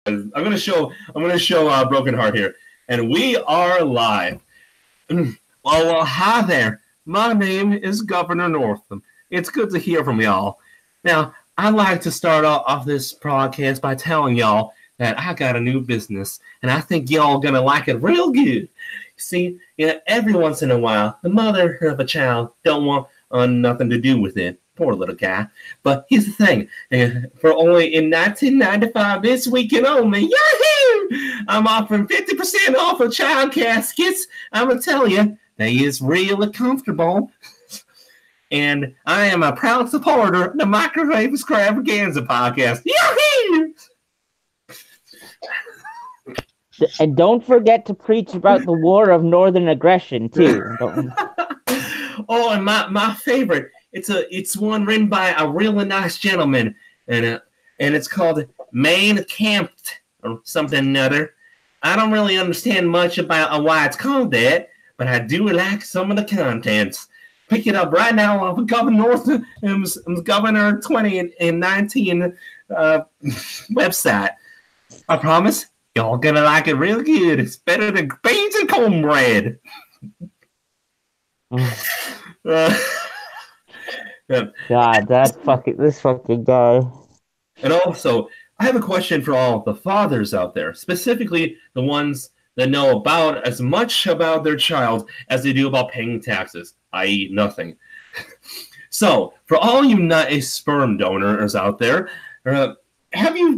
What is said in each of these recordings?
I'm gonna show Broken Heart here, and we are live. Well, hi there. My name is Governor Northam. It's good to hear from y'all. Now, I'd like to start off this broadcast by telling y'all that I got a new business, and I think y'all gonna like it real good. See, every once in a while, the mother of a child don't want nothing to do with it. Poor little guy. But here's the thing. For only in 1995 this weekend only, yahoo! I'm offering 50% off of child caskets. I'm going to tell you, they is really comfortable. And I am a proud supporter of the Microwave Extravaganza podcast. Yahoo! And don't forget to preach about the war of northern aggression, too. Oh, and my favorite, it's one written by a really nice gentleman, and it's called Main Camped or something other. I don't really understand much about why it's called that, but I do like some of the contents. Pick it up right now off of Governor 20 and 19 website. I promise y'all gonna like it real good. It's better than beans and cornbread. God, this fucking guy. And also, I have a question for all the fathers out there, specifically the ones that know about as much about their child as they do about paying taxes, i.e. nothing. So, for all you sperm donors out there, have you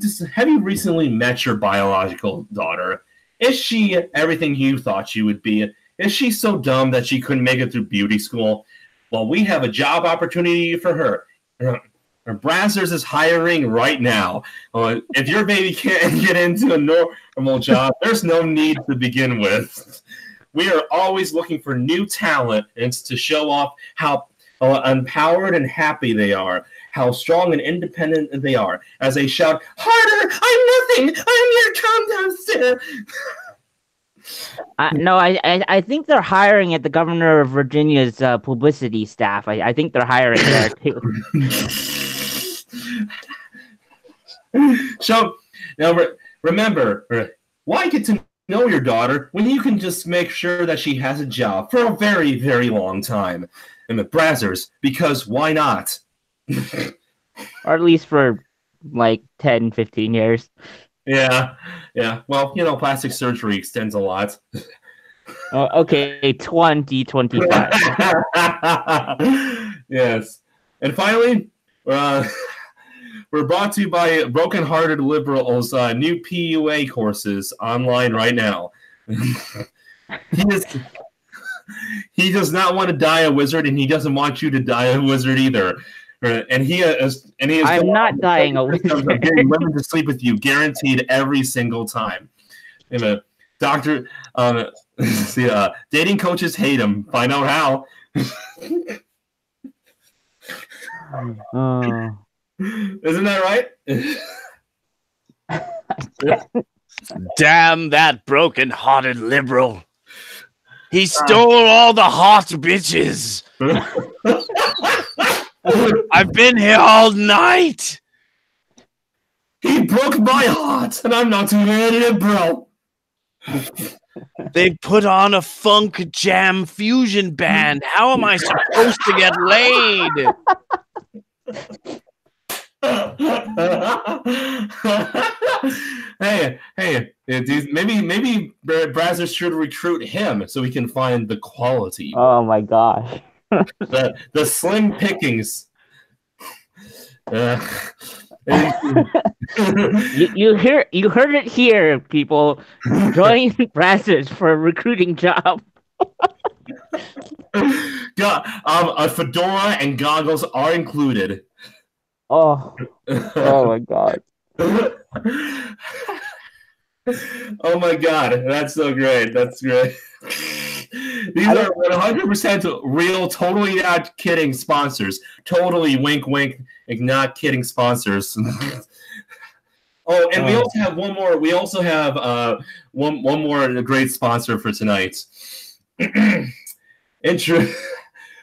recently met your biological daughter? Is she everything you thought she would be? Is she so dumb that she couldn't make it through beauty school? Well, we have a job opportunity for her. Brazzers is hiring right now. If your baby can't get into a normal job, there's no need to begin with. We are always looking for new talent and to show off how empowered and happy they are, how strong and independent they are, as they shout, "Harder! I'm nothing! I'm your come downstairs!" No, I think they're hiring at the governor of Virginia's publicity staff. I think they're hiring there too. So now remember, why get to know your daughter when you can just make sure that she has a job for a very, very long time? And the Brazzers, because why not? Or at least for like 10, 15 years. Yeah. Well, plastic surgery extends a lot. Okay, 2025. Yes. And finally, we're brought to you by Broken Hearted Liberals' new PUA courses online right now. He does not want to die a wizard, and he doesn't want you to die a wizard either. And he is. I'm not dying a wizard. Getting women to sleep with you, guaranteed every single time. Doctor, dating coaches hate him. Find out how. Isn't that right? Damn that broken-hearted liberal. He stole all the hot bitches. I've been here all night. He broke my heart, and I'm not even it, bro. They put on a funk jam fusion band. How am I supposed to get laid? Hey, maybe Brazzers should recruit him so we can find the quality. Oh my gosh. the slim pickings. You heard it here, people. Join Brazzers for a recruiting job. A fedora and goggles are included. Oh my god. Oh my god, that's so great. That's great. These are 100% real, totally not kidding sponsors. Totally wink, wink, not kidding sponsors. Oh, and we also have one more. We also have one more great sponsor for tonight.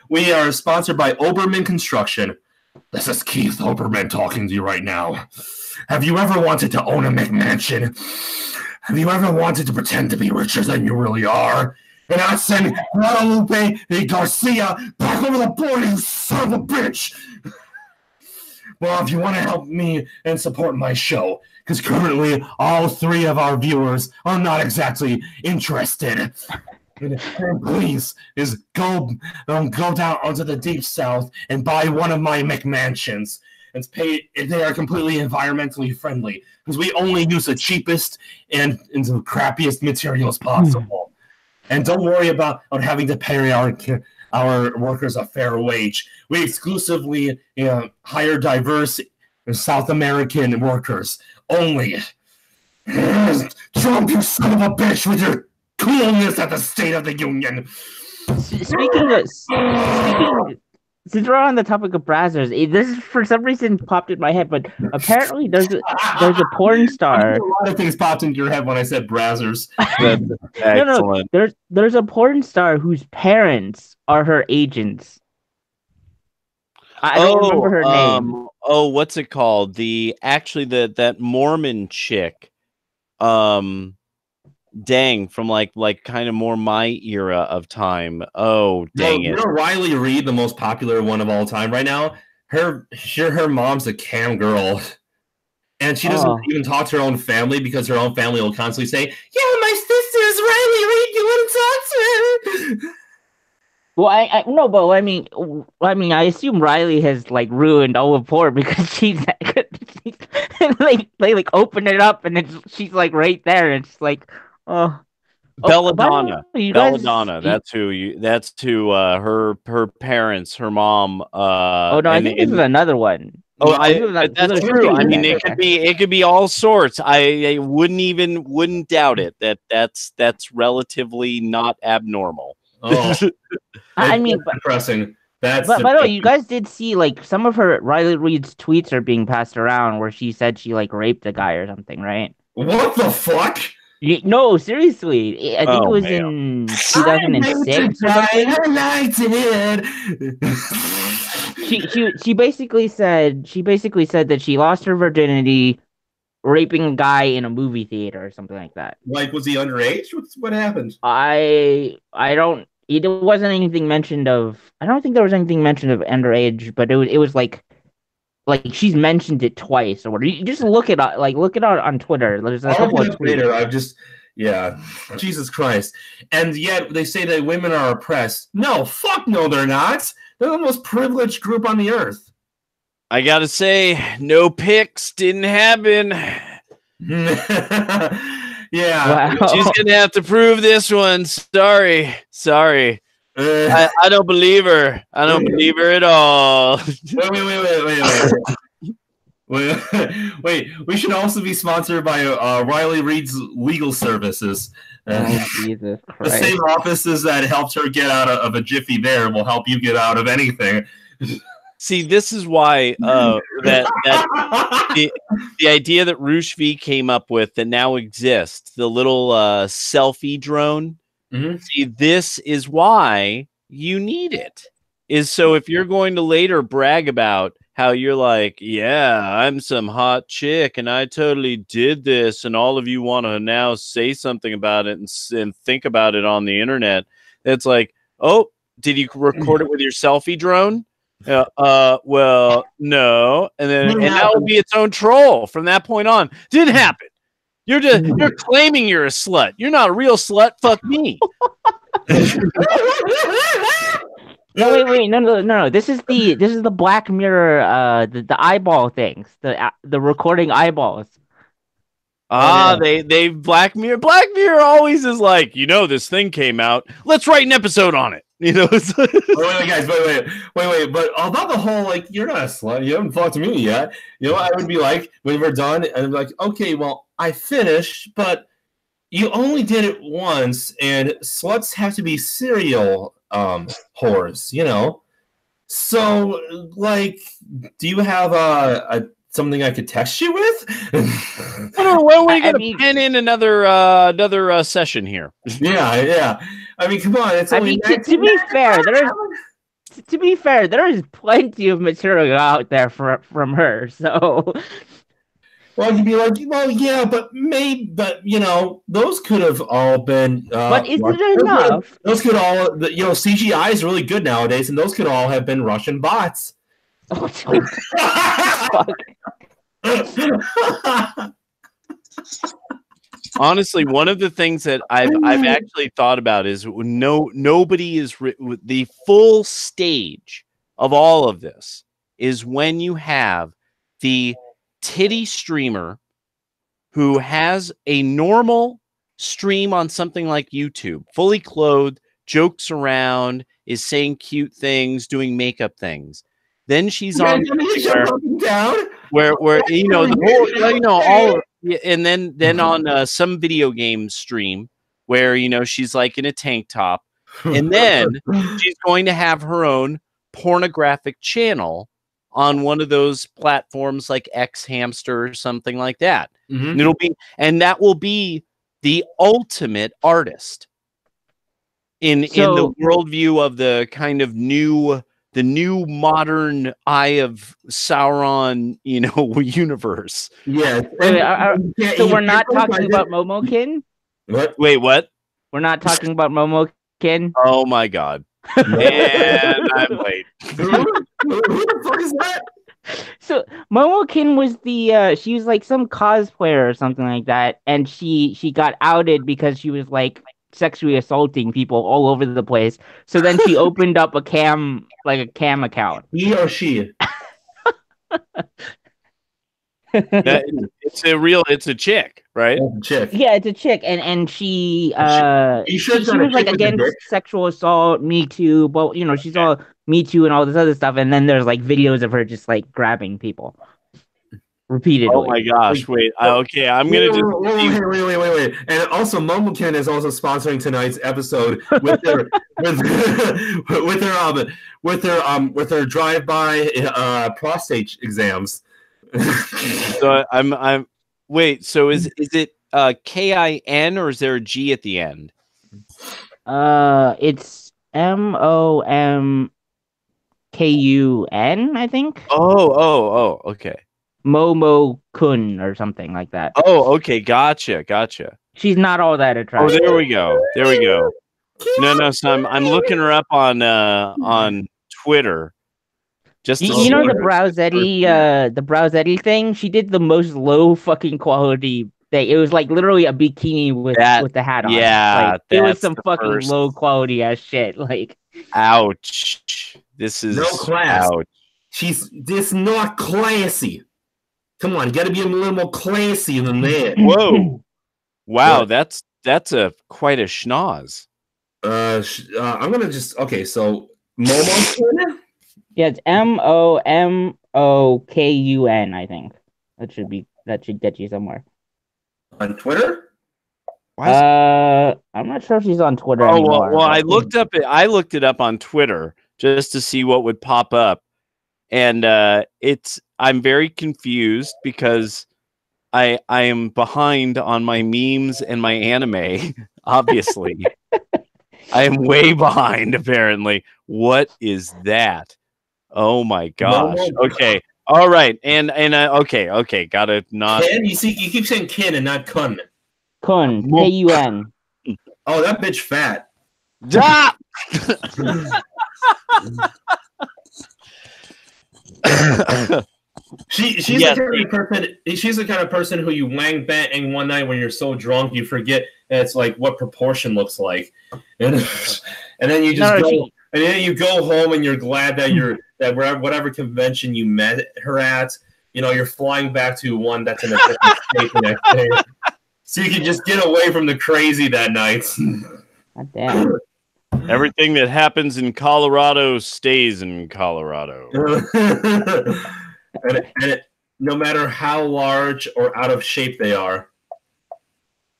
We are sponsored by Oberman Construction. This is Keith Oberman talking to you right now. Have you ever wanted to own a McMansion? Have you ever wanted to pretend to be richer than you really are? And I send Guadalupe and Garcia back over the border, you son of a bitch! Well, if you want to help me and support my show, because currently all 3 of our viewers are not exactly interested, and please go down onto the deep south and buy one of my McMansions. And pay. They are completely environmentally friendly because we only use the cheapest and the crappiest materials possible. And don't worry about having to pay our workers a fair wage. We exclusively hire diverse South American workers only. Trump, you son of a bitch, with your coolness at the State of the Union. Speaking since we're on the topic of Brazzers, this for some reason popped in my head, but apparently there's a porn star. A lot of things popped into your head when I said Brazzers. No, there's a porn star whose parents are her agents. I don't remember her name. What's it called? That Mormon chick. Dang, from like kind of more my era of time. Oh, dang it. You know Riley Reid, the most popular one of all time right now? Her mom's a cam girl. And she doesn't even talk to her own family because her own family will constantly say, yeah, my sister's Riley Reid, you wouldn't talk to her. Well, I mean, I assume Riley has like ruined all of porn because she's like they open it up and she's like right there. And it's like, Belladonna. Belladonna. That's who her parents, her mom. I think this is another one. That's true. I mean, it could be all sorts. I wouldn't doubt it. That's relatively not abnormal. Oh, I mean, depressing. But no, you guys did see like some of her Riley Reid's tweets are being passed around where she said she like raped a guy or something, right? What the fuck? No, seriously. I think it was in 2006 or something. I did. She basically said that she lost her virginity raping a guy in a movie theater or something like that. Like, was he underage? What happened? I don't. It wasn't anything mentioned of. I don't think there was anything mentioned of underage, but it was like she's mentioned it twice or whatever. You just look it up on Twitter. There's a couple of tweets. Later. Jesus Christ. And yet they say that women are oppressed. No, fuck no, they're not. They're the most privileged group on the earth. I gotta say, no pics didn't happen. Yeah. Wow. She's gonna have to prove this one. Sorry. I don't believe her. I don't believe her at all. Wait. We should also be sponsored by Riley Reid's legal services. Jesus Christ. The same offices that helped her get out of a jiffy there will help you get out of anything. See, this is why the idea that Roosh V came up with that now exists, the little selfie drone. Mm-hmm. See, this is why you need it. Is so if you're going to later brag about how you're like, yeah, I'm some hot chick and I totally did this, and all of you want to now say something about it and think about it on the internet. It's like, oh, did you record it with your selfie drone? Well, no. And that will be its own troll from that point on. Didn't happen. You're claiming you're a slut. You're not a real slut. Fuck me. No, wait, no. This is the Black Mirror, the eyeball things, the recording eyeballs. They Black Mirror. Black Mirror always is like, this thing came out. Let's write an episode on it. Wait, guys, wait. But about the whole, like, you're not a slut. You haven't talked to me yet. I would be like, when we're done, and I'd be like, okay, well, I finished, but you only did it once, and sluts have to be serial whores, So, like, do you have something I could text you with? I don't know. When are we going to pen in another session here? Yeah. I mean, come on. It's only to be fair, there is plenty of material out there from her. So, Well, you'd be like, well, yeah, but those could have all been. But is it enough? Those could all, CGI is really good nowadays, and those could all have been Russian bots. Oh, fuck. Honestly, one of the things that I've actually thought about is nobody is the full stage of all of this is when you have the titty streamer who has a normal stream on something like YouTube, fully clothed, jokes around, is saying cute things, doing makeup things. Then she's on where the whole all. And then on some video game stream where she's like in a tank top, and then she's going to have her own pornographic channel on one of those platforms like X Hamster or something like that. Mm-hmm. And that will be the ultimate artist in the worldview of the kind of new modern Eye of Sauron, universe. Yeah. So we're not talking about Momokin? What? Wait, what? We're not talking about Momokin? Oh my god. And I'm late. Who the fuck is that? So Momokin was she was like some cosplayer or something like that, and she got outed because she was like sexually assaulting people all over the place. So then she opened up a cam account. He or she? It's a chick, right? Chick. Yeah, it's a chick, and she she was like against sexual assault, Me Too, but she's all Me Too and all this other stuff, and then there's like videos of her just like grabbing people repeatedly. Oh my gosh! Wait, okay, I'm gonna wait. And also, Momokin is also sponsoring tonight's episode with their with her drive-by prostate exams. So I'm wait. So is it KIN or is there a G at the end? It's MOMKUN, I think. Oh, okay. Momo-kun or something like that. Oh, okay, gotcha. She's not all that attractive. Oh, there we go. No. So I'm looking her up on Twitter. Just the Browsetti thing. She did the most low fucking quality thing. It was like literally a bikini with the hat on. Yeah, like, it was some fucking low quality ass shit. Like, ouch. This is no class. Ouch. This not classy. Come on, you gotta be a little more classy than that. Whoa! Wow, that's quite a schnoz. I'm gonna so Momo. Yeah, it's MOMOKUN, I think. That should get you somewhere. On Twitter? I'm not sure if she's on Twitter anymore. Well, I looked it up on Twitter just to see what would pop up. And I'm very confused because I am behind on my memes and my anime, obviously. I am way behind, apparently. What is that? Oh my gosh. Okay. All right. And okay. Gotta not. Kin? You keep saying kin and not kun. Kun. KUN. Oh, that bitch fat. Stop! She's the kind of person who you wang bang one night when you're so drunk you forget it's like what proportion looks like, and then you just go. And then you go home and you're glad that whatever convention you met her at, you're flying back to one that's in a different state the next day. So you can just get away from the crazy that night. God damn. Everything that happens in Colorado stays in Colorado. and no matter how large or out of shape they are.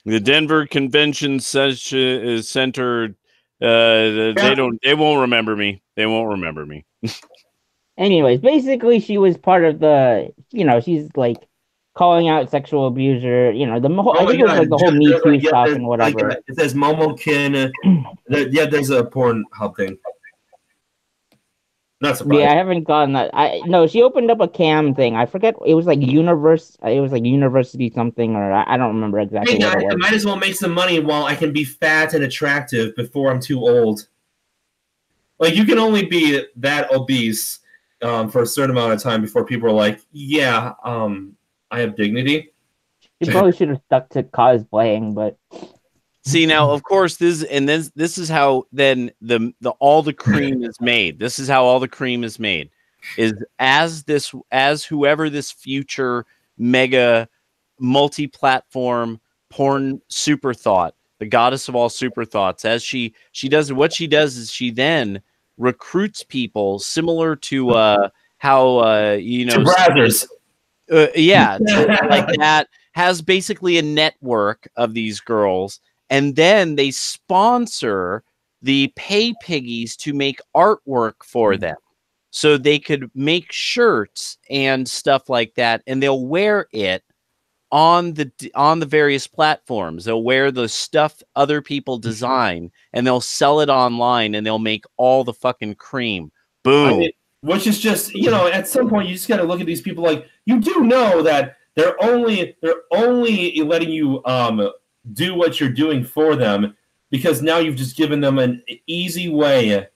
The Denver Convention Center. They won't remember me. They won't remember me. Anyways, basically she was part of the, she's like calling out sexual abuser, I think it was like the whole Me Too stuff and whatever. It says Momokin. There's a porn hub thing. Not surprised. Yeah, I haven't gotten that. No, she opened up a cam thing. I forget. It was like university something, or I don't remember exactly Hey what guys, it I was. might as well make some money while I can be fat and attractive before I'm too old. Like, you can only be that obese for a certain amount of time before people are like, yeah, I have dignity. She probably should have stuck to cosplaying, but See, now, of course, this is how then the all the cream is made. This is how all the cream is made. Is as whoever this future mega multi-platform porn super thought, the goddess of all super thoughts, as she does what she does is she then recruits people similar to how you know, Brazzers. yeah, like that, has basically a network of these girls, and then they sponsor the pay piggies to make artwork for them so they could make shirts and stuff like that, and they'll wear it on the various platforms. They'll wear the stuff other people design and they'll sell it online, and they'll make all the fucking cream. Boom. I mean, which is just, you know, at some point you just got to look at these people like, you do know that they're only letting you do what you're doing for them because now you've just given them an easy way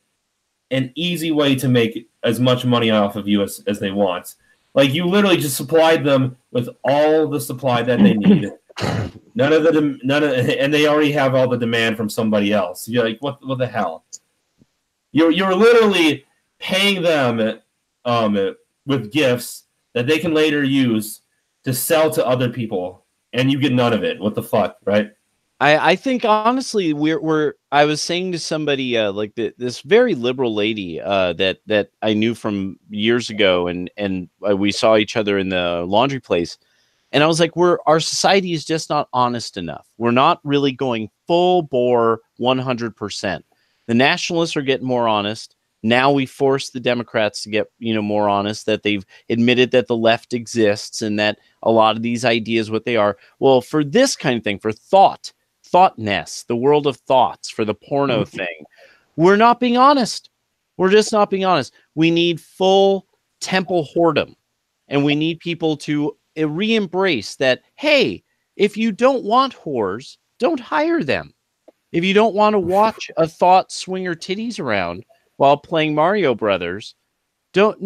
to make as much money off of you as they want. Like, you literally just supplied them with all the supply that they need. And they already have all the demand from somebody else. You're like, what the hell? You're literally paying them with gifts that they can later use to sell to other people, and you get none of it. What the fuck, right? I think honestly, I was saying to somebody like this very liberal lady that I knew from years ago, and we saw each other in the laundry place, and I was like, our society is just not honest enough. We're not really going full bore 100%. The nationalists are getting more honest. Now we force the Democrats to get, you know, more honest, that they've admitted that the left exists and that a lot of these ideas, what they are. Well, for this kind of thing, for thoughtness, the world of thoughts, for the porno thing, we're not being honest. We're just not being honest. We need full temple whoredom, and we need people to re-embrace that, hey, if you don't want whores, don't hire them. If you don't want to watch a thought swing her titties around while playing Mario Brothers, don't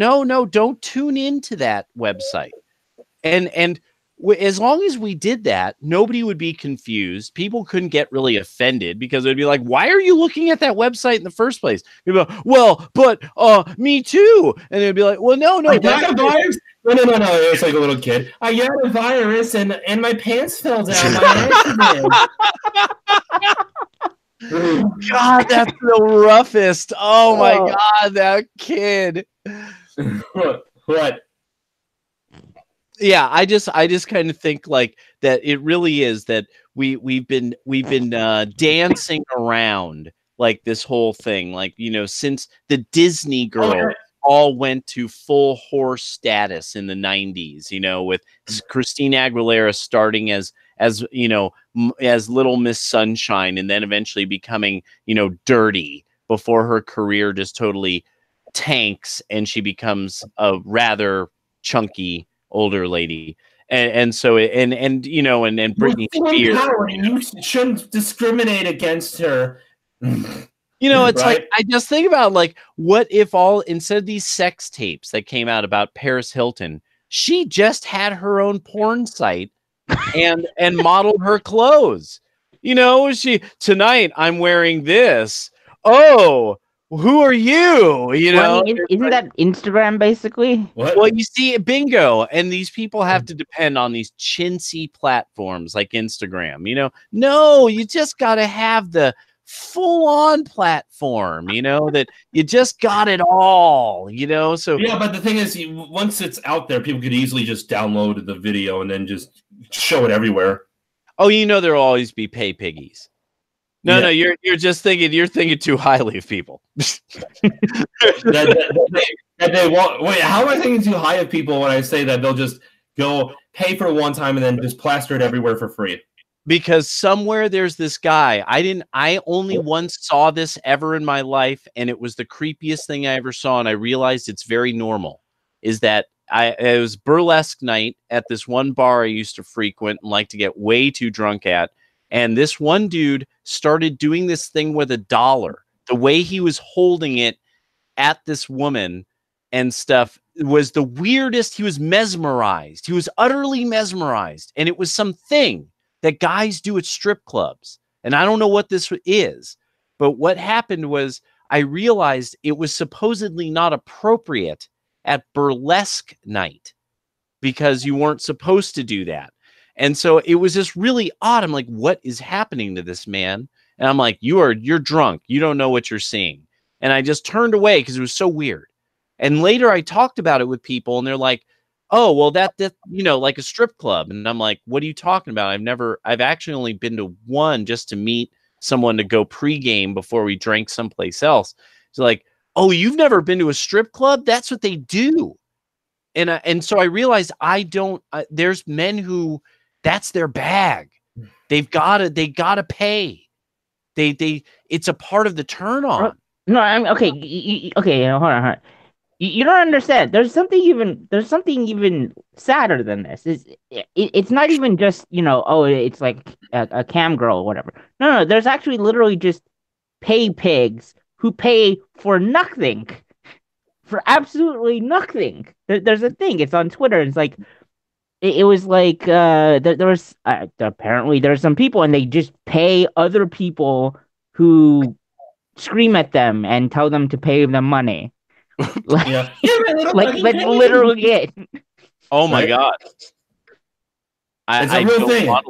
tune into that website. And as long as we did that, nobody would be confused. People couldn't get really offended because they'd be like, why are you looking at that website in the first place? People go, well, but me too. And they'd be like, well, no. I got a virus. No. It's like a little kid. I got a virus and my pants fell down by accident. God, that's the roughest. Oh my God, that kid. What? Yeah, I just kind of think like that. It really is that we've been dancing around like this whole thing, like, you know, since the Disney girl all went to full whore status in the 90s, you know, with Christina Aguilera starting as you know, as Little Miss Sunshine, and then eventually becoming, you know, Dirty, before her career just totally tanks and she becomes a rather chunky older lady. And so you know, and Britney Spears, you shouldn't discriminate against her. You know, it's right? Like, I just think about, like, what if instead of these sex tapes that came out about Paris Hilton, she just had her own porn site and modeled her clothes. You know, tonight I'm wearing this. Oh, who are you? You know, I mean, isn't that Instagram basically? What? Well, you see, bingo. And these people have to depend on these chintzy platforms like Instagram. You know, no, you just got to have the full-on platform, you know, that you just got it all, you know. So yeah, but the thing is, once it's out there, people could easily just download the video and then just show it everywhere. Oh, you know, there'll always be pay piggies. No, you're just thinking too highly of people. that they won't. Wait, how am I thinking too high of people when I say that they'll just go pay for one time and then just plaster it everywhere for free? because somewhere there's this guy. I only once saw this ever in my life, and it was the creepiest thing I ever saw, and I realized it's very normal. Is that it was burlesque night at this one bar I used to frequent and like to get way too drunk at. And this one dude started doing this thing with $1. The way he was holding it at this woman and stuff was the weirdest. He was mesmerized. He was utterly mesmerized. And it was something that guys do at strip clubs. And I don't know what this is, but what happened was I realized it was supposedly not appropriate at burlesque night because you weren't supposed to do that. And so it was just really odd. I'm like, what is happening to this man? And I'm like, you're drunk. You don't know what you're seeing. And I just turned away because it was so weird. And later I talked about it with people and they're like, oh, well, that, like a strip club. And I'm like, what are you talking about? I've actually only been to one just to meet someone to go pregame before we drank someplace else. It's like, oh, you've never been to a strip club? That's what they do. And so I realized there's men who that's their bag. They gotta pay. It's a part of the turn on. No, I'm okay. Okay, hold on. You don't understand. There's something even sadder than this. It's not even just, it's like a cam girl or whatever. No, there's actually literally just pay pigs who pay for nothing, for absolutely nothing. There's a thing. It's on Twitter. It's like it was like there was apparently there's some people and they just pay other people who scream at them and tell them to pay them money. Like, Yeah. like that's literally it. Oh my God. It's a real thing. I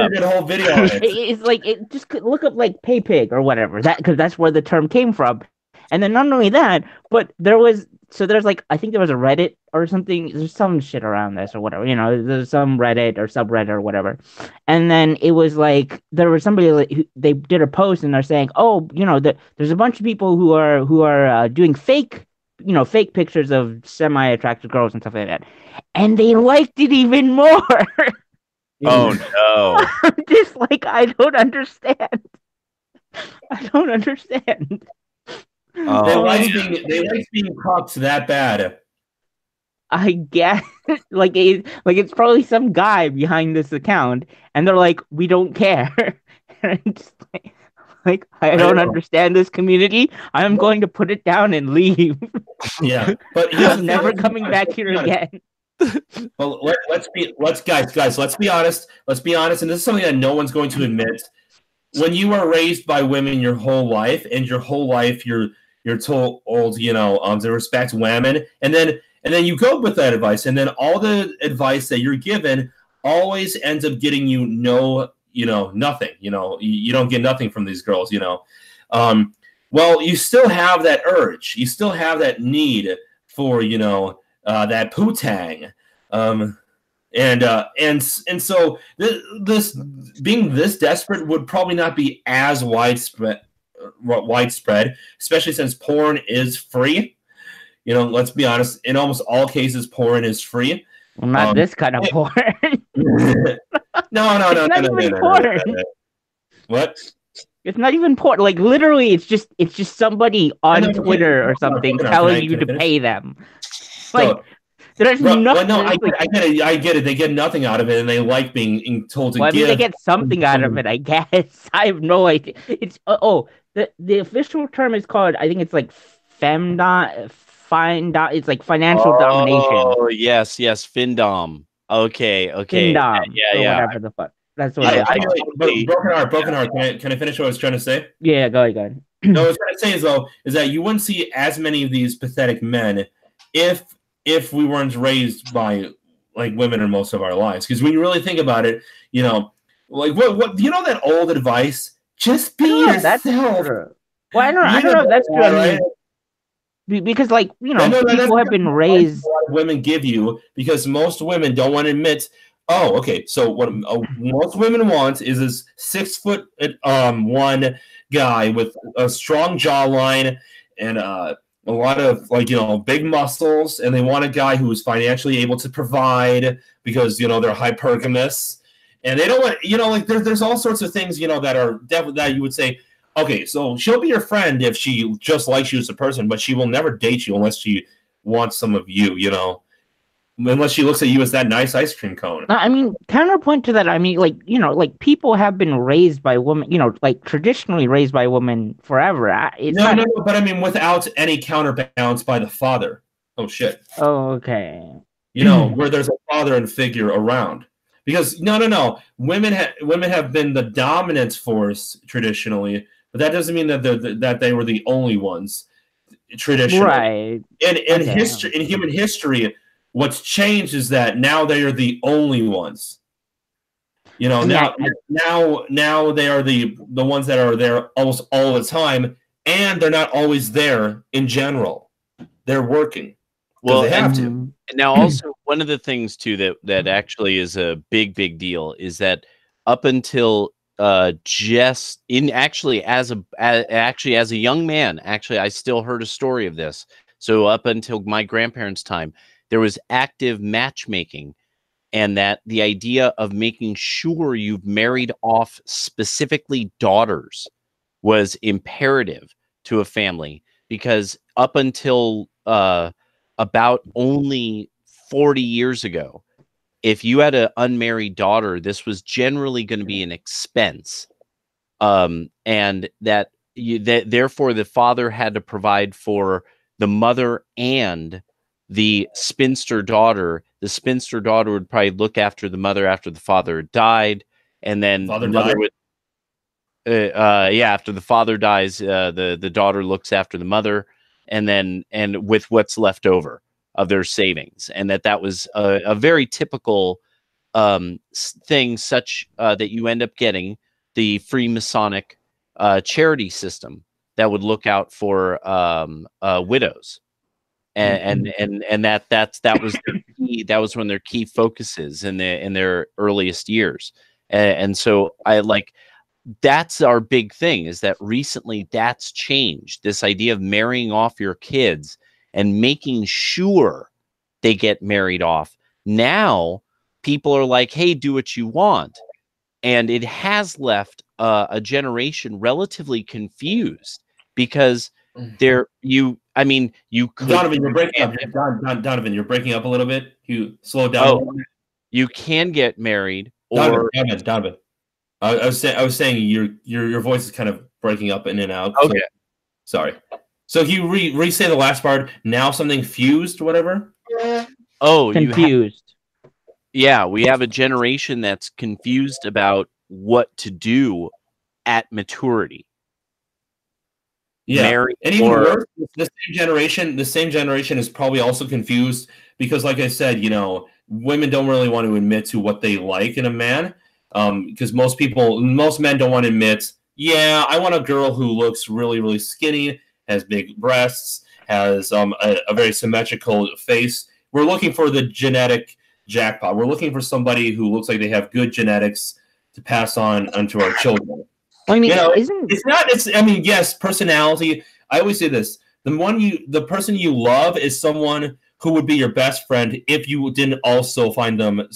did a whole video on it. It's like just look up like pay pig or whatever, that because that's where the term came from. And then not only that, but there's like, I think there was a Reddit or something. There's some shit around this or whatever. There's some Reddit or subreddit or whatever. And then it was like there was somebody they did a post and they're saying, oh, there's a bunch of people who are doing fake pictures of semi-attractive girls and stuff like that, and they liked it even more. Oh no! I'm just like, I don't understand. I don't understand. They like being cops that bad. I guess like it's probably some guy behind this account, and they're like, we don't care. And I'm just like I don't understand this community. I'm going to put it down and leave. Yeah, but I'm never coming back here again. Well, let's be honest. Let's be honest, and this is something that no one's going to admit. When you are raised by women your whole life, and your whole life you're told, to respect women, and then you go with that advice, and then all the advice that you're given always ends up getting you nothing. You don't get nothing from these girls. Well, you still have that urge. You still have that need for that poo-tang. And so this being this desperate would probably not be as widespread, especially since porn is free. Let's be honest. In almost all cases, porn is free. Well, not this kind of porn. No. It's not even porn. What? It's not even porn. Like literally, it's just somebody on Twitter or something telling you to pay them. Like. There's nothing. Well, no, I get it. They get nothing out of it, and they like being told to give. I mean, they get something out of it, I guess. I have no idea. It's the official term is called, I think it's like it's like financial domination. Oh yes, findom. Okay. Findom. Yeah. Whatever the fuck. That's what it's called. Broken heart. Can I finish what I was trying to say? Yeah, go ahead. No, what I was trying to say is that you wouldn't see as many of these pathetic men if we weren't raised by like women in most of our lives. Because when you really think about it, like what that old advice, just be yourself. That's true. Well, I don't know if that's true. Right? Because people have been raised. Women give you, because most women don't want to admit. Oh, okay. So what most women want is this 6'1" guy with a strong jawline and a lot of big muscles, and they want a guy who is financially able to provide because they're hypergamous, and they don't want, like there's all sorts of things, that are definitely that you would say, okay, so she'll be your friend if she just likes you as a person, but she will never date you unless she wants some of you, unless she looks at you as that nice ice cream cone. I mean, counterpoint to that, I mean, like, like people have been raised by women, like traditionally raised by women forever. No, but I mean, without any counterbalance by the father. Oh, shit. Oh, okay. Where there's a father and figure around. Because, no. Women have been the dominant force traditionally, but that doesn't mean that they were the only ones traditionally. Right. In human history, what's changed is that now they are the only ones. Now they are the ones that are there almost all the time, and they're not always there in general. They're working. Well, they have to. Now, also one of the things too that actually is a big deal is that up until as a young man, actually, I still heard a story of this. So up until my grandparents' time, there was active matchmaking, and that the idea of making sure you've married off specifically daughters was imperative to a family, because up until about only 40 years ago, if you had an unmarried daughter, this was generally going to be an expense, and therefore the father had to provide for the mother and the spinster daughter. The spinster daughter would probably look after the mother after the father had died, and then the mother would after the father dies, the daughter looks after the mother, and with what's left over of their savings. And that was a very typical thing, such that you end up getting the Freemasonic charity system that would look out for widows. And that was their key, that was one of their key focuses in their earliest years. And so that's our big thing, is that recently that's changed. This idea of marrying off your kids and making sure they get married off. Now people are like, hey, do what you want. And it has left a generation relatively confused, because you could. Donovan, you're breaking up. Donovan, you're breaking up a little bit. You slow down. Oh, you can get married, or Donovan. I was saying your voice is kind of breaking up in and out. Okay, so, sorry. So you re-say the last part. Now something fused, whatever. Oh, confused. Yeah, we have a generation that's confused about what to do at maturity. Yeah, and even worse, the same generation is probably also confused, because, like I said, women don't really want to admit to what they like in a man, because most men don't want to admit, yeah, I want a girl who looks really, really skinny, has big breasts, has a very symmetrical face. We're looking for the genetic jackpot. We're looking for somebody who looks like they have good genetics to pass on onto our children. I mean, yes, personality. I always say this: the person you love is someone who would be your best friend if you didn't also find them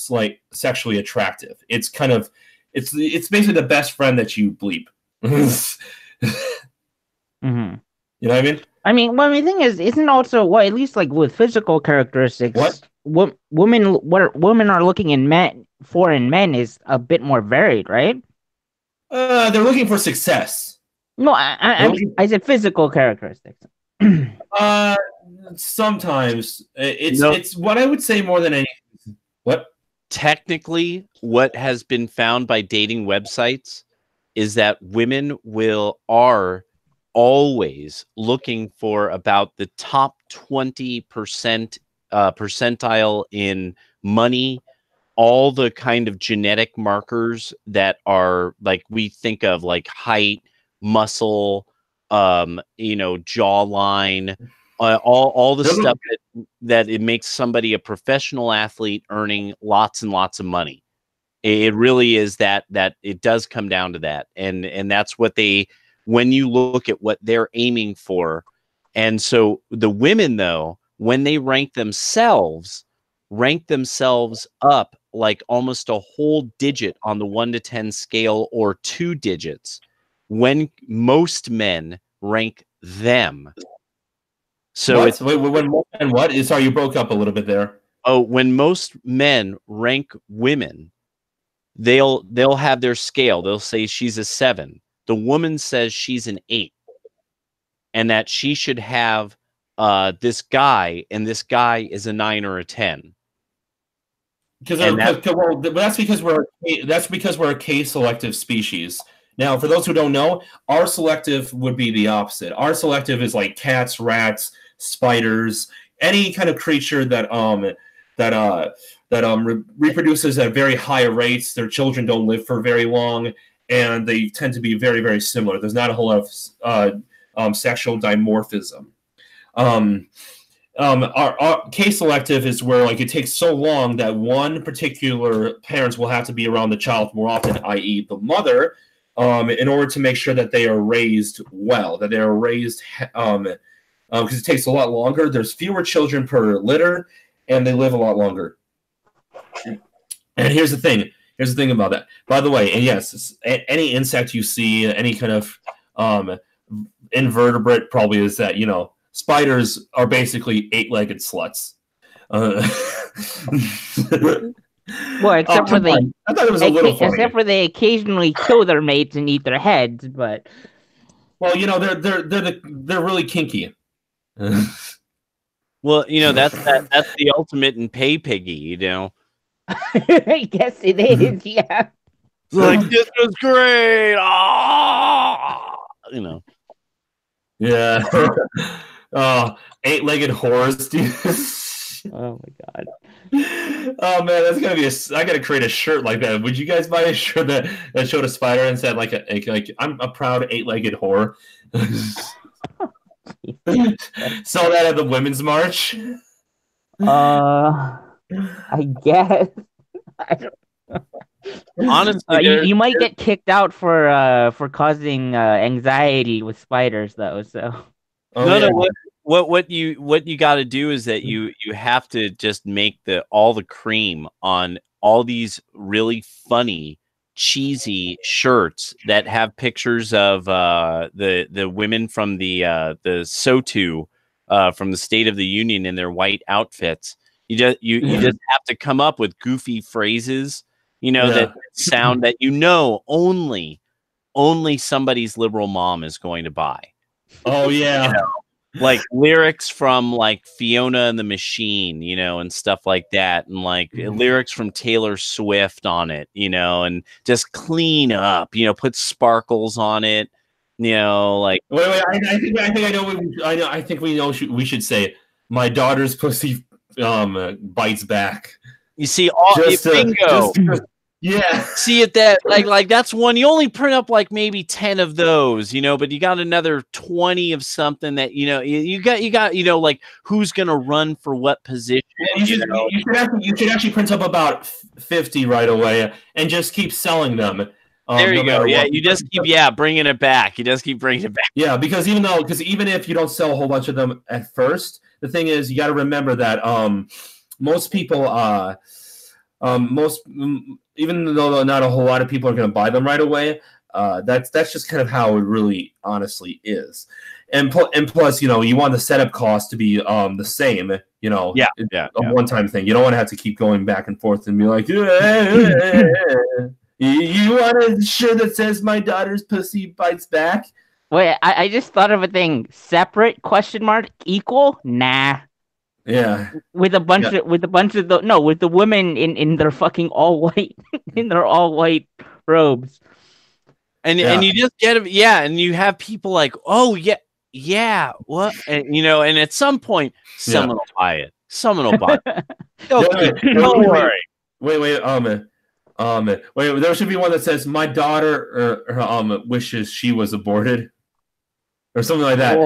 sexually attractive. It's basically the best friend that you bleep. Mm-hmm. You know what I mean? I mean, the thing is, isn't also at least with physical characteristics, what women are looking in men is a bit more varied, right? They're looking for success. No, I said physical characteristics. Sometimes it's what I would say more than anything. What? Technically, what has been found by dating websites is that women are always looking for about the top 20% percentile in money, all the kind of genetic markers that are we think of, like height, muscle, jawline, all the stuff that it makes somebody a professional athlete earning lots and lots of money. It really is that it does come down to that, and that's what when you look at what they're aiming for. And so the women, though, when they rank themselves up like almost a whole digit on the 1 to 10 scale, or 2 digits, when most men rank them. So what? it's And what? Sorry, you broke up a little bit there. when most men rank women, they'll have their scale. They'll say she's a 7. The woman says she's an 8, and that she should have this guy, and this guy is a 9 or a 10. That's because we're a K-selective species. Now, for those who don't know, R selective would be the opposite. R selective is like cats, rats, spiders, any kind of creature that reproduces at very high rates. Their children don't live for very long, and they tend to be very, very similar. There's not a whole lot of sexual dimorphism. Our K-selective is where like it takes so long that one particular parent will have to be around the child more often, i.e. the mother, in order to make sure that they are raised well, that they are raised because it takes a lot longer. There's fewer children per litter, and they live a lot longer. And here's the thing about that. By the way, and yes, any insect you see, any kind of invertebrate probably is that, spiders are basically 8-legged sluts. Well, except for they, I thought it was a little funny. Except for they occasionally kill their mates and eat their heads, but well, they're really kinky. Well, that's the ultimate in pay piggy, I guess it is, yeah. Like, this was great. Yeah. 8-legged whores, dude. Oh my god. Oh man, that's gonna be I gotta create a shirt like that. Would you guys buy a shirt that showed a spider and said like I'm a proud 8-legged whore? Saw that at the Women's March. I guess. I don't know. Honestly, you might get kicked out for causing anxiety with spiders, though. So no. What you got to do is that you have to just make all the cream on all these really funny, cheesy shirts that have pictures of the women from the SOTU from the State of the Union in their white outfits. You just have to come up with goofy phrases, that sound that only somebody's liberal mom is going to buy. Oh yeah. Like lyrics from like Fiona and the Machine, and stuff like that, and like lyrics from Taylor Swift on it, and just clean up, put sparkles on it, like. Wait, I think we know we should say my daughter's pussy bites back. You see, bingo. Yeah. See it that like that's one. You only print up like maybe 10 of those, but you got another 20 of something that you got like who's gonna run for what position. Yeah, you should actually print up about 50 right away and just keep selling them. There you go. Yeah, you just keep bringing it back. You just keep bringing it back. Yeah, because even if you don't sell a whole bunch of them at first, the thing is you got to remember that most people even though not a whole lot of people are going to buy them right away, that's just kind of how it really honestly is. And plus, you want the setup cost to be the same, a one-time thing. You don't want to have to keep going back and forth and be like, you want a shirt that says my daughter's pussy bites back? Wait, I just thought of a thing. Separate ? Equal? Nah. Yeah. With the women in their fucking all white in their all white robes. And you just get and you have people like, "Oh, what?" And and at some point someone will buy it. Someone will buy it. Don't worry. Wait, there should be one that says my daughter wishes she was aborted or something like that.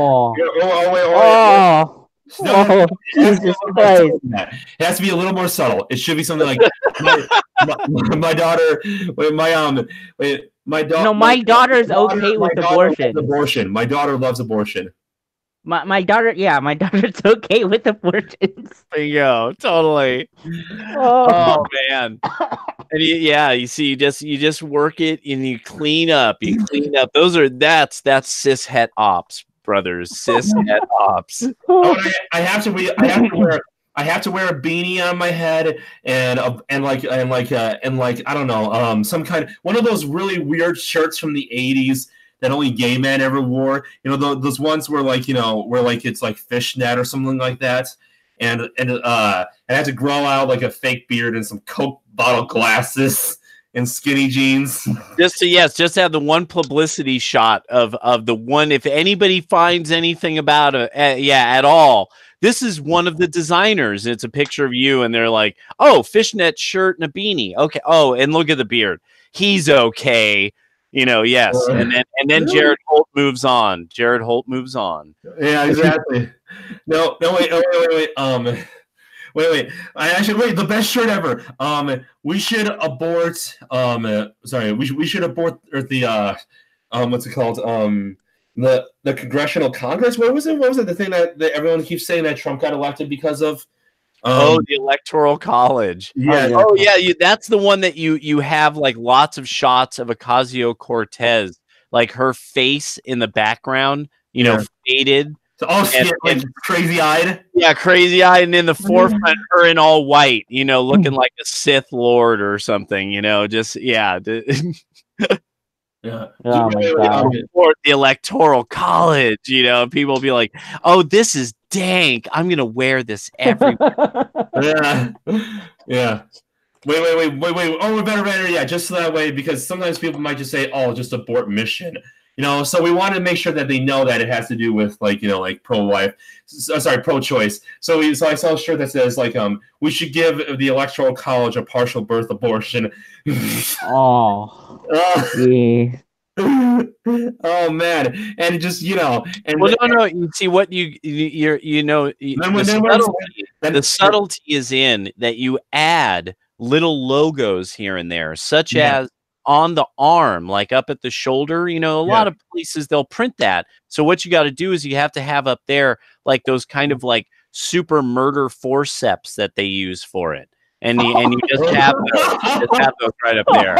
No, Jesus Christ. It has to be a little more subtle. It should be something like my daughter. My daughter. No, my daughter's okay with abortion. Abortion. My daughter loves abortion. My daughter, my daughter's okay with abortions. Bingo, totally. Oh man. And you see, you just work it and you clean up. That's cis het ops, brothers. Cis het ops. Oh, I have to wear a beanie on my head and like I don't know, some kind of one of those really weird shirts from the 80s that only gay men ever wore. You know, those ones where it's like fishnet or something like that. And I had to grow out like a fake beard and some Coke bottle glasses and skinny jeans. Just to have the one publicity shot of the one. If anybody finds anything about it, at all, this is one of the designers. It's a picture of you, and they're like, "Oh, fishnet shirt and a beanie." Okay. Oh, and look at the beard. He's okay. Yes. And then Jared Holt moves on. Yeah, exactly. No, wait. Wait. The best shirt ever. We should abort. We should abort the what's it called? The Congressional Congress. What was it? The thing that everyone keeps saying that Trump got elected because of? The Electoral College. Yeah. That's the one that you have like lots of shots of Ocasio-Cortez, like her face in the background, faded. And crazy-eyed. Yeah, crazy-eyed, and in the forefront, her in all white, looking like a Sith Lord or something, just, yeah. Yeah. Oh my God. Or the Electoral College, people will be like, "Oh, this is dank. I'm gonna wear this everywhere." Yeah. Wait. Oh, better. Yeah, just so that way, because sometimes people might just say, "Oh, just abort mission." So we want to make sure that they know that it has to do with like pro-life, pro-choice. So I saw a shirt that says like we should give the Electoral College a partial birth abortion. Yeah. Oh man, and just and no. You see what the subtlety is in that you add little logos here and there, such as on the arm, like up at the shoulder. A lot of places they'll print that. So what you got to do is you have to have up there like those kind of like super murder forceps that they use for it. And you just have those right up there.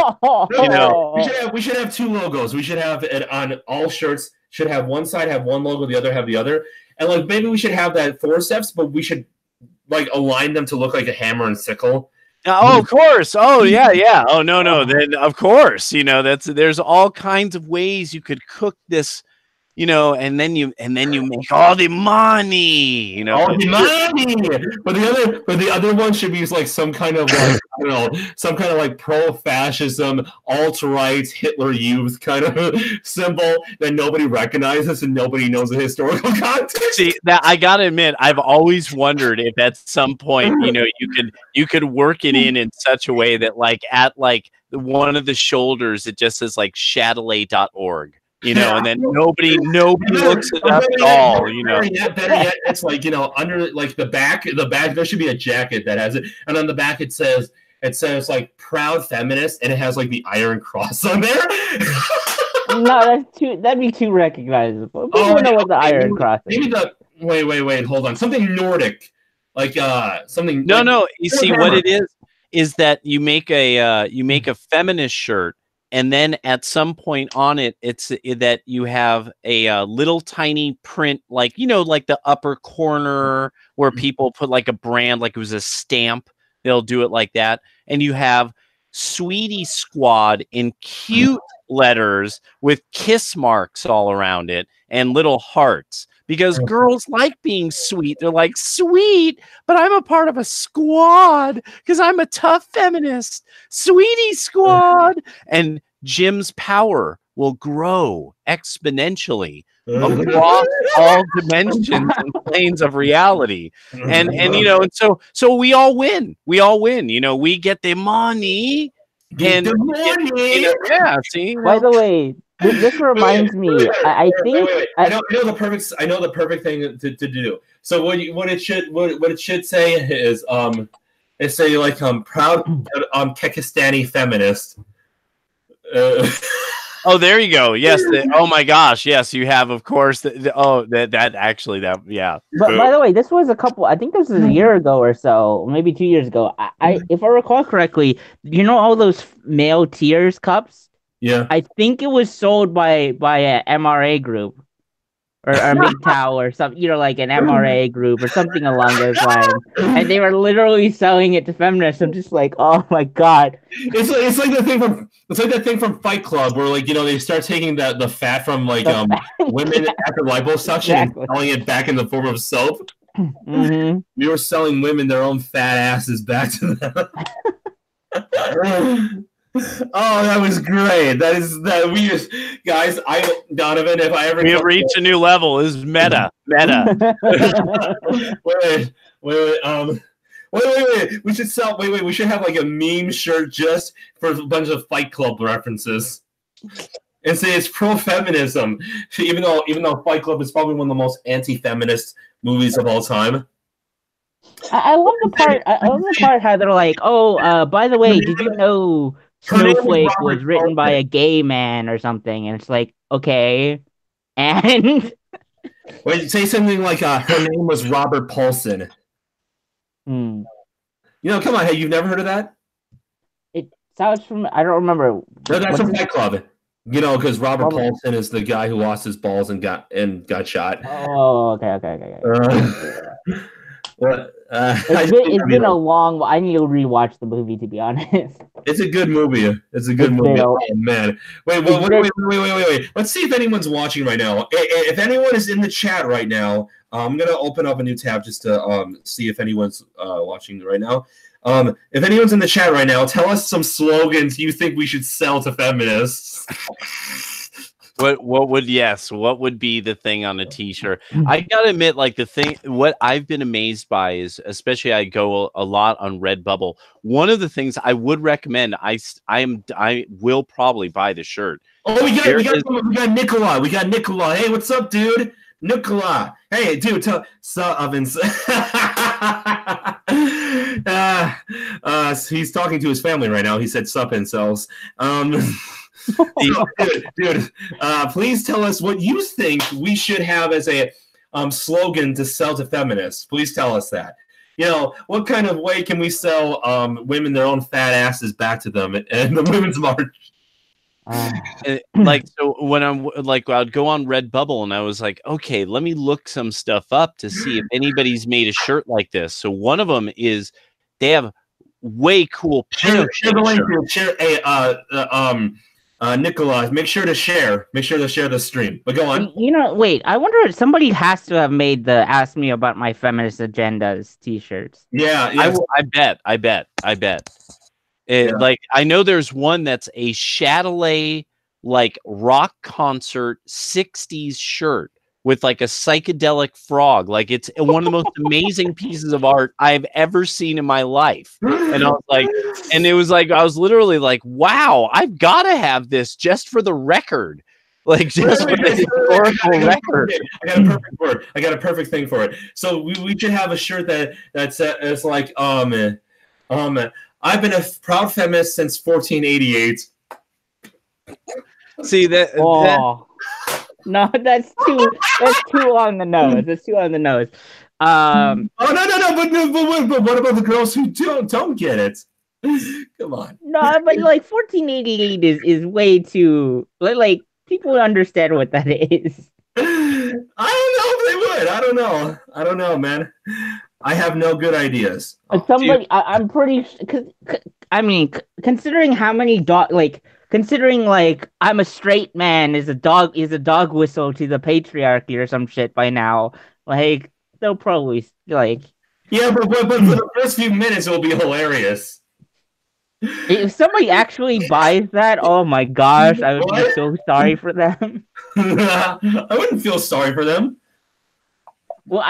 We should have two logos. We should have it on all shirts. Should have one side have one logo, the other have the other. And like maybe we should have that forceps, but we should like align them to look like a hammer and sickle. Oh, of course. Oh, yeah. Oh, no. Then of course, there's all kinds of ways you could cook this. And then you make all the money, all the money. But the other one should be like some kind of like some kind of like pro-fascism, alt-right, Hitler Youth kind of symbol that nobody recognizes and nobody knows the historical context. See, that I gotta admit, I've always wondered if at some point, you could work it in such a way that like at like one of the shoulders it just says like Chatelet.org. And then nobody looks it up at all. Better yet, it's like under like the back there should be a jacket that has it, and on the back it says like proud feminist, and it has like the Iron Cross on there. No, that'd be too recognizable. People know what the Iron Cross is. Maybe wait, hold on, something Nordic, like something. No. You see what it is that you make a feminist shirt. And then at some point on it, it's that you have a little tiny print, like, like the upper corner where people put like a brand, like it was a stamp. They'll do it like that. And you have Sweetie Squad in cute letters with kiss marks all around it and little hearts. Because girls like being sweet. They're like, sweet, but I'm a part of a squad because I'm a tough feminist. Sweetie Squad. And Jim's power will grow exponentially across all dimensions and planes of reality. And so we all win. We get the money. Get the money. See. By the way, this reminds me. I think I know the perfect thing to do. So what it should say is it say like proud Kekistani feminist. Oh, there you go. Yes. Oh my gosh. Yes, you have. Of course. That actually. Yeah. But by the way, this was I think this was a year ago or so, maybe 2 years ago. I if I recall correctly, you know all those male Tears cups? Yeah. I think it was sold by a MRA group or MGTOW or something, like an MRA group or something along those lines. And they were literally selling it to feminists. I'm just like, oh my god. It's like that thing from Fight Club where they start taking the fat from women after liposuction and selling it back in the form of soap. Mm-hmm. We were selling women their own fat asses back to them. Oh, that was great. We just, guys, Donovan, if I ever... We have reached a new level. This is meta. Wait. We should sell... Wait. We should have a meme shirt just for a bunch of Fight Club references. And say it's pro-feminism. Even though Fight Club is probably one of the most anti-feminist movies of all time. I love the part. I love the part how they're like, "Oh, by the way, did you know Snowflake was written by a gay man or something?" And it's like, okay, and wait, say something like, "Her name was Robert Paulson." Hmm. Come on, hey, you've never heard of that? It sounds from. I don't remember. No, that's from Fight Club. Because Robert Paulson is the guy who lost his balls and got shot. Oh, okay. It's been a long. I need to rewatch the movie, to be honest. It's a good movie. Oh man! Wait. Let's see if anyone's watching right now. If anyone is in the chat right now, I'm gonna open up a new tab just to see if anyone's watching right now. If anyone's in the chat right now, tell us some slogans you think we should sell to feminists. What would be the thing on a t-shirt? I gotta admit, what I've been amazed by is, especially I go a lot on Redbubble. One of the things I would recommend, I will probably buy the shirt. Oh, we got Nicola. Hey, what's up, dude? Nicola. Hey, dude, Ovens. He's talking to his family right now. He said sup incels. Dude, please tell us what you think we should have as a slogan to sell to feminists. Please tell us that. What kind of way can we sell women their own fat asses back to them and the Women's March? So when I'd go on Redbubble and I was like, okay, let me look some stuff up to see if anybody's made a shirt like this. So one of them is they have way cool. Share the link. Nicola, make sure to share. Make sure to share the stream. But go on. Wait. I wonder if somebody has to have made the "Ask Me About My Feminist Agendas" T-shirts. Yeah. I bet. I know there's one that's a Chatelet rock concert 60s shirt with a psychedelic frog. It's one of the most amazing pieces of art I've ever seen in my life. And I was I was literally wow, I've got to have this just for the record. Just for the historical record. I got a perfect thing for it. So we should have a shirt that's I've been a proud feminist since 1488. See that? No, that's too on the nose. That's too on the nose. No. But what about the girls who don't get it? Come on. No, but 1488 is way too people understand what that is. I don't know if they would. I don't know, man. I have no good ideas. I'm pretty. Considering how many considering I'm a straight man is a dog whistle to the patriarchy or some shit by now. They'll probably Yeah, but for the first few minutes it will be hilarious. If somebody actually buys that, oh my gosh, I would be so sorry for them. I wouldn't feel sorry for them. Well,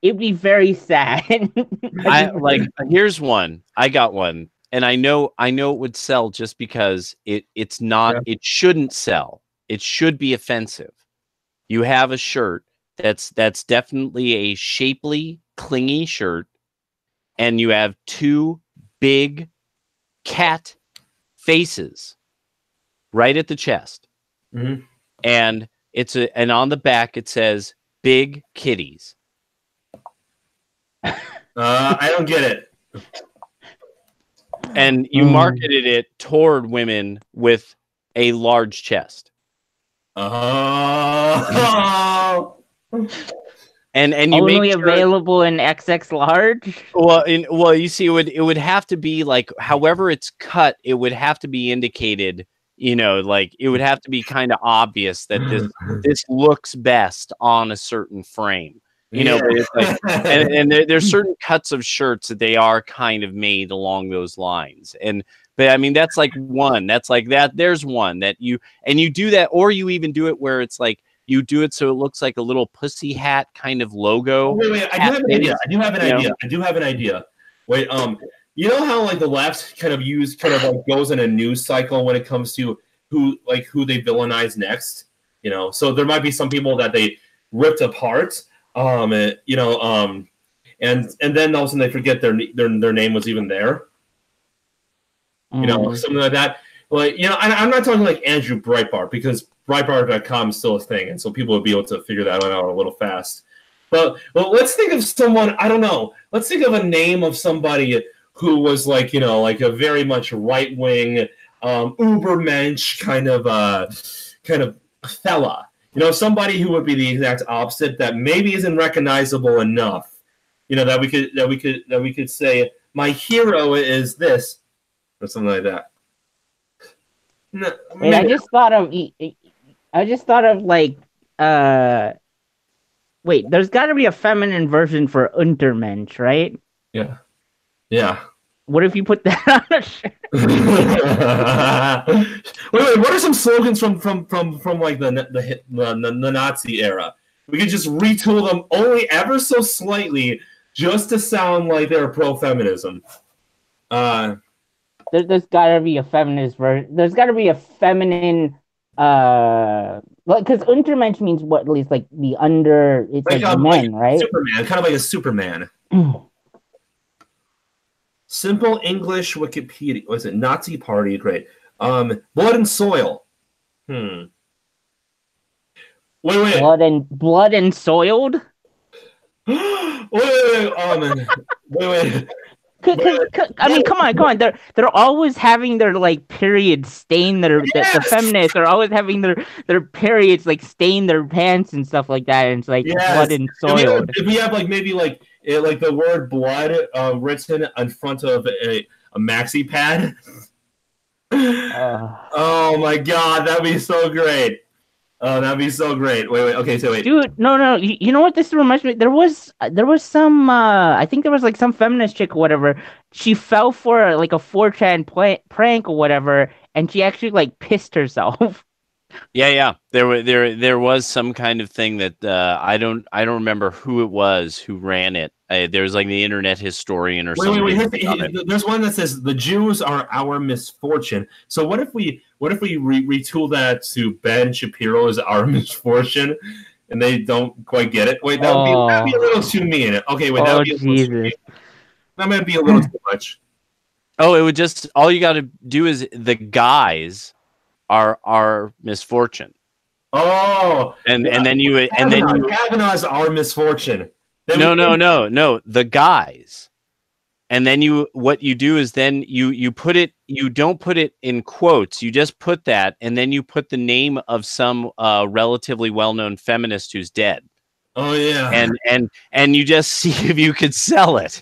it'd be very sad. Here's one. I got one, and I know it would sell just because it's not. Yeah. It shouldn't sell. It should be offensive. You have a shirt that's definitely a shapely, clingy shirt, and you have two big cat faces right at the chest. Mhm. and and on the back it says "Big Kitties." I don't get it. And you marketed it toward women with a large chest. Oh. And you only make sure, available in XX large. well, you see, it would have to be like, however it's cut, it would have to be indicated. Like it would have to be kind of obvious that this looks best on a certain frame. But it's like, and there's certain cuts of shirts that they are kind of made along those lines. But I mean, that's like one. That's like that. There's one that you do that, or you even do it where it's like you do it so it looks like a little pussy hat kind of logo. Wait, I do have an idea. I do have an idea. Wait, you know how like the left kind of like goes in a news cycle when it comes to who they villainize next. So there might be some people that they ripped apart. And then all of a sudden they forget their name was even there. Something like that. Like, I'm not talking like Andrew Breitbart, because Breitbart.com is still a thing, and so people would be able to figure that out a little fast. But let's think of someone, I don't know. Let's think of a name of somebody who was like, like a very much right wing, Ubermensch kind of fella. Somebody who would be the exact opposite, that maybe isn't recognizable enough. That we could say my hero is this, or something like that. No, Wait, I just thought of like wait, there's got to be a feminine version for Untermensch, right? Yeah. What if you put that on a shirt? Wait, what are some slogans from like the Nazi era? We could just retool them only ever so slightly, just to sound like they're pro-feminism. There's got to be a feminist version. There's got to be a feminine, because Untermensch means what? At least like the under. It's like men, right? Superman, kind of like a Superman. Simple English Wikipedia. What is it? Nazi Party. Great. Blood and Soil. Wait. Blood and soiled. wait. I mean, come on. They're always having their like periods stain their. Yes! The feminists are always having their periods like stain their pants and stuff like that. And it's like blood and soiled. If we have like maybe like the word blood written in front of a maxi pad. Oh my god, that'd be so great. Oh, that'd be so great. Wait. Okay, so wait. Dude, no. You know what this reminds me? There was some. I think there was like some feminist chick or whatever. She fell for like a 4chan prank or whatever, and she actually like pissed herself. Yeah. There was some kind of thing that I don't remember who it was who ran it. There's like the internet historian or something. Wait. There's one that says the Jews are our misfortune. So what if we retool that to Ben Shapiro is our misfortune, and they don't quite get it? Wait, that'd be a little too mean. Okay, wait, that might be a little too much. Oh, it would just, all you got to do is the guys are our misfortune. Oh, and then you Kavanaugh's our misfortune. No, the guys. And then what you do is then you put it, you don't put it in quotes, you just put that, and then you put the name of some relatively well-known feminist who's dead. Oh yeah. And you just see if you could sell it.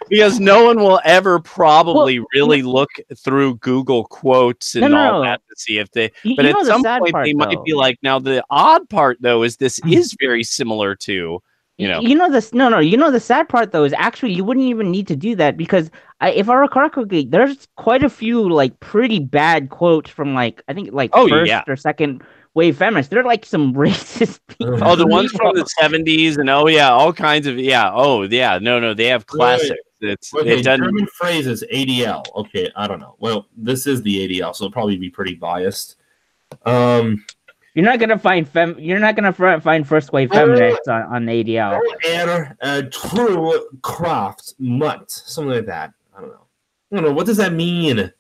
Because no one will ever probably really look through Google quotes and all that to see if they. But at some point, they might be like, now the odd part though is this is very similar to, the sad part though is actually you wouldn't even need to do that, because if I recall correctly, there's quite a few like pretty bad quotes from like I think like first or second wave feminists. They're like some racist people. Oh, the ones from the 70s and all kinds of no, they have classics. German phrase is ADL. Okay, I don't know. Well, this is the ADL, so it'll probably be pretty biased. You're not gonna find find first wave feminists on ADL. True craft mutt, something like that. I don't know. What does that mean?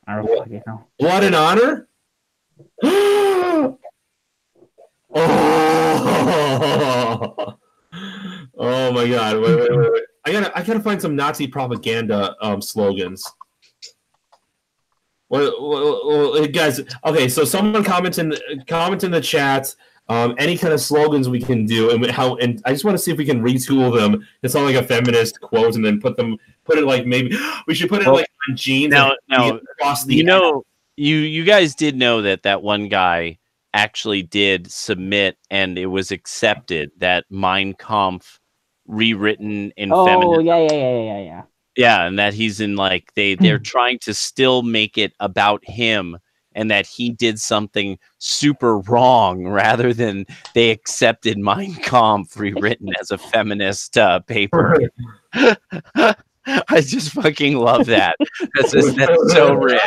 I don't fucking know. Blood and honor? Oh! Oh my God! Wait. I gotta find some Nazi propaganda slogans. Well, guys. Okay, so someone comment in the chat. Any kind of slogans we can do, and I just want to see if we can retool them. It's not like a feminist quote, and then put it like maybe we should put it like on jeans. Now, across the you guys did know that one guy actually did submit, and it was accepted that Mein Kampf rewritten in feminist. Yeah. Yeah, and that he's in like they're trying to still make it about him, and that he did something super wrong rather than they accepted Mein Kampf rewritten as a feminist paper. I just fucking love that. That's so rich.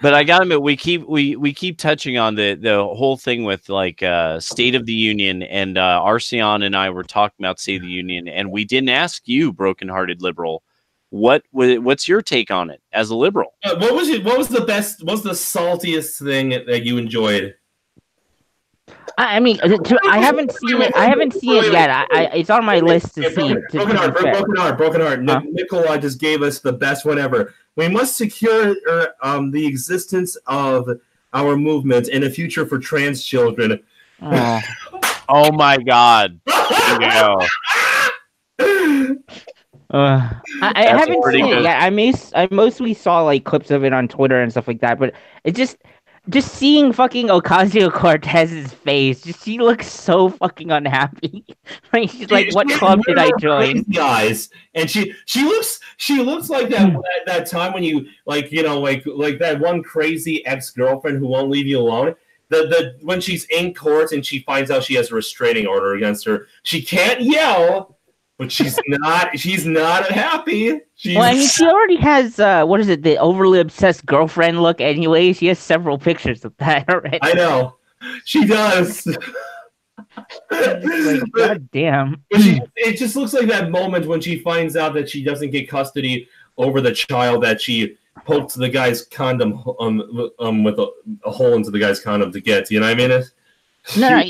But I gotta admit, we keep touching on the whole thing with like State of the Union, and Arceon and I were talking about State of the Union, and we didn't ask you, brokenhearted liberal, what's your take on it as a liberal? What was the saltiest thing that you enjoyed? I mean, I haven't seen it. I haven't seen it yet. It's on my list to see. Broken heart. Nikolai just gave us the best one ever. We must secure the existence of our movement and a future for trans children. Oh my God! I haven't seen it yet. I mostly saw like clips of it on Twitter and stuff like that, but it just seeing fucking Ocasio-Cortez's face, she looks so fucking unhappy. Like she's like, what club did I join? Guys, and she looks like that time when you like that one crazy ex-girlfriend who won't leave you alone. The when she's in court and she finds out she has a restraining order against her, she can't yell. But she's not happy. Well, I mean, she already has what is it? The overly obsessed girlfriend look. Anyway, she has several pictures of that already. I know, she does. Like, God damn. It just looks like that moment when she finds out that she doesn't get custody over the child that she poked the guy's condom with a hole into the guy's condom to get. You know what I mean? No,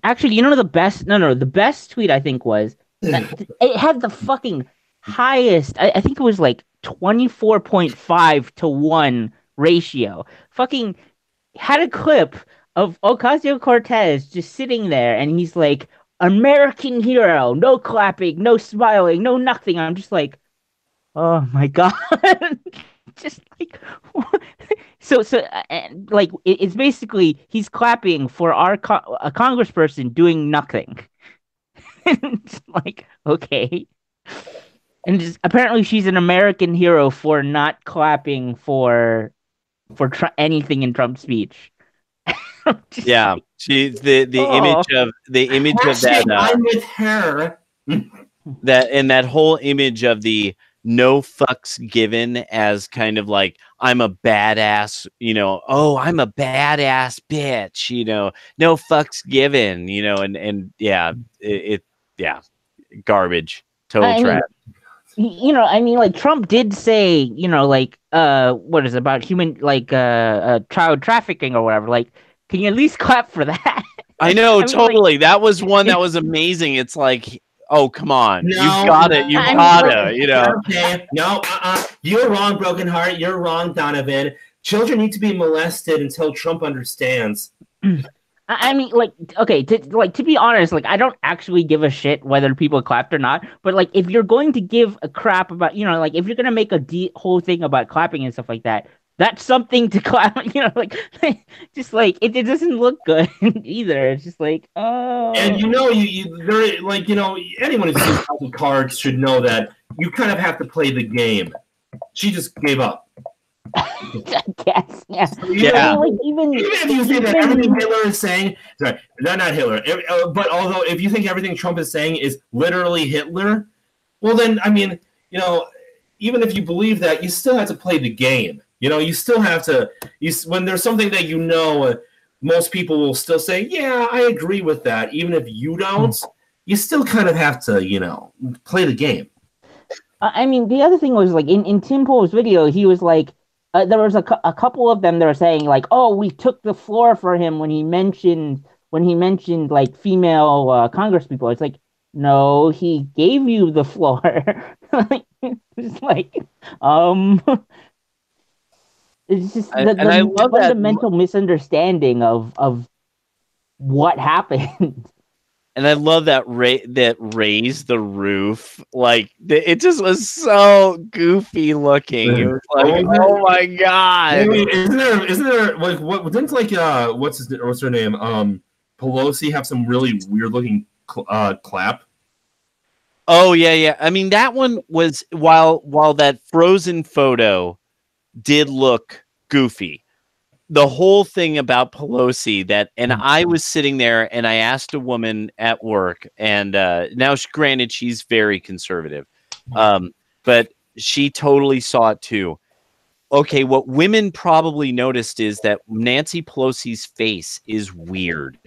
actually, the best. No, the best tweet I think was. It had the fucking highest. I think it was like 24.5-1 ratio. Fucking had a clip of Ocasio-Cortez just sitting there, and he's like, American hero, no clapping, no smiling, no nothing. I'm just like, oh my God. Just like, so like it's basically he's clapping for a congressperson doing nothing. It's like, okay. And just apparently she's an American hero for not clapping for anything in Trump's speech. Yeah, she's the image of that. I'm with her. That whole image of the no fucks given as kind of like I'm a badass, oh, I'm a badass bitch, no fucks given, and yeah, yeah, garbage, total trash. I mean, like Trump did say, like, what is it, about human, like, child trafficking or whatever. Like, can you at least clap for that? I know, totally. Like, that was one that was amazing. It's like, oh, come on, you gotta. Okay, no, you're wrong, broken heart. You're wrong, Donovan. Children need to be molested until Trump understands. I mean, like, okay, to be honest, like, I don't actually give a shit whether people clapped or not. But like, if you're going to give a crap about, like, if you're gonna make a whole thing about clapping and stuff like that, that's something to clap. Like, just like it doesn't look good either. It's just like, oh. And anyone who's seen House of Cards should know that you kind of have to play the game. She just gave up. I guess, yeah. So, even if you think that everything Hitler is saying, sorry, not Hitler, but although if you think everything Trump is saying is literally Hitler, well then, I mean, even if you believe that, you still have to play the game. You still have to. When there's something that most people will still say, yeah, I agree with that. Even if you don't, you still kind of have to, play the game. I mean, the other thing was like in Tim Pool's video, he was like, there was a couple of them that were saying like, "Oh, we took the floor for him when he mentioned like female congresspeople." It's like, no, he gave you the floor. Like, it's like, um, it's just And I the love that. fundamental misunderstanding of what happened. And I love that that raised the roof. Like it just was so goofy looking. It was like, oh my god! Wait, isn't there like what didn't like what's her name Pelosi have some really weird looking clap? Oh yeah. I mean that one was while that Frozen photo did look goofy. The whole thing about Pelosi and I was sitting there and I asked a woman at work, and now granted she's very conservative, but she totally saw it too. Okay, what women probably noticed is that Nancy Pelosi's face is weird.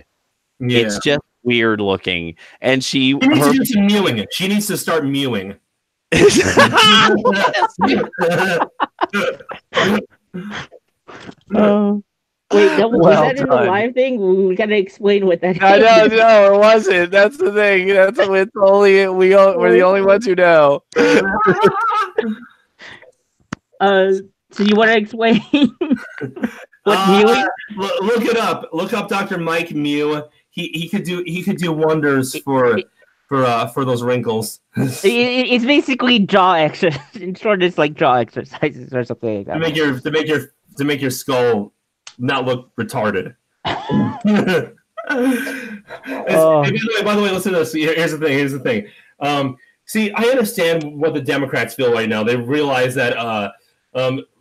Yeah. It's just weird looking, and she needs to do some mewing. She needs to start mewing. Wait, was that in the live thing? We gotta explain what that is. No, it wasn't. That's the thing. It's only we're the only ones who know. So you want to explain what mewing? Look it up. Look up Dr. Mike Mew. He could do wonders for those wrinkles. It's basically jaw exercise. In short, it's like jaw exercises or something like that. To make your skull not look retarded. By the way, listen to this. Here's the thing. See, I understand what the Democrats feel right now. They realize that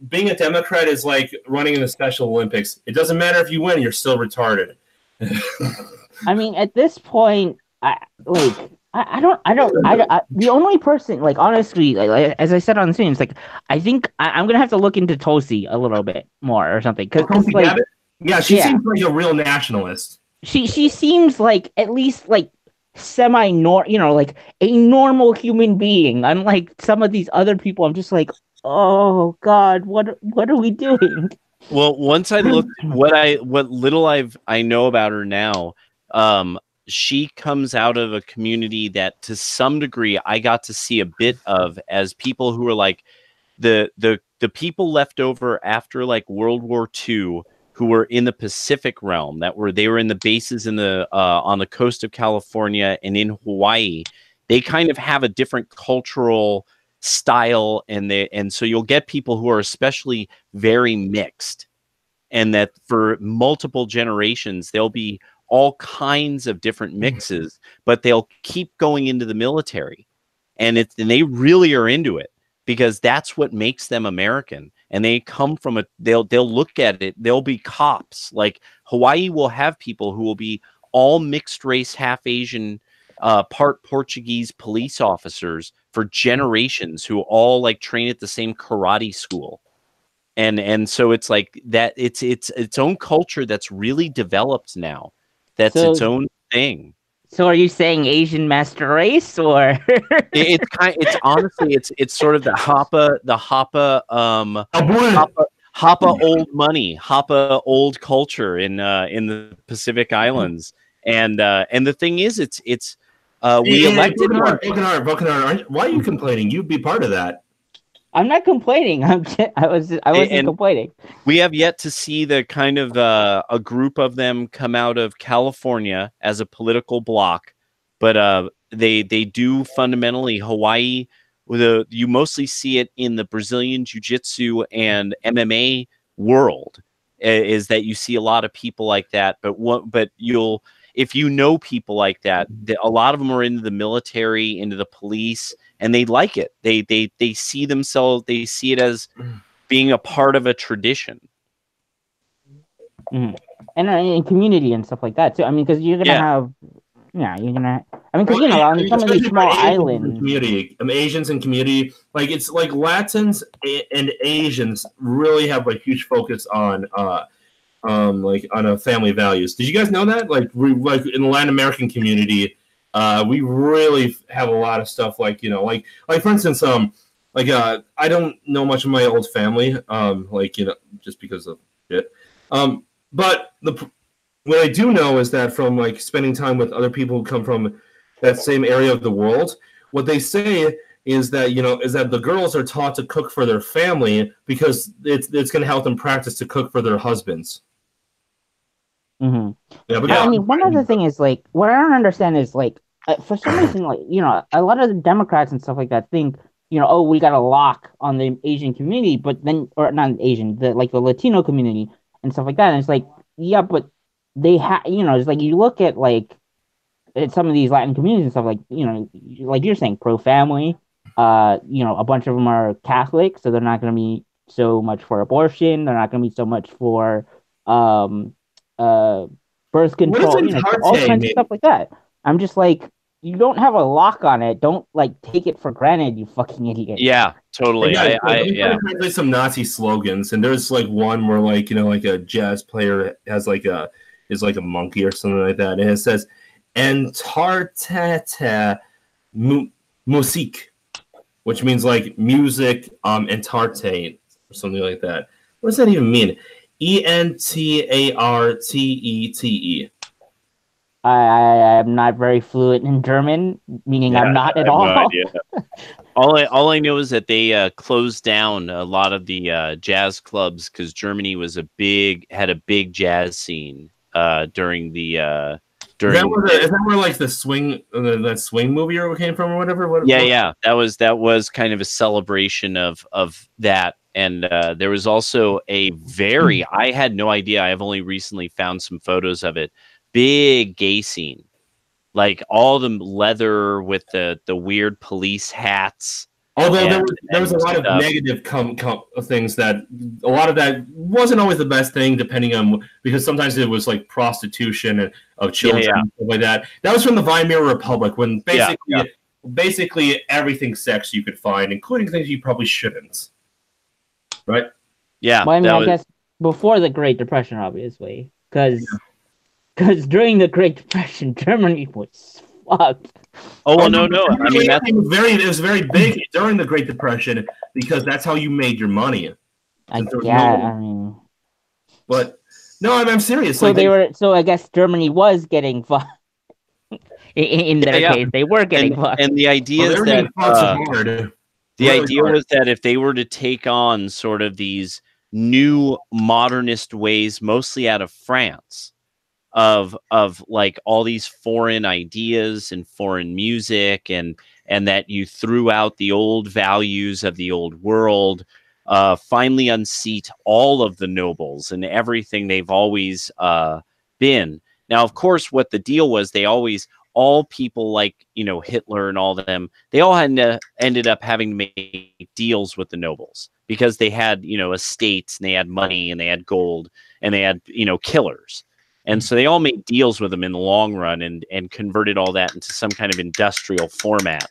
being a Democrat is like running in the Special Olympics. It doesn't matter if you win; you're still retarded. I mean, at this point, the only person, like, honestly, like as I said on the screen, it's like, I think I'm gonna have to look into Tulsi a little bit more or something, because like, she seems like a real nationalist. She seems like at least like like a normal human being. Unlike some of these other people, I'm just like, oh God, what are we doing? Well, once I looked what little I know about her now, she comes out of a community that to some degree I got to see a bit of as people who were like the people left over after like World War II who were in the Pacific realm, they were in the bases in the on the coast of California and in Hawaii. They kind of have a different cultural style, and so you'll get people who are especially very mixed, and that for multiple generations there'll be all kinds of different mixes, but they'll keep going into the military, and they really are into it because that's what makes them American. And they come from they'll look at it. They'll be cops. Like Hawaii will have people who will be all mixed race, half Asian, part Portuguese police officers for generations who all like train at the same karate school. And so it's like that. It's its own culture that's really developed now. That's its own thing. So are you saying Asian master race, or it's honestly it's sort of the Hapa old money, Hapa old culture in the Pacific Islands, and the thing is we elected Vulcanar, why are you complaining? You'd be part of that. I'm not complaining. I wasn't complaining. We have yet to see the kind of a group of them come out of California as a political bloc, but they do fundamentally Hawaii. You mostly see it in the Brazilian Jiu-Jitsu and MMA world. Is that you see a lot of people like that, but if you know people like that, a lot of them are into the military, into the police, and they like it. They see themselves. They see it as being a part of a tradition, and in community and stuff like that too. I mean, because you're gonna have, you're gonna. I mean, because on some of these small islands, community, Asians and community, like it's like Latins and Asians really have a huge focus on family values. Did you guys know that? Like like in the Latin American community, we really have a lot of stuff like for instance, like I don't know much of my old family, like just because of it. But what I do know is that from like spending time with other people who come from that same area of the world, what they say is that the girls are taught to cook for their family because it's going to help them practice to cook for their husbands. Mm-hmm. Yeah, but I mean, one other thing is like what I don't understand is like for some reason, like a lot of the Democrats and stuff like that think oh, we got a lock on the Asian community, but then or not Asian, the Latino community and stuff like that, and it's like yeah, but they have it's like you look at like at some of these Latin communities and stuff like like you're saying pro family, a bunch of them are Catholic, so they're not going to be so much for abortion, they're not going to be so much for um birth control, all kinds of stuff like that. I'm just like, you don't have a lock on it. Don't like take it for granted, you fucking idiot. Yeah, totally. Yeah, translate some Nazi slogans, and there's like one where like like a jazz player has is like a monkey or something like that, and it says "Entarte Musik," which means like music, entarte or something like that. What does that even mean? Entartete. I'm not very fluent in German, meaning I'm not at all. No idea. all I know is that they closed down a lot of the jazz clubs because Germany had a big jazz scene during the during. Is that where like the swing that swing movie came from or whatever? Yeah. That was kind of a celebration of that. And there was also I had no idea. I've only recently found some photos of it. Big gay scene, like all the leather with the weird police hats. Although there was a lot of negative things that a lot of that wasn't always the best thing, depending on because sometimes it was like prostitution of children and stuff like that. That was from the Weimar Republic when basically everything sex you could find, including things you probably shouldn't. Right? Yeah. Well, I mean, I guess before the Great Depression, obviously, because during the Great Depression, Germany was fucked. Oh well, no. I mean, it was very big during the Great Depression because that's how you made your money. But no, I'm serious. So So I guess Germany was getting fucked. In their case, they were getting fucked. And the idea is that the idea was that if they were to take on sort of these new modernist ways, mostly out of France, of like all these foreign ideas and foreign music, and that you threw out the old values of the old world, finally unseat all of the nobles and everything they've always been. Now, of course, what the deal was, all people like, Hitler and all of them, they all ended up having to make deals with the nobles because they had, estates and they had money and they had gold and they had, killers. And so they all made deals with them in the long run and converted all that into some kind of industrial format.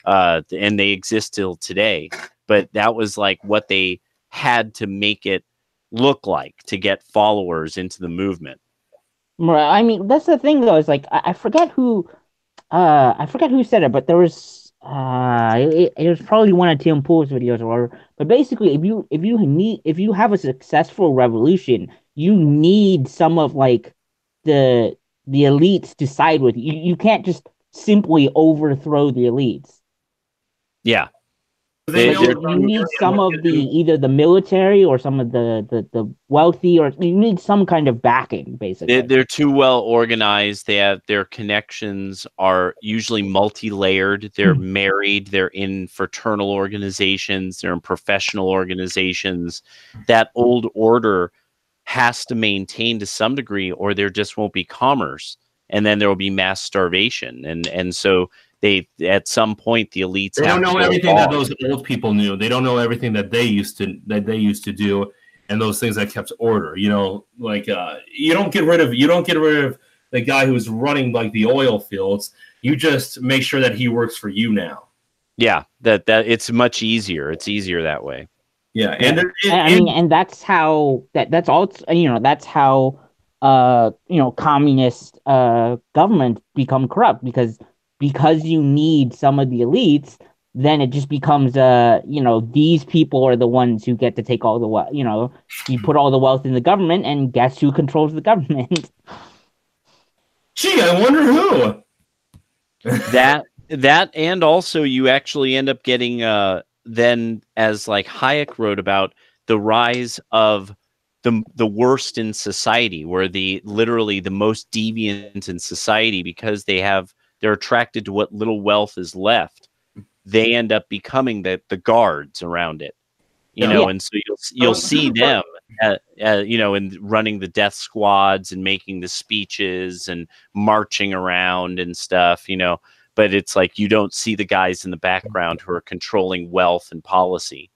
And they exist till today. But that was like what they had to make it look like to get followers into the movement. I mean, that's the thing, though. Is like I forget who said it, but there was it was probably one of Tim Pool's videos or whatever. But basically, if you have a successful revolution, you need some of like the elites to side with you. You can't just simply overthrow the elites. Yeah. You need some of either the military or some of the wealthy, or you need some kind of backing, basically. They're too well organized. They have their connections are usually multi-layered. They're married. They're in fraternal organizations. They're in professional organizations. That old order has to maintain to some degree, or there just won't be commerce, and then there will be mass starvation, and so. At some point, the elites. They don't know everything that those old people knew. They don't know everything that they used to do, and those things that kept order. You don't get rid of the guy who's running like the oil fields. You just make sure that he works for you now. Yeah, that it's much easier. It's easier that way. Yeah, and that's how that's all. That's how communist governments become corrupt because you need some of the elites then it just becomes these people are the ones who get to take all the wealth. You put all the wealth in the government, and guess who controls the government? Gee, I wonder who. that and also you actually end up getting then, as like Hayek wrote about, the rise of the worst in society, where literally the most deviant in society, because they're attracted to what little wealth is left, they end up becoming the guards around it, and so you'll see them and running the death squads and making the speeches and marching around and stuff, but it's like you don't see the guys in the background who are controlling wealth and policy.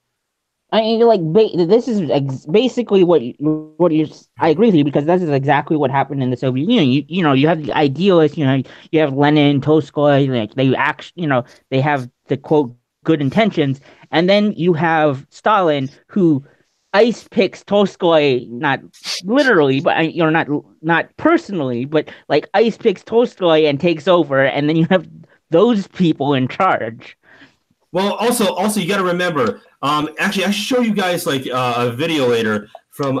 I mean, this is basically what you're. I agree with you, because this is exactly what happened in the Soviet Union. You have the idealists. You have Lenin, Tolstoy. Like they have the quote good intentions, and then you have Stalin, who ice picks Tolstoy, not literally, but not personally, but like ice picks Tolstoy and takes over, and then you have those people in charge. Well, also you got to remember. Actually, I should show you guys like a video later from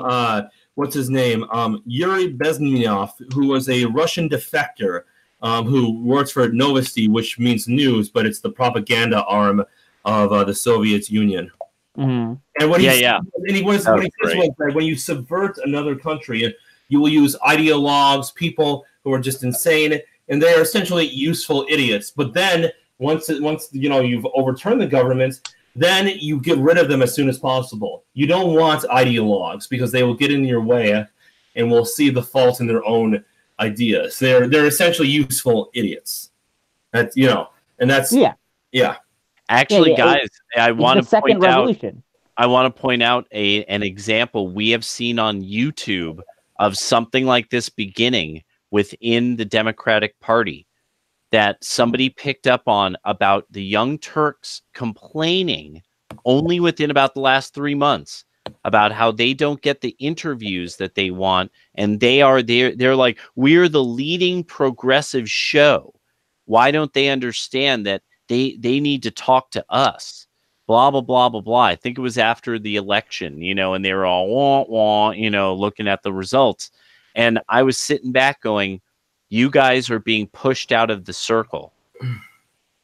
what's his name, Yuri Bezmenov, who was a Russian defector who works for Novosti, which means news, but it's the propaganda arm of the Soviet Union. Mm-hmm. And what he says was that when you subvert another country, you will use ideologues, people who are just insane, and they are essentially useful idiots. But then once you've overturned the government, then you get rid of them as soon as possible. You don't want ideologues, because they will get in your way and will see the fault in their own ideas. They're essentially useful idiots. That's and that's yeah. Actually, guys, I want to point revolution. I want to point out an example we have seen on YouTube of something like this beginning within the Democratic Party, that somebody picked up on about the Young Turks complaining only within about the last 3 months about how they don't get the interviews that they want, and they're like, we're the leading progressive show. Why don't they understand that they need to talk to us? Blah blah blah blah blah. I think it was after the election, and they were all wah wah, looking at the results, and I was sitting back going, you guys are being pushed out of the circle.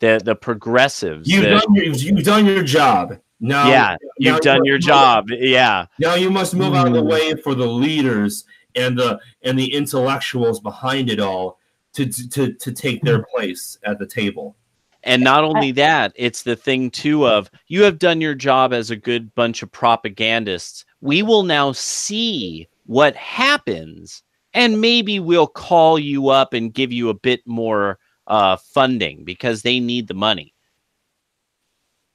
The progressives. You've done your job. Now, you've done your job. Yeah. Now you must move out of the way for the leaders and the intellectuals behind it all to take their place at the table. And not only that, it's the thing too of, you have done your job as a good bunch of propagandists. We will now see what happens, and maybe we'll call you up and give you a bit more funding, because they need the money.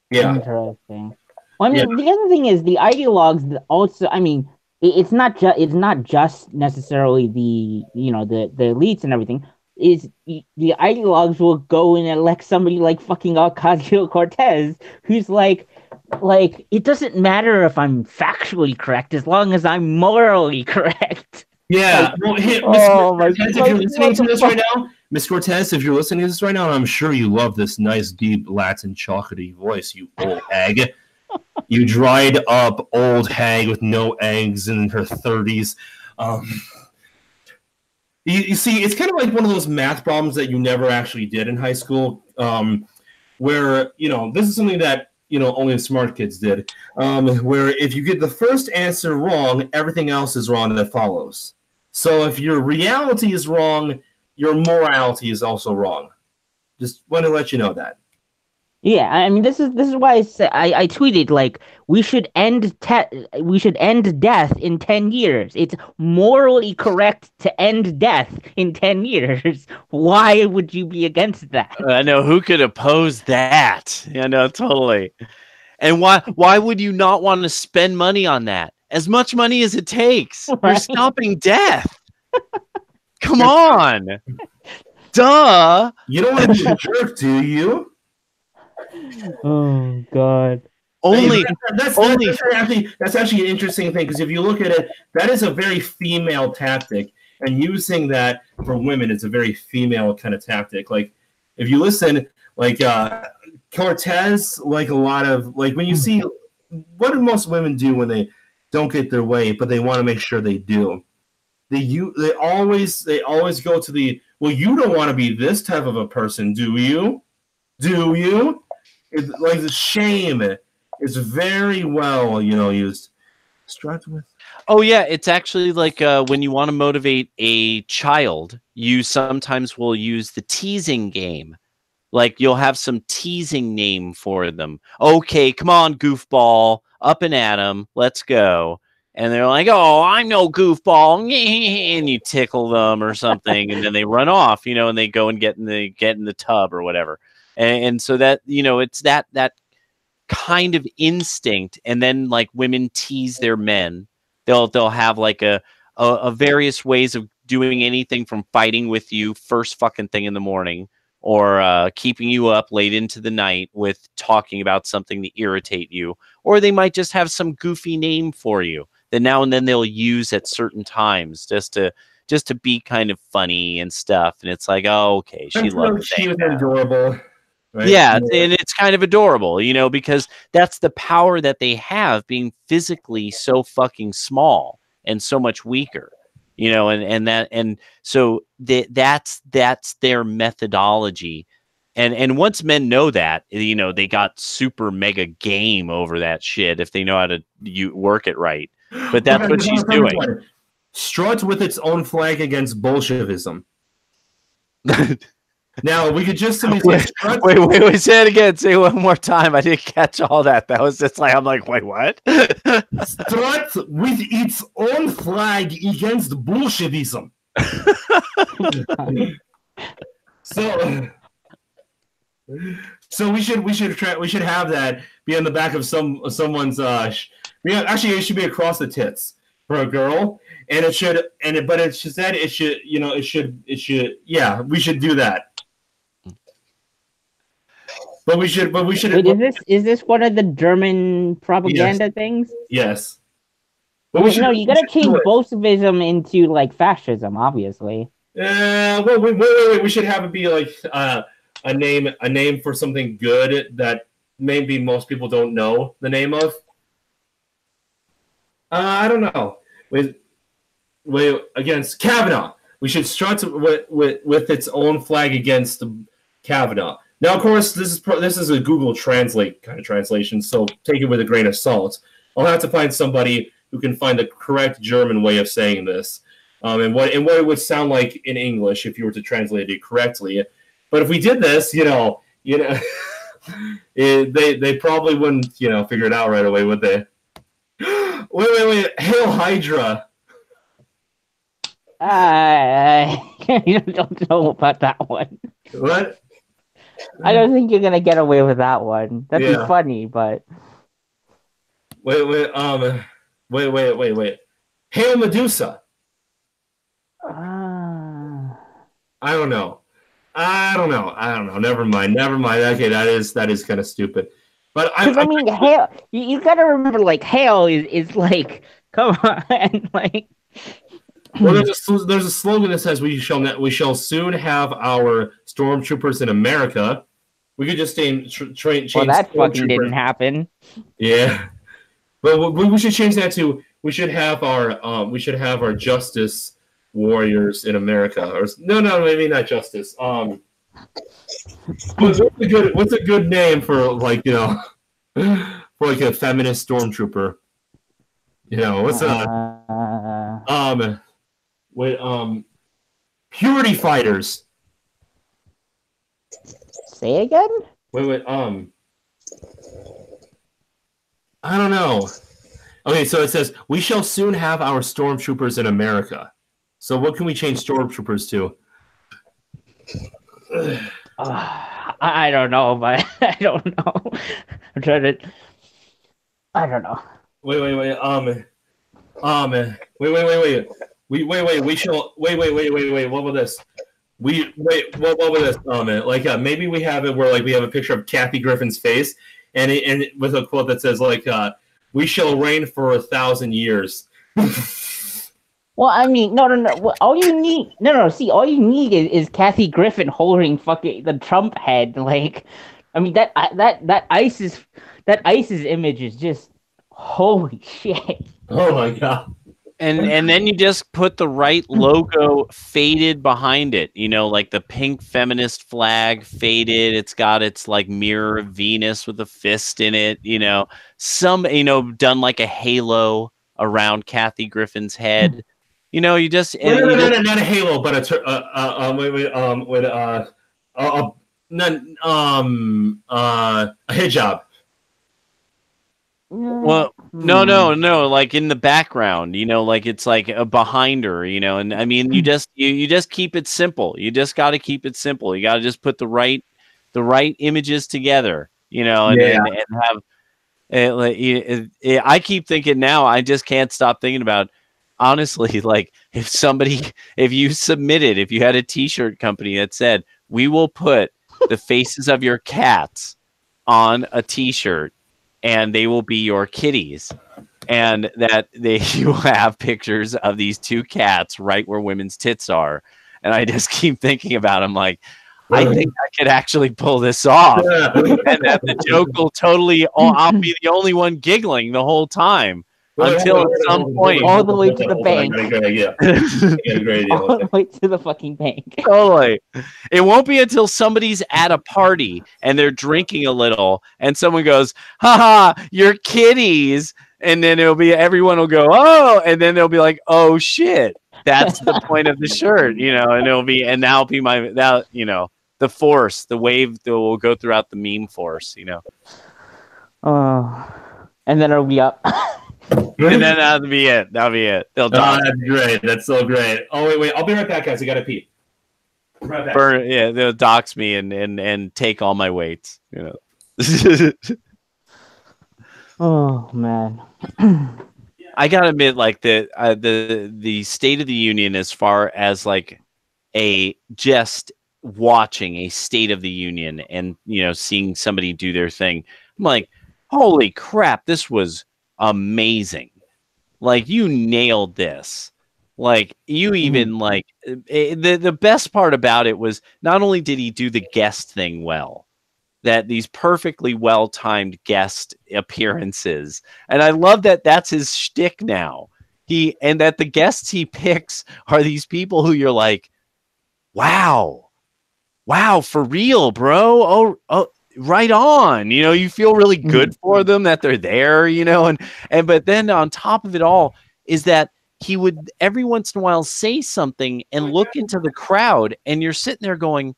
Yeah. Interesting. Well, I mean, the other thing is the ideologues also. I mean, it's not just necessarily the elites and everything. Is the ideologues will go and elect somebody like fucking Ocasio-Cortez, who's like it doesn't matter if I'm factually correct as long as I'm morally correct. Yeah. Miss Cortez, if you're listening to this right now, Miss Cortez, if you're listening to this right now, and I'm sure you love this nice, deep Latin chocolatey voice, you old hag. You dried up old hag with no eggs in her 30s. You see, it's kind of like one of those math problems that you never actually did in high school, where, this is something that, only the smart kids did, where if you get the first answer wrong, everything else is wrong that follows. So if your reality is wrong, your morality is also wrong. Just want to let you know that. Yeah, I mean, this is why I tweeted, like, we should end death in 10 years. It's morally correct to end death in 10 years. Why would you be against that? I know, who could oppose that? I know, totally. And why would you not want to spend money on that? As much money as it takes. Right? You're stopping death. Come on. Duh. You don't want to be a jerk, do you? Oh God! That's actually an interesting thing, because if you look at it, that is a very female tactic, and using that for women is a very female kind of tactic. Like, if you listen, like Cortez, like a lot of like when you see what do most women do when they don't get their way, but they want to make sure they do. They always go to the well. You don't want to be this type of a person, do you? Do you? It's like the shame is very well, used. Start with. Oh yeah, it's actually like when you want to motivate a child, you sometimes will use the teasing game. Like you'll have some teasing name for them. Okay, come on, goofball, up and at 'em, let's go. And they're like, "Oh, I'm no goofball," and you tickle them or something, and then they run off, and they go and get in the tub or whatever. And so that it's that kind of instinct. And then like women tease their men. They'll have like a various ways of doing anything from fighting with you first fucking thing in the morning, or keeping you up late into the night with talking about something that irritate you, or they might just have some goofy name for you that now and then they'll use at certain times just to be kind of funny and stuff. And it's like, oh, okay, she loves she was adorable. Right? Yeah, and it's kind of adorable, because that's the power that they have, being physically so fucking small and so much weaker, and so that's their methodology. And once men know that, they got super mega game over that shit if they know how to work it right. But that's what she's doing. Strut with its own flag against Bolshevism. Now we could just wait, say it again. Say it one more time. I didn't catch all that. That was just like, I'm like, wait, what? Strut with its own flag against Bolshevism. So we should have that be on the back of someone's actually it should be across the tits for a girl, and we should we should do that. But we should. Wait, is this one of the German propaganda things? Yes. But you gotta change Bolshevism into like fascism, obviously. Well, wait. We should have it be like a name for something good that maybe most people don't know the name of. I don't know. Wait, against Kavanaugh. We should strut with its own flag against Kavanaugh. Now, of course, this is a Google Translate kind of translation, so take it with a grain of salt. I'll have to find somebody who can find the correct German way of saying this, and what it would sound like in English if you were to translate it correctly. But if we did this, they probably wouldn't, figure it out right away, would they? Wait! Hail Hydra! I don't know about that one. What? I don't think you're gonna get away with that one. That'd be funny, but wait. Hail Medusa. I don't know. Never mind. Okay, that is kind of stupid. But I mean, hail. You gotta remember, like, hail is like, come on, like. Well, there's a slogan that says we shall soon have our stormtroopers in America. We could just change. Well, that fucking didn't happen. Yeah, but we should change that to we should have our justice warriors in America. Or no, maybe not justice. What's a good name for like for like a feminist stormtrooper? What's purity fighters. Say again? Wait. I don't know. Okay, so it says we shall soon have our stormtroopers in America. So what can we change stormtroopers to? I don't know, but I don't know. I'm trying to. I don't know. Wait. Wait. We shall wait. What was this? What was this? Maybe we have it where like we have a picture of Kathy Griffin's face, and with a quote that says like, "We shall reign for 1,000 years." Well, I mean, no. All you need, See, all you need is Kathy Griffin holding fucking the Trump head, like I mean that ISIS image is just holy shit. Oh my god. And then you just put the right logo faded behind it, like the pink feminist flag faded. It's got its like mirror of Venus with a fist in it, done like a halo around Kathy Griffin's head. You just No, not a halo, but a hijab. Well, no, like in the background, like it's like a behind her, and I mean, you just keep it simple. You just got to keep it simple. You got to just put the right images together, and have. I keep thinking now. I just can't stop thinking about. Honestly, like if you had a T-shirt company that said, "We will put the faces of your cats on a T-shirt." And they will be your kitties, and that you will have pictures of these two cats right where women's tits are. And I just keep thinking about them, like, I think I could actually pull this off, and that the joke will totally. I'll be the only one giggling the whole time until at some point, all the way to the bank. All the way to the fucking bank. Totally. It won't be until somebody's at a party and they're drinking a little, and someone goes, "Haha, you're kitties," and then everyone will go, "Oh," and then they'll be like, "Oh shit, that's the point of the shirt," and that'll be the force, the wave that will go throughout the meme force, Oh, and then it'll be up. And then that'll be it. They'll die. That's great. That's so great. Oh wait. I'll be right back, guys. I gotta pee. Right back. They'll dox me and take all my weights. Oh man. I gotta admit, like the State of the Union, as far as like just watching a State of the Union and seeing somebody do their thing, I'm like, holy crap, this was amazing. Like, you nailed this. Like, you even like the best part about it was not only did he do the guest thing well, that these perfectly well-timed guest appearances, and I love that that's his shtick now. And that the guests he picks are these people who you're like, wow, for real, bro. Oh, right on. You feel really good for them that they're there, but then on top of it all is that he would every once in a while say something and look into the crowd, and you're sitting there going,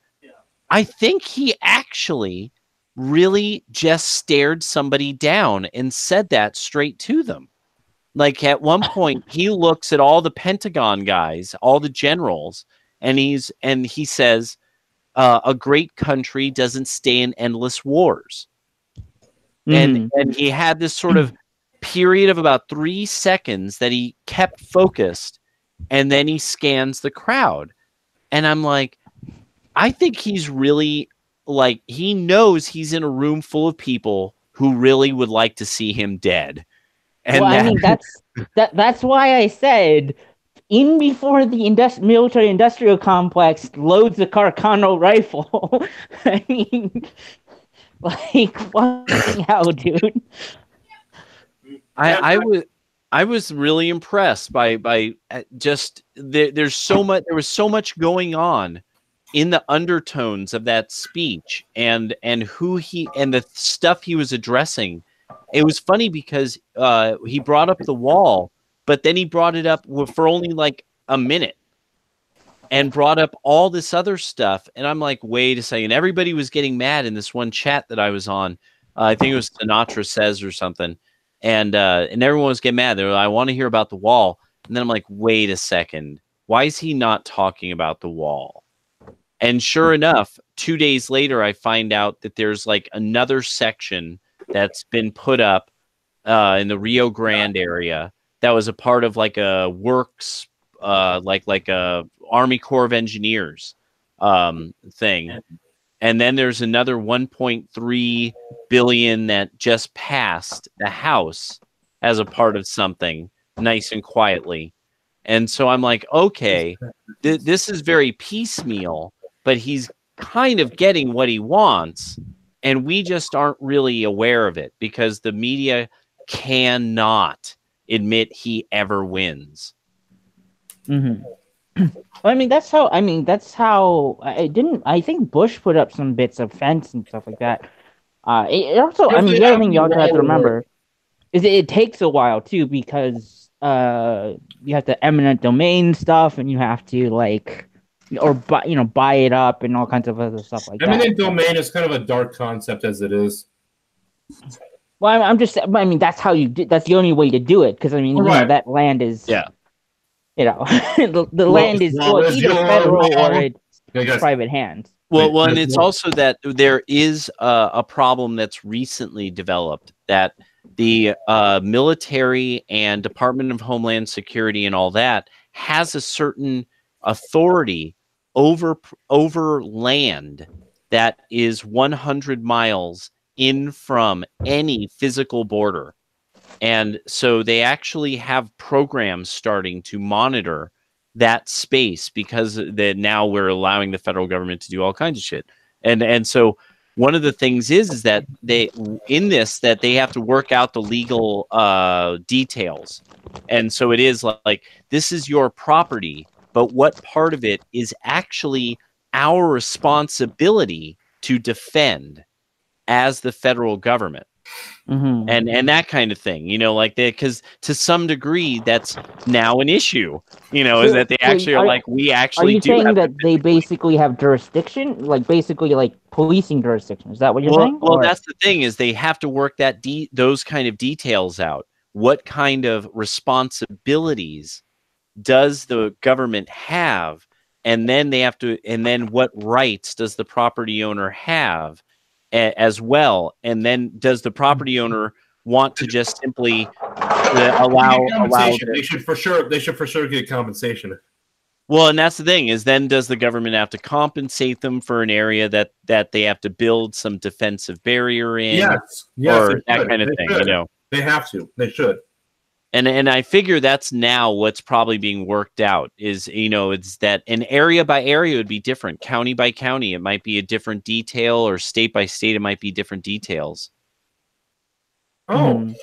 I think he actually really just stared somebody down and said that straight to them. Like, at one point he looks at all the Pentagon guys, all the generals, and he says, a great country doesn't stay in endless wars. And he had this sort of period of about 3 seconds that he kept focused, and then he scans the crowd. And I'm like, I think he's really, like, he knows he's in a room full of people who really would like to see him dead. And I mean, that's why I said, in before the military industrial complex loads the Carcano rifle. I mean, like, fucking hell, dude. I was really impressed by just there was so much going on in the undertones of that speech, and who he and the stuff he was addressing. It was funny because he brought up the wall, but then he brought it up for only like a minute and brought up all this other stuff. And I'm like, wait a second. Everybody was getting mad in this one chat that I was on. I think it was Sinatra Says or something. And everyone was getting mad. They were like, I want to hear about the wall. And then I'm like, wait a second. Why is he not talking about the wall? And sure enough, 2 days later, I find out that there's like another section that's been put up in the Rio Grande area that was a part of like a works, like a Army Corps of Engineers thing. And then there's another 1.3 billion that just passed the House as a part of something nice and quietly. And so I'm like, okay, this is very piecemeal, but he's kind of getting what he wants. And we just aren't really aware of it because the media cannot admit he ever wins. Mm-hmm. Well, I mean, that's how. I didn't. I think Bush put up some bits of fence and stuff like that. It also. I mean, the other thing you also have to remember is it takes a while too because you have to eminent domain stuff and you have to like or buy it up and all kinds of other stuff like that. Eminent domain is kind of a dark concept as it is. Well, I'm just. I mean, that's how you. That's the only way to do it because I mean, that land is. Yeah. The land is either federal or it's private hands. Well, and it's also that there is a problem that's recently developed that the military and Department of Homeland Security and all that has a certain authority over land that is 100 miles in from any physical border. And so they actually have programs starting to monitor that space because now we're allowing the federal government to do all kinds of shit. And so one of the things is that they have to work out the legal details. And so it is like this is your property, but what part of it is actually our responsibility to defend as the federal government? Mm-hmm. And that kind of thing, like that, because to some degree that's now an issue, is that they actually are like, we actually do. Are you saying that they basically have jurisdiction, like basically like policing jurisdiction? Is that what you're saying? Well, that's the thing is they have to work those kind of details out. What kind of responsibilities does the government have? And then they have to, and then what rights does the property owner have? As well, and then does the property owner want to just simply allow they should for sure get compensation. Well, and that's the thing is then does the government have to compensate them for an area that they have to build some defensive barrier in? Yes, or that kind of thing. They have to. They should. And I figure that's now what's probably being worked out is, it's that an area by area would be different. County by county, it might be a different detail, or state by state, it might be different details. Oh.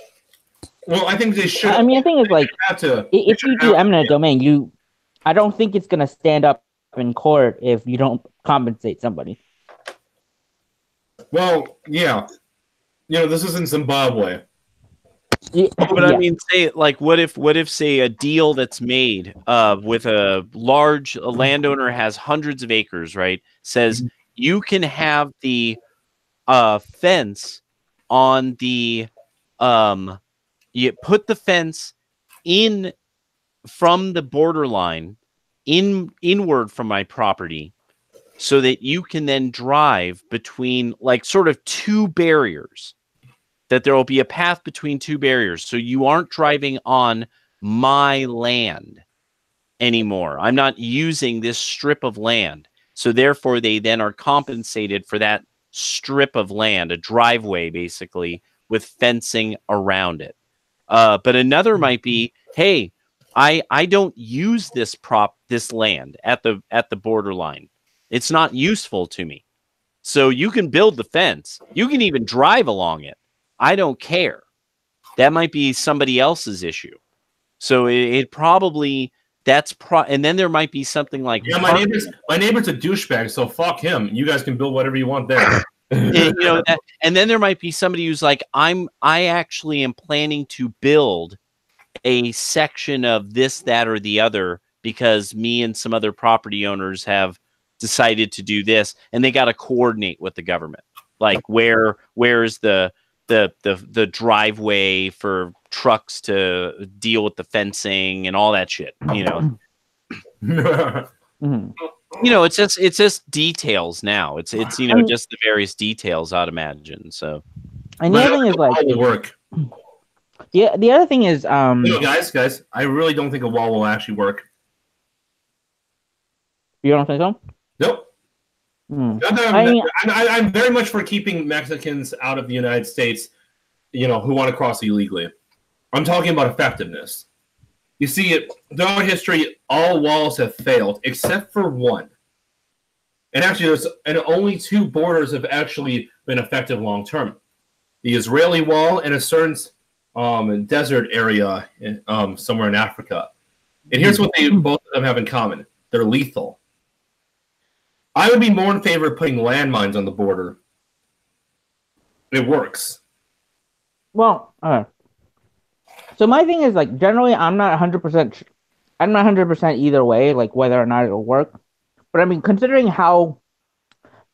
Well, I think they should. I mean, the thing is, like, if you do eminent domain, I don't think it's going to stand up in court if you don't compensate somebody. Well, yeah. This isn't Zimbabwe. Yeah. But I mean, say like, what if say a deal that's made with a landowner has hundreds of acres, right? Says you can have the fence on the you put the fence in from the borderline inward from my property so that you can then drive between like sort of two barriers. That there will be a path between two barriers. So you aren't driving on my land anymore. I'm not using this strip of land. So therefore, they then are compensated for that strip of land, a driveway, basically, with fencing around it. But another might be, hey, I don't use this land at the borderline. It's not useful to me. So you can build the fence. You can even drive along it. I don't care. That might be somebody else's issue. So it probably and then there might be something like my neighbor's a douchebag, so fuck him. You guys can build whatever you want there. And then there might be somebody who's like, I actually am planning to build a section of this, that, or the other because me and some other property owners have decided to do this, and they got to coordinate with the government, like where's the driveway for trucks to deal with the fencing and all that shit, it's just details now. It's just the various details, I'd imagine. So, and the other thing is like work. Yeah, the other thing is guys, I really don't think a wall will actually work. You don't think so? Nope. I'm very much for keeping Mexicans out of the United States, who want to cross illegally. I'm talking about effectiveness. You see, throughout history, all walls have failed except for one. And actually, there's only two borders have actually been effective long term. The Israeli wall in a certain desert area somewhere in Africa. And here's what both of them have in common. They're lethal. I would be more in favor of putting landmines on the border. It works. Well, so my thing is, like, generally, I'm not 100%. I'm not 100% either way, like whether or not it'll work. But I mean, considering how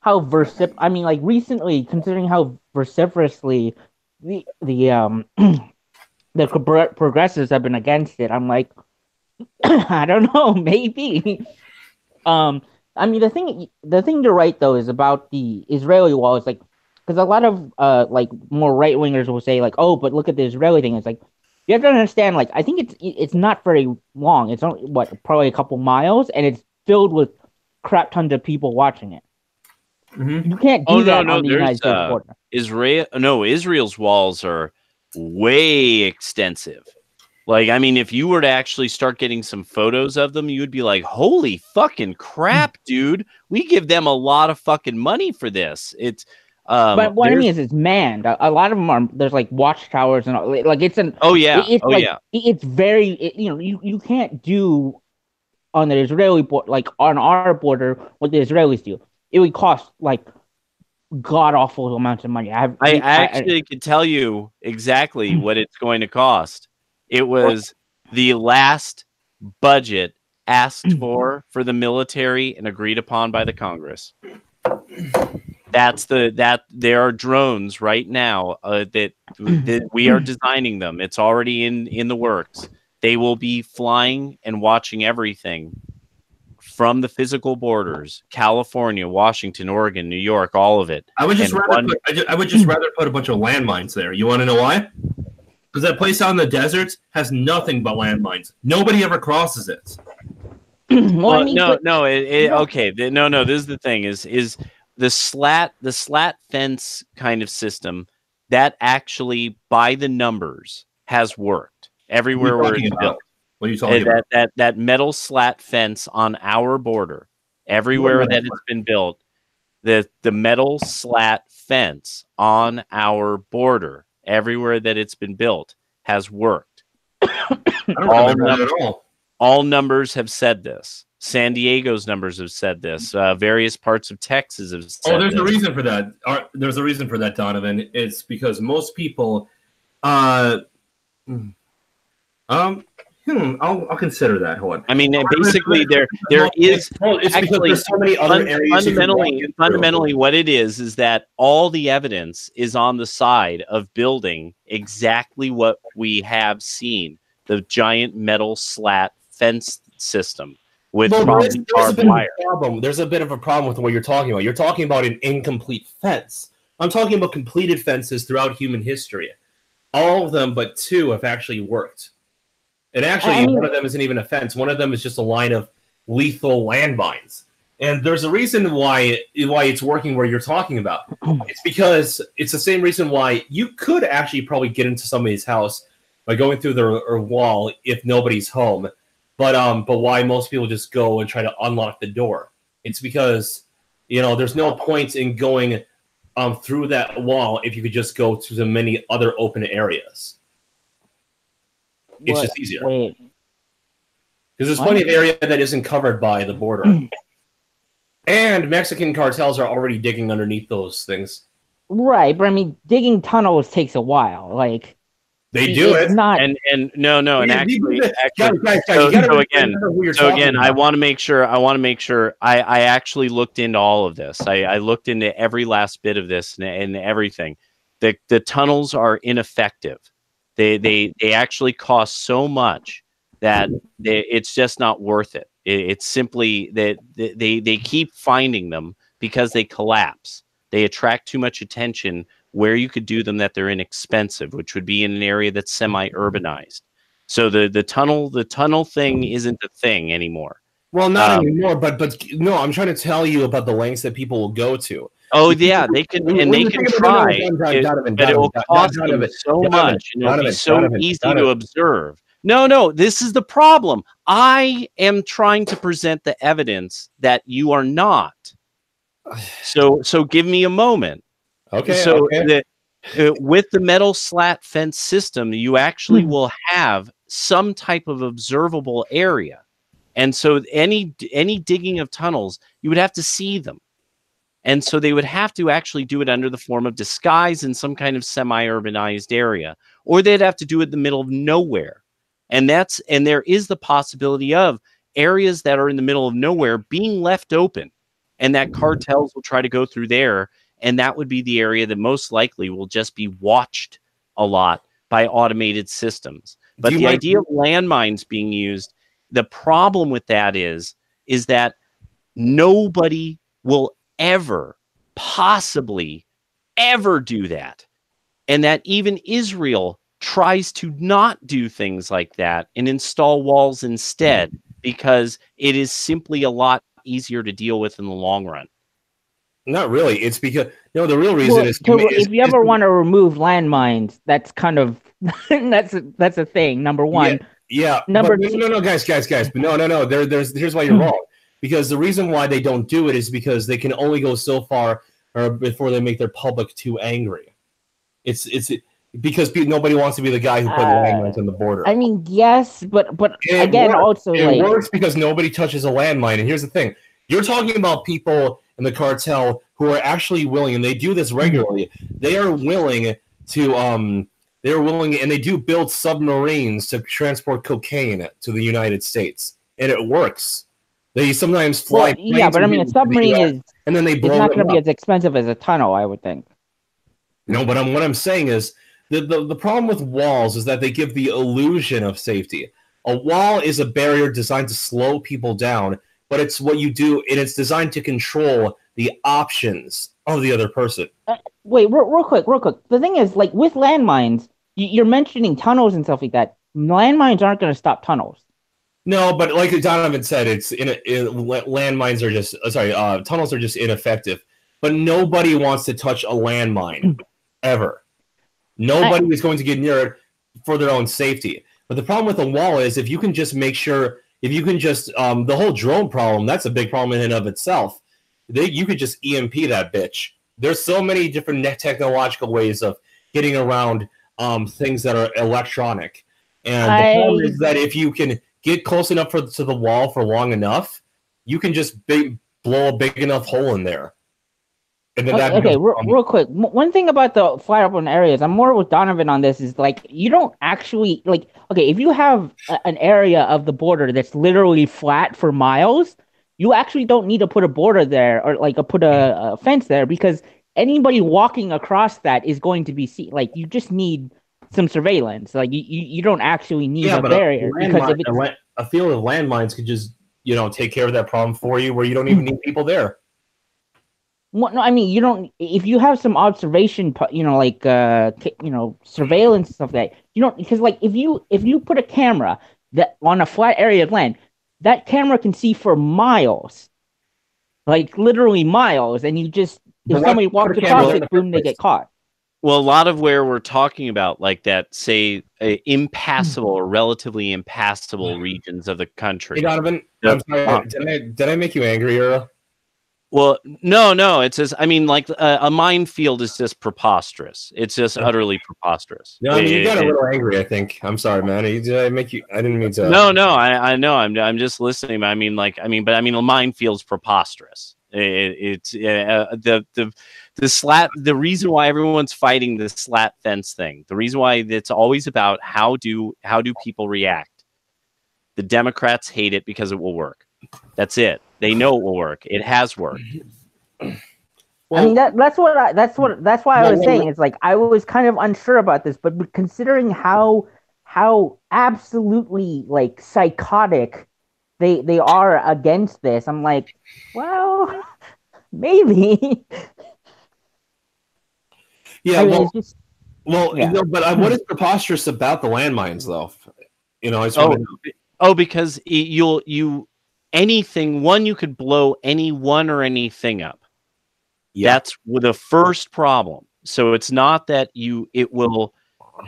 recently, considering how vociferously the the progressives have been against it, I'm like, I don't know, maybe. I mean, the thing to write though is about the Israeli wall. Is like, because a lot of like more right wingers will say like, oh, but look at the Israeli thing. It's like, you have to understand, like, I think it's not very long. It's only probably a couple miles, and it's filled with crap tons of people watching it. Mm-hmm. You can't do that on the United States border. Israel's walls are way extensive. Like, I mean, if you were to actually start getting some photos of them, you would be like, holy fucking crap, dude. We give them a lot of fucking money for this. It's but what I mean is, it's manned. A lot of them are. There's like watchtowers and all, like it's an. Oh yeah. It's very. You can't do on the Israeli border, like on our border, what the Israelis do. It would cost like god awful amounts of money. I actually could tell you exactly what it's going to cost. It was the last budget asked for the military and agreed upon by the Congress. There are drones right now that we are designing them. It's already in the works. They will be flying and watching everything from the physical borders: California, Washington, Oregon, New York, all of it. I would just rather put a bunch of landmines there. You want to know why? Because that place out in the deserts has nothing but landmines. Nobody ever crosses it. Okay. This is the thing: is the slat fence kind of system that actually, by the numbers, has worked everywhere where it's built. What are you talking about? That metal slat fence on our border, everywhere that it's been built, the metal slat fence on our border, everywhere that it's been built, has worked. I don't remember that at all. All numbers have said this. San Diego's numbers have said this. Various parts of Texas have said there's this. a reason for that. There's a reason for that, Donovan. It's because most people, I'll consider that. Hold on. I mean, basically, there is actually there's so many other areas. Fundamentally, what it is that all the evidence is on the side of building exactly what we have seen: the giant metal slat fence system with probably barbed wire. There's a bit of a problem with what you're talking about. You're talking about an incomplete fence. I'm talking about completed fences throughout human history. All of them but two have actually worked. And actually, one of them isn't even a fence. One of them is just a line of lethal landmines. And there's a reason why it's working where you're talking about. It's because it's the same reason why you could actually probably get into somebody's house by going through their wall if nobody's home. But why most people just go and try to unlock the door? It's because, there's no point in going through that wall if you could just go to the many other open areas. It's just easier. Because there's plenty of area that isn't covered by the border. And Mexican cartels are already digging underneath those things. Right, but I mean, digging tunnels takes a while. Like, they do it. Not... And actually, I want to make sure. I actually looked into all of this. I looked into every last bit of this and everything. The tunnels are ineffective. They actually cost so much that it's just not worth it. It's simply that they keep finding them because they collapse. They attract too much attention where you could do them that they're inexpensive, which would be in an area that's semi-urbanized. So the tunnel thing isn't a thing anymore. Well, not anymore, but no, I'm trying to tell you about the lengths that people will go to. Oh yeah, they can try, but it will cost them so much, and it'll be so easy to observe. No, this is the problem. I am trying to present the evidence that you are not. So give me a moment. Okay. So okay. with the metal slat fence system, you actually will have some type of observable area. And so any digging of tunnels, you would have to see them. And so they would have to actually do it under the form of disguise in some kind of semi-urbanized area, or they'd have to do it in the middle of nowhere. And there is the possibility of areas that are in the middle of nowhere being left open, and that cartels will try to go through there. And that would be the area that most likely will just be watched a lot by automated systems. But the idea of landmines being used, the problem with that is that nobody will ever possibly ever do that. And that even Israel tries to not do things like that and install walls instead, because it is simply a lot easier to deal with in the long run. Not really. It's because the real reason is if you ever want to remove landmines, that's kind of that's a thing. Number one. Yeah. Number two. No, guys. But no. Here's why you're wrong. Because the reason why they don't do it is because they can only go so far before they make their public too angry. It's because nobody wants to be the guy who put the landmines on the border. I mean, yes, but again, works. also it works because nobody touches a landmine. And here's the thing: you're talking about people in the cartel who are actually willing, and they do this regularly. They are willing to and they do build submarines to transport cocaine to the United States, and it works. They sometimes fly. Yeah, but I mean, a submarine is, and then they blow. It's not going to be as expensive as a tunnel, I would think. No, but what I'm saying is the problem with walls is that they give the illusion of safety. A wall is a barrier designed to slow people down, but it's what you do, and it's designed to control the options of the other person. Wait, real quick. The thing is, like with landmines, you're mentioning tunnels and stuff like that. Landmines aren't going to stop tunnels. No, but like Donovan said, landmines are just tunnels are just ineffective. But nobody wants to touch a landmine ever. Nobody is going to get near it for their own safety. But the problem with a wall is if you can just make sure, the whole drone problem, that's a big problem in and of itself. You could just EMP that bitch. There's so many different technological ways of getting around things that are electronic. And the problem is that if you can get close enough to the wall for long enough, you can just blow a big enough hole in there. And then real quick. One thing about the flat open areas, I'm more with Donovan on this, is like you don't actually if you have an area of the border that's literally flat for miles, you actually don't need to put a border there or put a fence there, because anybody walking across that is going to be seen. Like, you just need some surveillance. Like, you don't actually need a barrier, because a field of landmines could just take care of that problem for you, where you don't even need people there. Well, no, I mean, you don't. If you have some observation, surveillance and stuff like that, you don't, because if you put a camera that on a flat area of land, that camera can see for miles, like literally miles, and if somebody walks across it, boom, they get caught. Well, a lot of where we're talking about, like that, say, impassable or relatively impassable regions of the country. Hey, Donovan, I'm sorry, did I make you angry, Earl? Well, no. It says, I mean, like a minefield is just preposterous. It's just utterly preposterous. No, I mean, you got a little angry, I think. I'm sorry, man. Did I make you? I didn't mean to. No, I know. I'm just listening. But a minefield's preposterous. It's the slat. The reason why everyone's fighting the slat fence thing. The reason why it's always about how do people react. The Democrats hate it because it will work. That's it. They know it will work. It has worked. Well, I mean, that's why I was saying, it's like I was kind of unsure about this, but considering how absolutely like psychotic they are against this, I'm like, well, maybe. Yeah, I mean, but what is preposterous about the landmines, though? Because you could blow anyone or anything up. Yeah. That's the first problem. So it's not that it will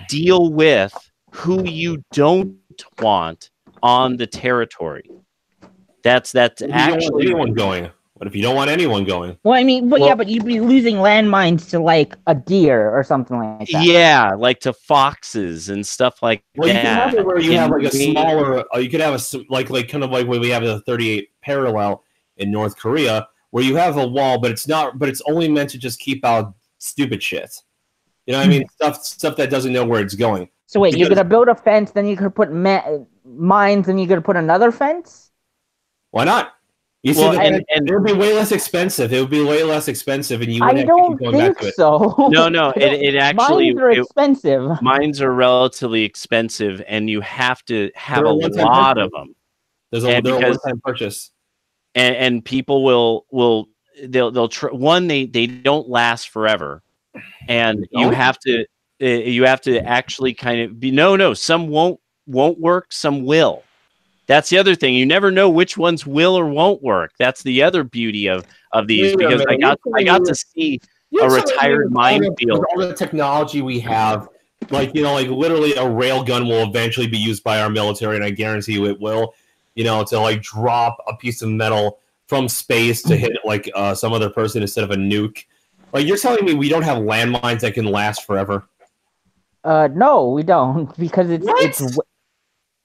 deal with who you don't want on the territory. That's actually anyone going. What if you don't want anyone going? Well, I mean, but you'd be losing landmines to like a deer or something like that. Yeah, like to foxes and stuff like Well, that. you can have it where you have like a And smaller. You could have a like kind of like when we have the 38 parallel in North Korea, where you have a wall, but it's not. But it's only meant to just keep out stupid shit. You know what I mean? Stuff that doesn't know where it's going. So wait, you're gonna build a fence, then you could put mines, and you're gonna put another fence? Why not? You see, and it would be way less expensive. It would be way less expensive, and you wouldn't have to keep going back to it. So. No, it actually mines are expensive. Mines are relatively expensive, and you have to have a lot of them. There's a one-time purchase, and people they'll they don't last forever, and you have to actually kind of be some won't work, some will. That's the other thing. You never know which ones will or won't work. That's the other beauty of these, because I got to see a retired minefield. All the technology we have, like literally a rail gun will eventually be used by our military, and I guarantee you it will. To like drop a piece of metal from space to hit like some other person instead of a nuke. Like, you're telling me we don't have landmines that can last forever? No, we don't, because it's.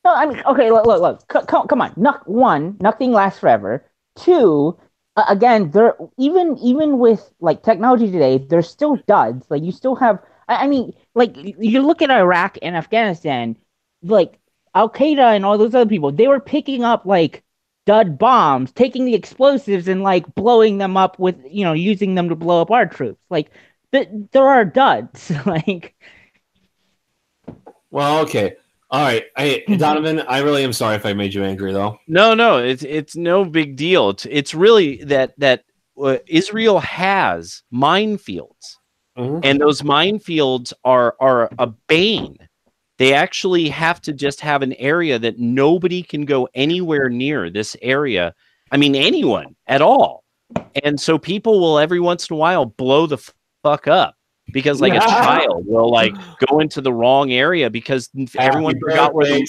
No, I mean, okay, look. Come on. One, nothing lasts forever. Two, again, there even with like technology today, there's still duds. Like, you still have. I mean, like, you look at Iraq and Afghanistan, like Al Qaeda and all those other people, they were picking up like dud bombs, taking the explosives and like blowing them up with using them to blow up our troops. Like, there are duds. Like. Well, okay. All right, Donovan, I really am sorry if I made you angry, though. No, it's no big deal. It's really that Israel has minefields, and those minefields are a bane. They actually have to just have an area that nobody can go anywhere near this area. I mean, anyone at all. And so people will every once in a while blow the fuck up. Because like a child will like go into the wrong area because everyone forgot where they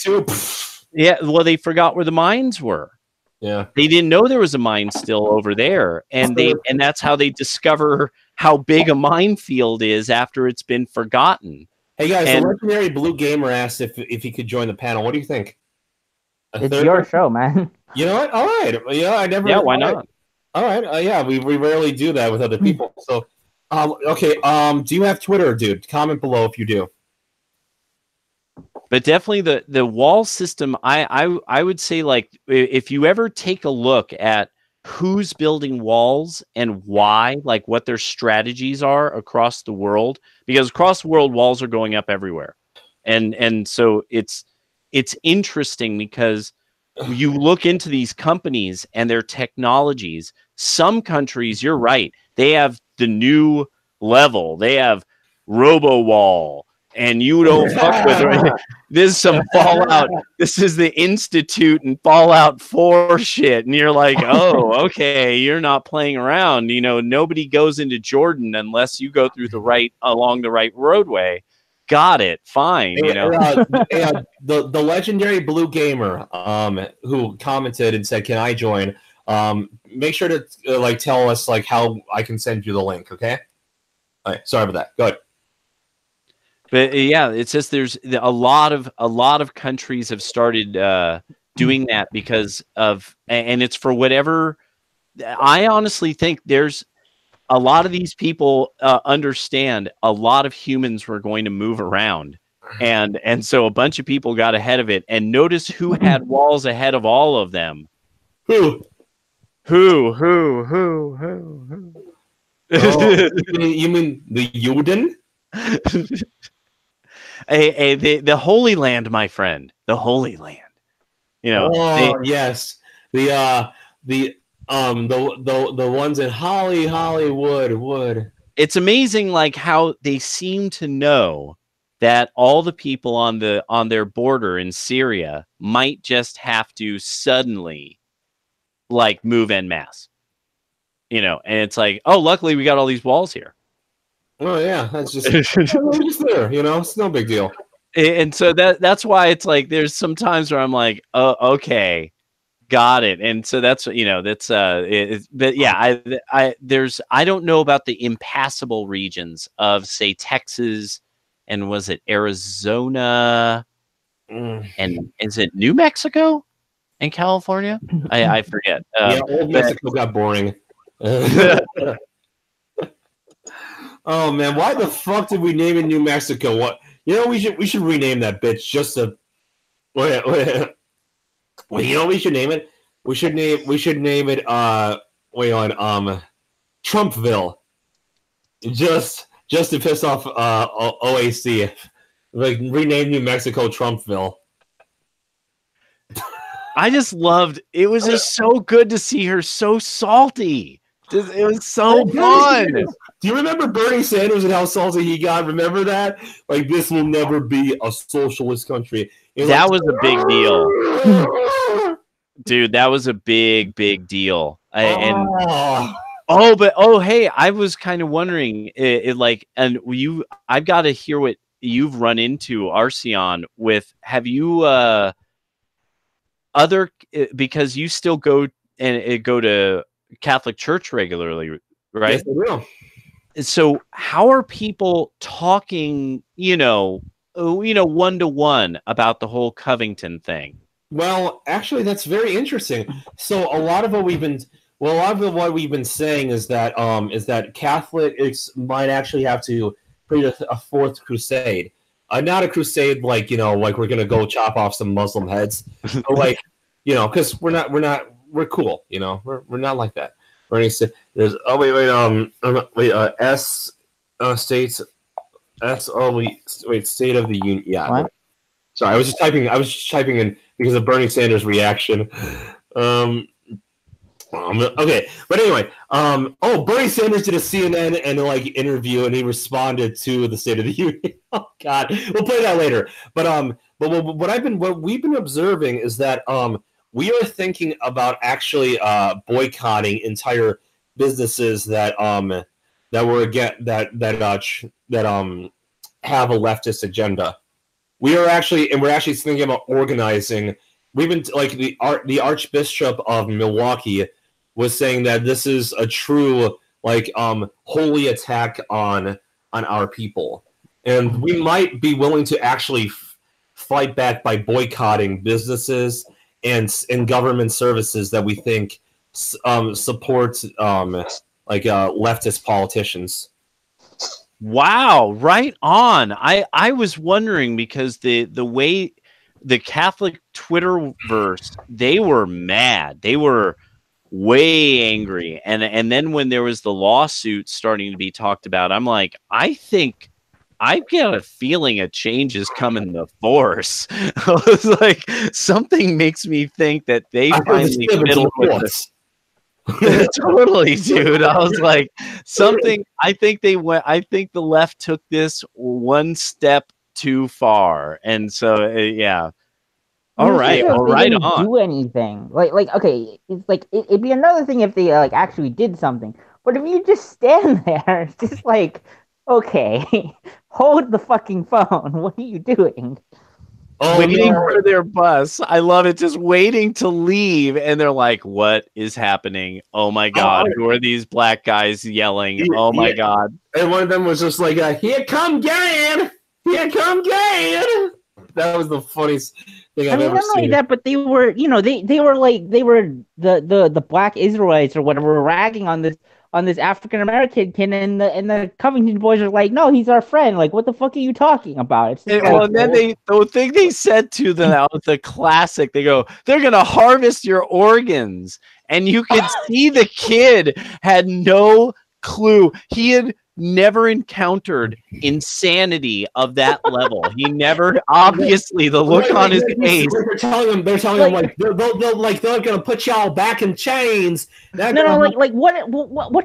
forgot where the mines were. Yeah, they didn't know there was a mine still over there, and that's how they discover how big a minefield is after it's been forgotten. Hey guys, the legendary Blue Gamer asked if he could join the panel. What do you think? It's your show, man. You know what? All right. Yeah, I never. Yeah, why not? All right. Yeah, we rarely do that with other people. So. Okay. Do you have Twitter, dude? Comment below if you do. But definitely the wall system. I would say, like, if you ever take a look at who's building walls and why, like what their strategies are across the world, because across the world walls are going up everywhere, and so it's interesting because you look into these companies and their technologies. Some countries, you're right, they have the new level. They have RoboWall, and you don't fuck with it. This is some Fallout. This is the Institute and Fallout 4 shit. And you're like, oh, okay, you're not playing around. Nobody goes into Jordan unless you go through along the right roadway. Got it. Fine. The legendary Blue Gamer, who commented and said, "Can I join?" Make sure to tell us how I can send you the link, okay? All right, sorry about that. Go ahead. But yeah, it's just there's a lot of countries have started doing that because of, and it's for whatever. I honestly think there's a lot of these people understand a lot of humans were going to move around, and so a bunch of people got ahead of it. And notice who had walls ahead of all of them. Who? Oh, you mean the Juden? The Holy Land, my friend, the Holy Land. Yes, the ones in Hollywood. It's amazing, like how they seem to know that all the people on their border in Syria might just have to suddenly like move en masse, and it's like, oh, luckily we got all these walls here. Oh yeah, that's just just there, it's no big deal. And so that's why it's like there's some times where I'm like, oh, okay, Got it. And so that's but yeah, I don't know about the impassable regions of, say, Texas, and was it Arizona, and is it New Mexico and California? I forget. Old Mexico got boring. Oh man, why the fuck did we name it New Mexico? What, we should rename that bitch just to wait. Well, we should name it? We should name it Trumpville. Just to piss off OAC. Like, rename New Mexico Trumpville. I just loved it. Was just so good to see her so salty. It was so fun. Do you remember Bernie Sanders and how salty he got? Remember that? Like, this will never be a socialist country. That was a big deal. Dude, that was a big deal. Hey, I was kind of wondering, I've got to hear what you've run into, Arceon, with. Have you because you still go to Catholic Church regularly, right? Yes, I will. So how are people talking, one-to-one about the whole Covington thing? Well, actually, that's very interesting. So a lot of what we've been saying is that Catholics might actually have to create a fourth crusade. Not a crusade like we're gonna go chop off some Muslim heads, but because we're cool, we're not like that. There's State of the Union. Yeah. What? Sorry, I was just typing in because of Bernie Sanders' reaction. Okay, but anyway, Bernie Sanders did a CNN and interview, and he responded to the State of the Union. Oh God, we'll play that later. But what we've been observing is that we are thinking about actually boycotting entire businesses that have a leftist agenda. We're actually thinking about organizing. We've been the Archbishop of Milwaukee was saying that this is a true holy attack on our people, and we might be willing to actually fight back by boycotting businesses and government services that we think support leftist politicians. Wow, right on. I was wondering because the way the Catholic Twitterverse, they were mad. They were way angry. And then when there was the lawsuit starting to be talked about, I'm like, I think I've got a feeling a change is coming to force. I was like, something makes me think that they finally fiddled with this. Totally, dude. I was like, something. I think the left took this one step too far, and so yeah. All right, well, right on. Do anything okay? It's it'd be another thing if they actually did something, but if you just stand there, it's just okay, hold the fucking phone. What are you doing? Waiting for their bus. I love it. Just waiting to leave, and they're like, "What is happening? Oh my God! Who are these black guys yelling? Oh my God!" And one of them was just like, "Here come Gad! Here come Gad!" That was the funniest thing I've ever seen. Not only that, but they were, they were the black Israelites or whatever, ragging on this African American kid, and the Covington boys are like, no, he's our friend. Like, what the fuck are you talking about? It's just and then the thing they said to them, that was the classic. They go, they're gonna harvest your organs, and you could see the kid had no clue. He had never encountered insanity of that level. He never, obviously, the look on his face. They're telling him they're gonna put y'all back in chains. What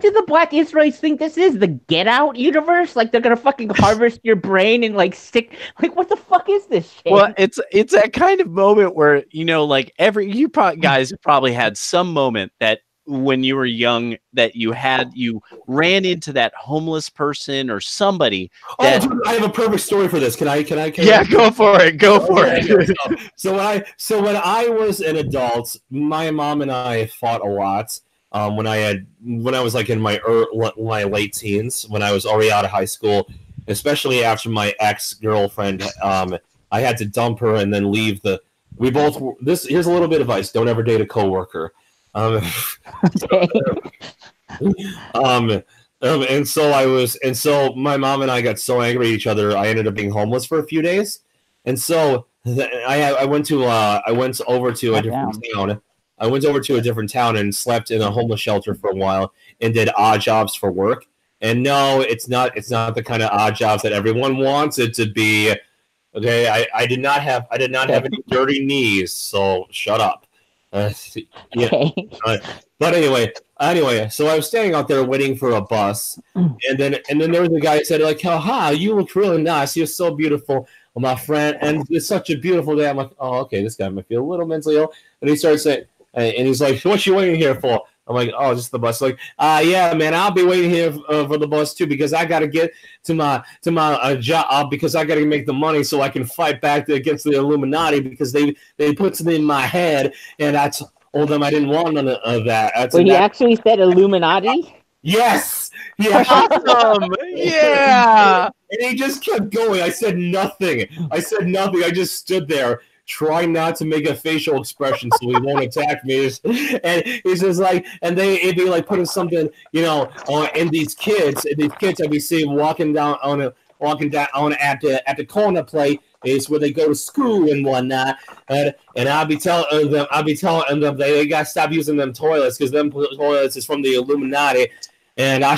do the black Israelites think this is? The Get Out universe? They're gonna fucking harvest your brain and stick. What the fuck is this shit? Well, it's that kind of moment where guys have probably had some moment that when you were young that you ran into that homeless person or somebody that dude, I have a perfect story for this. Can I Yeah, go for it. Go for it. So when I was an adult, my mom and I fought a lot. When I was like in my late teens, when I was already out of high school, especially after my ex-girlfriend, I had to dump her and then leave the. We both. Here's a little bit of advice: don't ever date a coworker. Okay. And so my mom and I got so angry at each other, I ended up being homeless for a few days. And so I went over to a different town. I went over to a different town and slept in a homeless shelter for a while and did odd jobs for work. And no, it's not the kind of odd jobs that everyone wants it to be. Okay, I did not have any dirty knees, so shut up. Yeah. But anyway, so I was standing out there waiting for a bus, and then there was a guy who said like, "Oh, hi, you look really nice. You're so beautiful, my friend, and it's such a beautiful day." I'm like, "Oh, okay, this guy might feel a little mentally ill." And he starts saying, and he's like, "What you waiting here for?" I'm like, "Oh, just the bus." Like, yeah, man, I'll be waiting here for the bus too because I got to get to my job because I got to make the money so I can fight back against the Illuminati because they put something in my head and I told them I didn't want none of that. Wait, he actually said Illuminati? Yes. Yeah. Awesome. Yeah. And he just kept going. I said nothing. I just stood there trying not to make a facial expression so he won't attack me. And he's just like, and it'd be like putting something, in these kids I'd be seeing walking down at the corner plate is where they go to school and whatnot, and I'll be telling them they got to stop using them toilets because them toilets is from the Illuminati. And I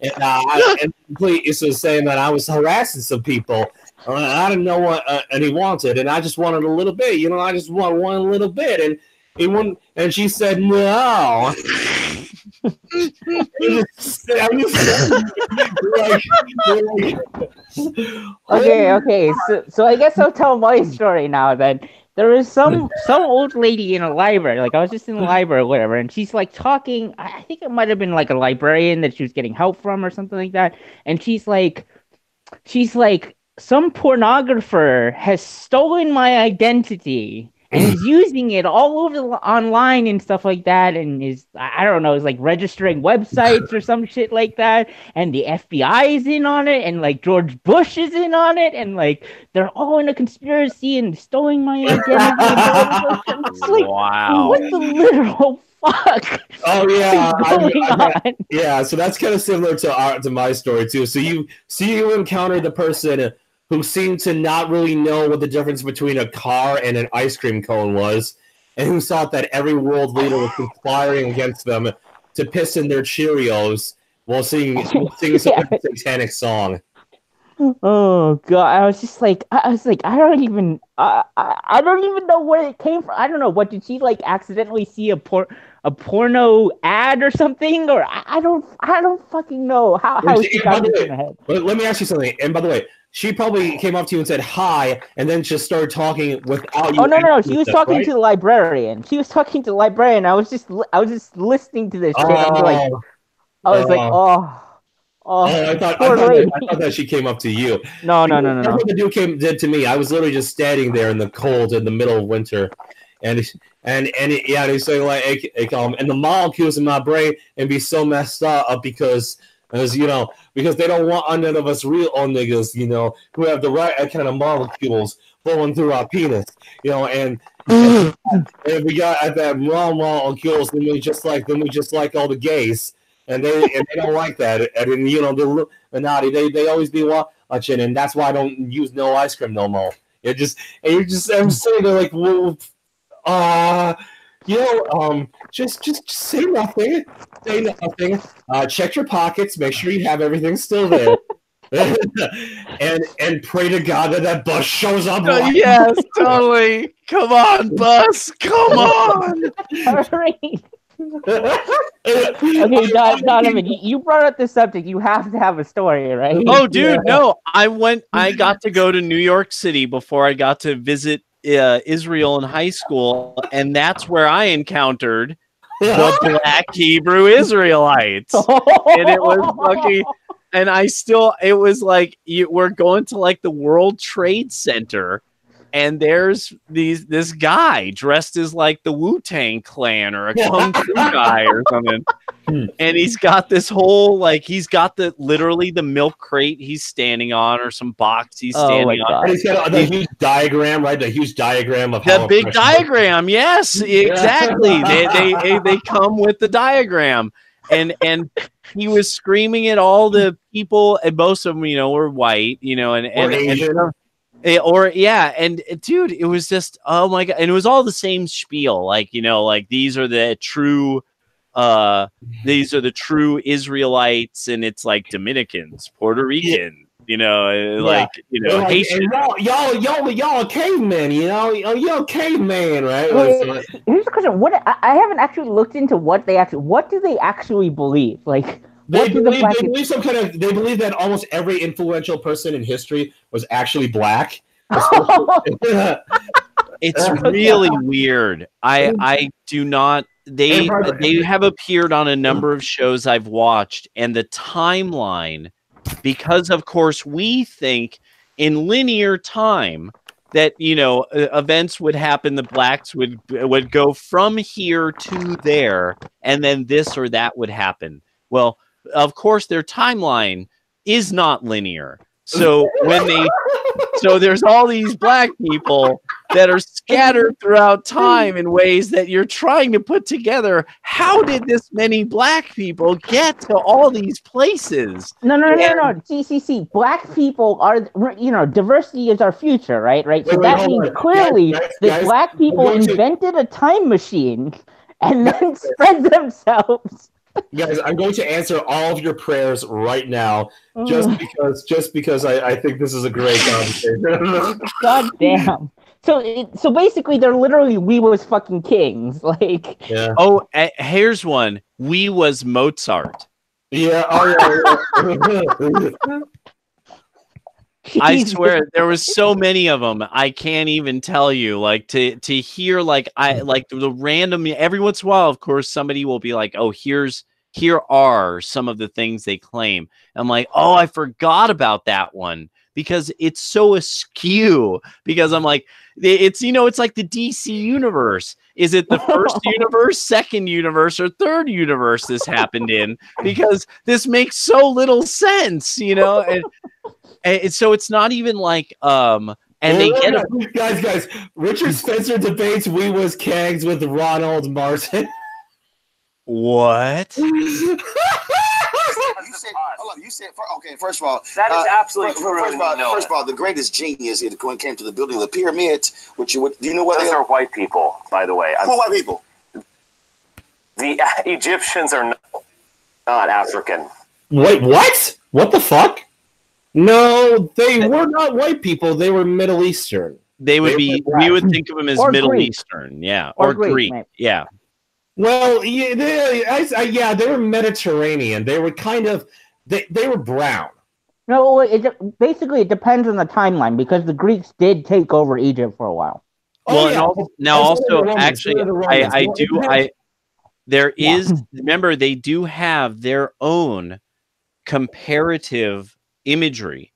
it's just saying that I was harassing some people. I didn't know what and he wanted, and I just wanted a little bit. I just want one little bit, and he wouldn't. And she said no. Okay. So I guess I'll tell my story now. Then there was some old lady in a library. Like I was just in the library or whatever, and she's like talking. I think it might have been like a librarian that she was getting help from or something like that. And she's like, some pornographer has stolen my identity and is using it all over online and stuff like that, and is like registering websites or some shit like that, and the FBI is in on it, and like George Bush is in on it, and like they're all in a conspiracy and stealing my identity. And like, wow, what the literal fuck? Oh yeah, on? Yeah. So that's kind of similar to my story too. So you encountered the person who seemed to not really know what the difference between a car and an ice cream cone was, and who thought that every world leader was conspiring against them to piss in their Cheerios while singing some satanic song. Oh god, I was like, I don't even know where it came from. I don't know. What did she like accidentally see a porno ad or something? Or I don't fucking know how she got this in her head. Let me ask you something. And by the way, she probably came up to you and said hi, and then just started talking without you. Oh no! She was talking to the librarian. I was just listening to this shit. I was like, I thought that she came up to you. No. That's what the dude did to me. I was literally just standing there in the cold in the middle of winter, and he's saying like, and the molecules in my brain and be so messed up because they don't want none of us real niggas, who have the right kind of molecules flowing through our penis, and we got at that wrong molecules, then we just like all the gays, and they don't like that, and the Illuminati, they always be watching, and that's why I don't use no ice cream no more. I'm sitting there like, well, just say nothing. Say nothing. Check your pockets. Make sure you have everything still there, and pray to God that bus shows up. Yes, totally. Come on, bus. Come on. Hurry. Okay, Donovan, you brought up the subject. You have to have a story, right? Oh, dude, no. I got to go to New York City before I got to visit Israel in high school, and that's where I encountered the Black Hebrew Israelites, and it was fucking. And it was like we're going to like the World Trade Center, and there's this guy dressed as like the Wu-Tang Clan or a Kung Fu guy or something. And he's got this whole like he's got literally the milk crate he's standing on or some box he's standing on. And he's got the huge diagram, right? The huge diagram of the big diagram. Yes, exactly. They come with the diagram, and he was screaming at all the people, and most of them, were white, and Asian. And dude, it was just, oh my God. And it was all the same spiel. Like, like these are the true Israelites, and it's like Dominicans, Puerto Rican, Haitian. Y'all cavemen, y'all caveman, right? Here's the question: I haven't actually looked into what do they actually believe? Like, they believe that almost every influential person in history was actually black. It's really weird. I do not. They have appeared on a number of shows I've watched, and the timeline, because of course we think in linear time that events would happen, the blacks would go from here to there, and then this or that would happen. Well, of course their timeline is not linear. So so there's all these black people that are scattered throughout time in ways that you're trying to put together. How did this many black people get to all these places? No. See. Black people are, diversity is our future, right? So that means clearly that black people invented a time machine and then spread themselves. Guys, I'm going to answer all of your prayers right now, just because I think this is a great conversation. God damn. So basically, they're literally we was fucking kings, like. Yeah. Oh, here's one. We was Mozart. Yeah. I swear there was so many of them. I can't even tell you. Like to hear like the random. Every once in a while, of course, somebody will be like, "Oh, here are some of the things they claim." I'm like, "Oh, I forgot about that one," because it's so askew. Because I'm like, it's like the DC universe. Is it the first universe, second universe, or third universe this happened in? Because this makes so little sense, And so it's not even like and they get guys. Richard Spencer debates We Was Kegs with Ronald Martin. What? You said okay. First of all, that is absolutely first of all, the greatest genius when it came to the building of the pyramids. Do you know what those are? White people, by the way. Who white people? The Egyptians are not African. Wait, what? What the fuck? No, they were not white people. They were Middle Eastern. We would think of them as Middle Greek. Eastern, yeah, or Greek, yeah. Well, yeah, they were Mediterranean. They were they were brown. No, basically it depends on the timeline, because the Greeks did take over Egypt for a while. Remember, they do have their own comparative imagery.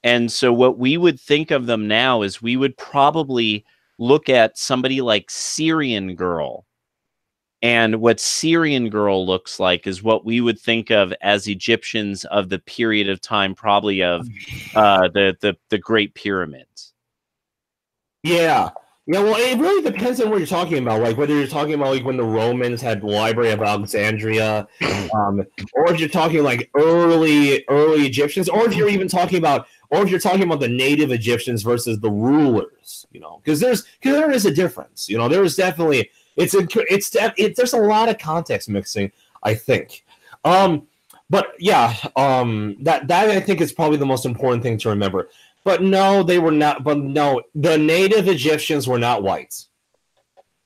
And so what we would think of them now is we would probably look at somebody like Syrian Girl. And what Syrian Girl looks like is what we would think of as Egyptians of the period of time, probably of the Great Pyramids. Yeah. Yeah, well, it really depends on what you're talking about. Like whether you're talking about like when the Romans had the Library of Alexandria, or if you're talking like early Egyptians, or if you're even talking about, the native Egyptians versus the rulers, because there is a difference. There is definitely there's a lot of context mixing, I think. But yeah, that I think is probably the most important thing to remember. But no, they were not. But no, the native Egyptians were not whites.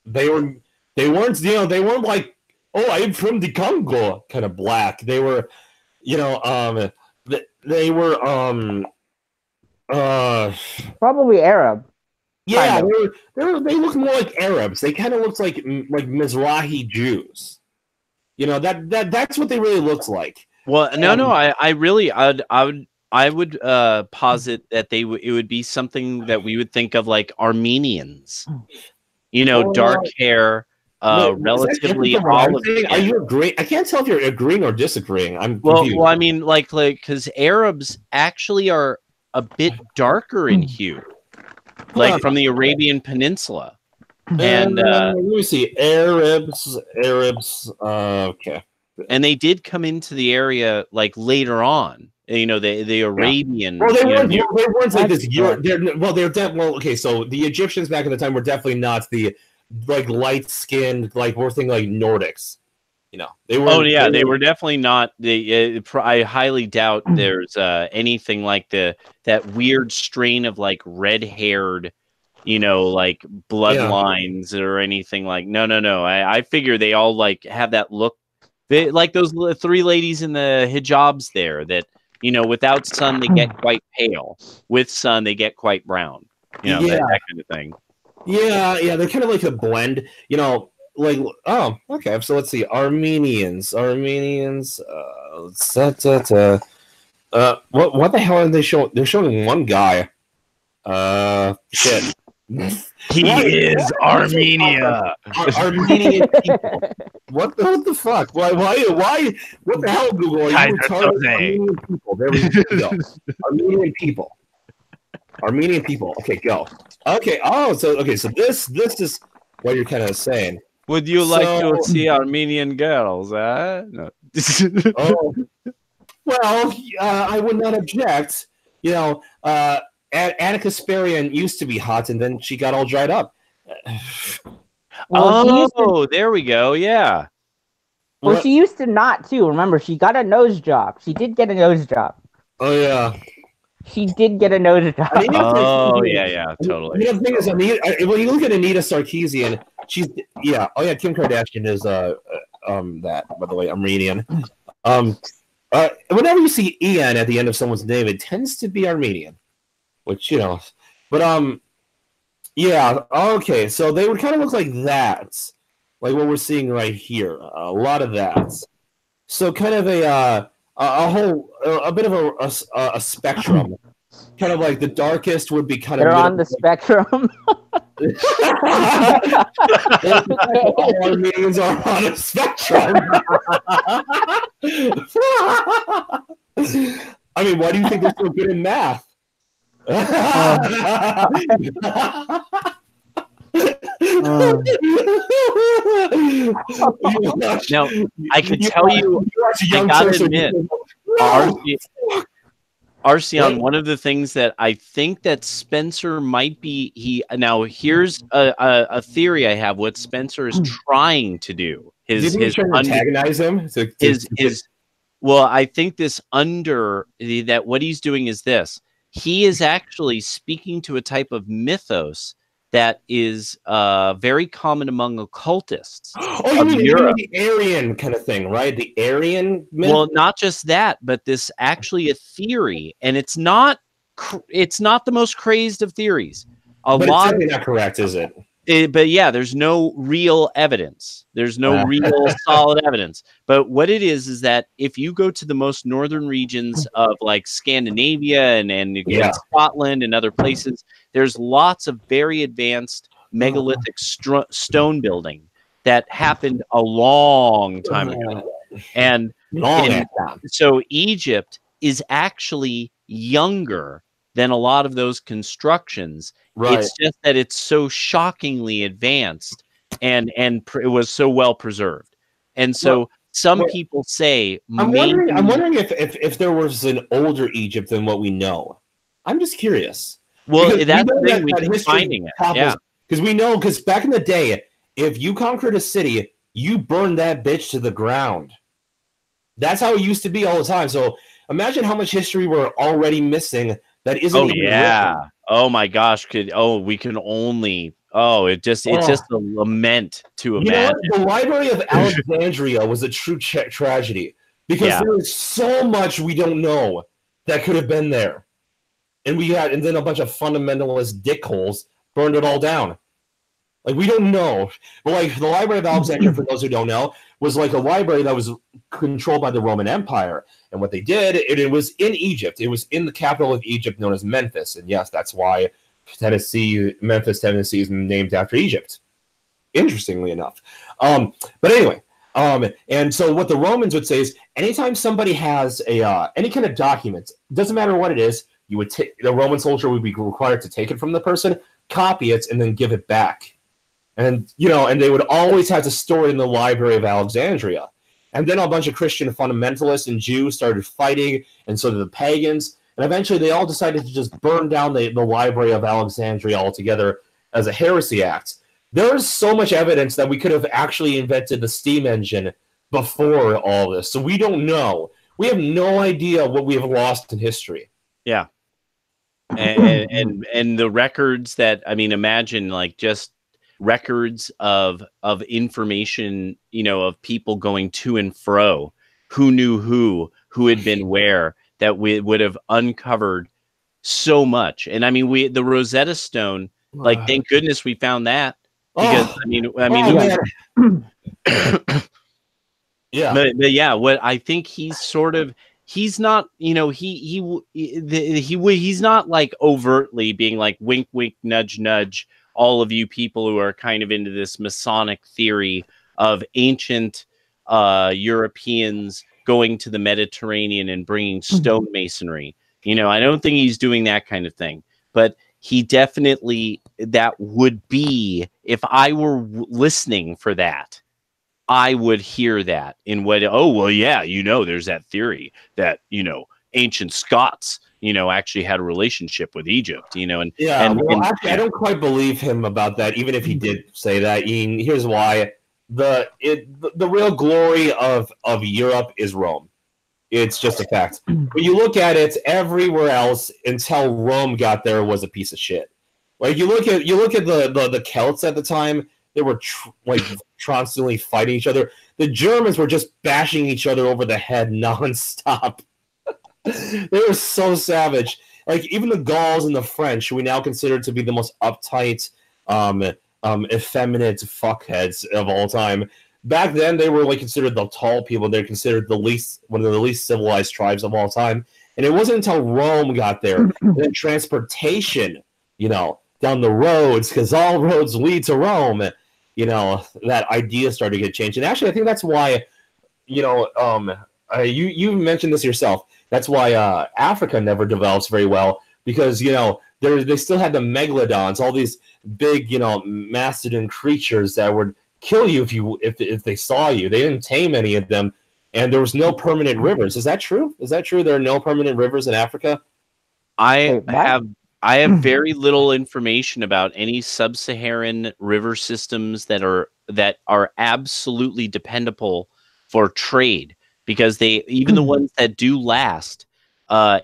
They weren't. They weren't like, oh, I'm from the Congo, kind of black. They were, they were probably Arab. Yeah, they look more like Arabs. They kind of looked like Mizrahi Jews. You know, that's what they really looked like. Well, no, I would posit that it would be something that we would think of like Armenians. You know, dark hair, relatively olive skin. Are you agreeing? I can't tell if you're agreeing or disagreeing. I'm well, confused. well, I mean, like because Arabs actually are a bit darker in hue, like from the Arabian Peninsula. And let me see, Arabs. Okay. And they did come into the area like later on. You know, the Arabian. Well, they weren't like this. Okay, so the Egyptians back in the time were definitely not the like light skinned, like we're thinking like Nordics. You know, they were. Oh yeah, they were definitely not. I highly doubt there's anything like that weird strain of like red haired, you know, like bloodlines or anything like. No. I figure they all like have that look. They like those three ladies in the hijabs there that, you know, without sun they get quite pale, with sun they get quite brown. You know, that kind of thing. Yeah, they're kind of like a blend. You know, like okay. So let's see, Armenians. What the hell are they showing? They're showing one guy. Shit. He is Armenia. Armenian people. What the fuck? Why? What the hell, Google? Are you retarded? Armenian people. There we go. Armenian people. Okay, go. Okay. Oh, so this is what you're kind of saying. Would you like to see Armenian girls? No. Well, I would not object. You know, Anna Kasparian used to be hot, and then she got all dried up. Well, there we go. Yeah. Well, she used to not too. Remember, she got a nose job. She did get a nose job. Oh yeah. She did get a nose job. Yeah, totally. The thing is, when you look at Anita Sarkeesian, she's Kim Kardashian is that, by the way, Armenian. Whenever you see Ian at the end of someone's name, it tends to be Armenian. Which, you know, but okay, so they would kind of look like that, like what we're seeing right here, a lot of that. So kind of a bit of a spectrum, kind of like the darkest would be kind They're of on the spectrum. All Armenians are on a spectrum. I mean, why do you think they're so good in math? Now, I can tell you, I gotta admit, Arceon, one of the things that I think that Spencer might be, now here's a theory I have, what Spencer is trying to do. Did he try to antagonize him? Well, I think that what he's doing is this. He is actually speaking to a type of mythos that is very common among occultists. Oh, you mean the Aryan kind of thing, right? The Aryan myth? Well, not just that, but this actually a theory, and it's not the most crazed of theories. But it's certainly not correct, is it? But yeah, there's no real evidence. There's no real solid evidence. But what it is that if you go to the most northern regions of like Scandinavia and Scotland and other places, there's lots of very advanced megalithic stone building that happened a long time ago. And so Egypt is actually younger than a lot of those constructions. Right. It's just that it's so shockingly advanced and it was so well preserved. And so some people say I'm wondering if there was an older Egypt than what we know. I'm just curious. Well, that's the thing, we keep finding it. Yeah. Because back in the day, if you conquered a city, you burned that bitch to the ground. That's how it used to be all the time. So imagine how much history we're already missing that isn't even written. Oh my gosh, we can only it's just a lament to imagine. The Library of Alexandria was a true tragedy because there is so much we don't know that could have been there. And then a bunch of fundamentalist dickholes burned it all down. Like, we don't know. But, like, the Library of Alexandria, for those who don't know, was like a library that was controlled by the Roman Empire. And what they did, it was in Egypt. It was in the capital of Egypt known as Memphis. And yes, that's why Memphis, Tennessee is named after Egypt. Interestingly enough. But anyway, and so what the Romans would say is anytime somebody has any kind of document, doesn't matter what it is, you would the Roman soldier would be required to take it from the person, copy it, and then give it back. And, and they would always have to store it in the Library of Alexandria. And then a bunch of Christian fundamentalists and Jews started fighting, and so did the pagans. And eventually they all decided to just burn down the Library of Alexandria altogether as a heresy act. There's so much evidence that we could have actually invented the steam engine before all this. So we don't know. We have no idea what we have lost in history. Yeah. And the records that, I mean, imagine like just records of information, of people going to and fro, who knew who had been where, that we would have uncovered so much. And I mean, the Rosetta Stone, like, thank goodness we found that, because yeah. But yeah, what I think he's not, he's not like overtly being like wink, wink, nudge, nudge, all of you people who are kind of into this Masonic theory of ancient Europeans going to the Mediterranean and bringing stonemasonry. I don't think he's doing that kind of thing, but he definitely, that would be, if I were listening for that, I would hear that in what, oh, well, yeah, there's that theory that, ancient Scots, actually had a relationship with Egypt, and actually, I don't quite believe him about that, even if he did say that. Here's why. The real glory of Europe is Rome. It's just a fact. When you look at it, everywhere else until Rome got there was a piece of shit. Like, you look at the Celts at the time, they were constantly fighting each other. The Germans were just bashing each other over the head nonstop. They were so savage. Like, even the Gauls and the French, who we now consider to be the most uptight, effeminate fuckheads of all time. Back then, they were considered the tall people. They're considered one of the least civilized tribes of all time. And it wasn't until Rome got there, then transportation, down the roads, because all roads lead to Rome, that idea started to get changed. And actually, I think that's why, you mentioned this yourself. That's why Africa never develops very well, because, they still had the megalodons, all these big, mastodon creatures that would kill you if they saw you. They didn't tame any of them, and there was no permanent rivers. Is that true? Is that true? There are no permanent rivers in Africa? I have very little information about any sub-Saharan river systems that are absolutely dependable for trade, because even the ones that do last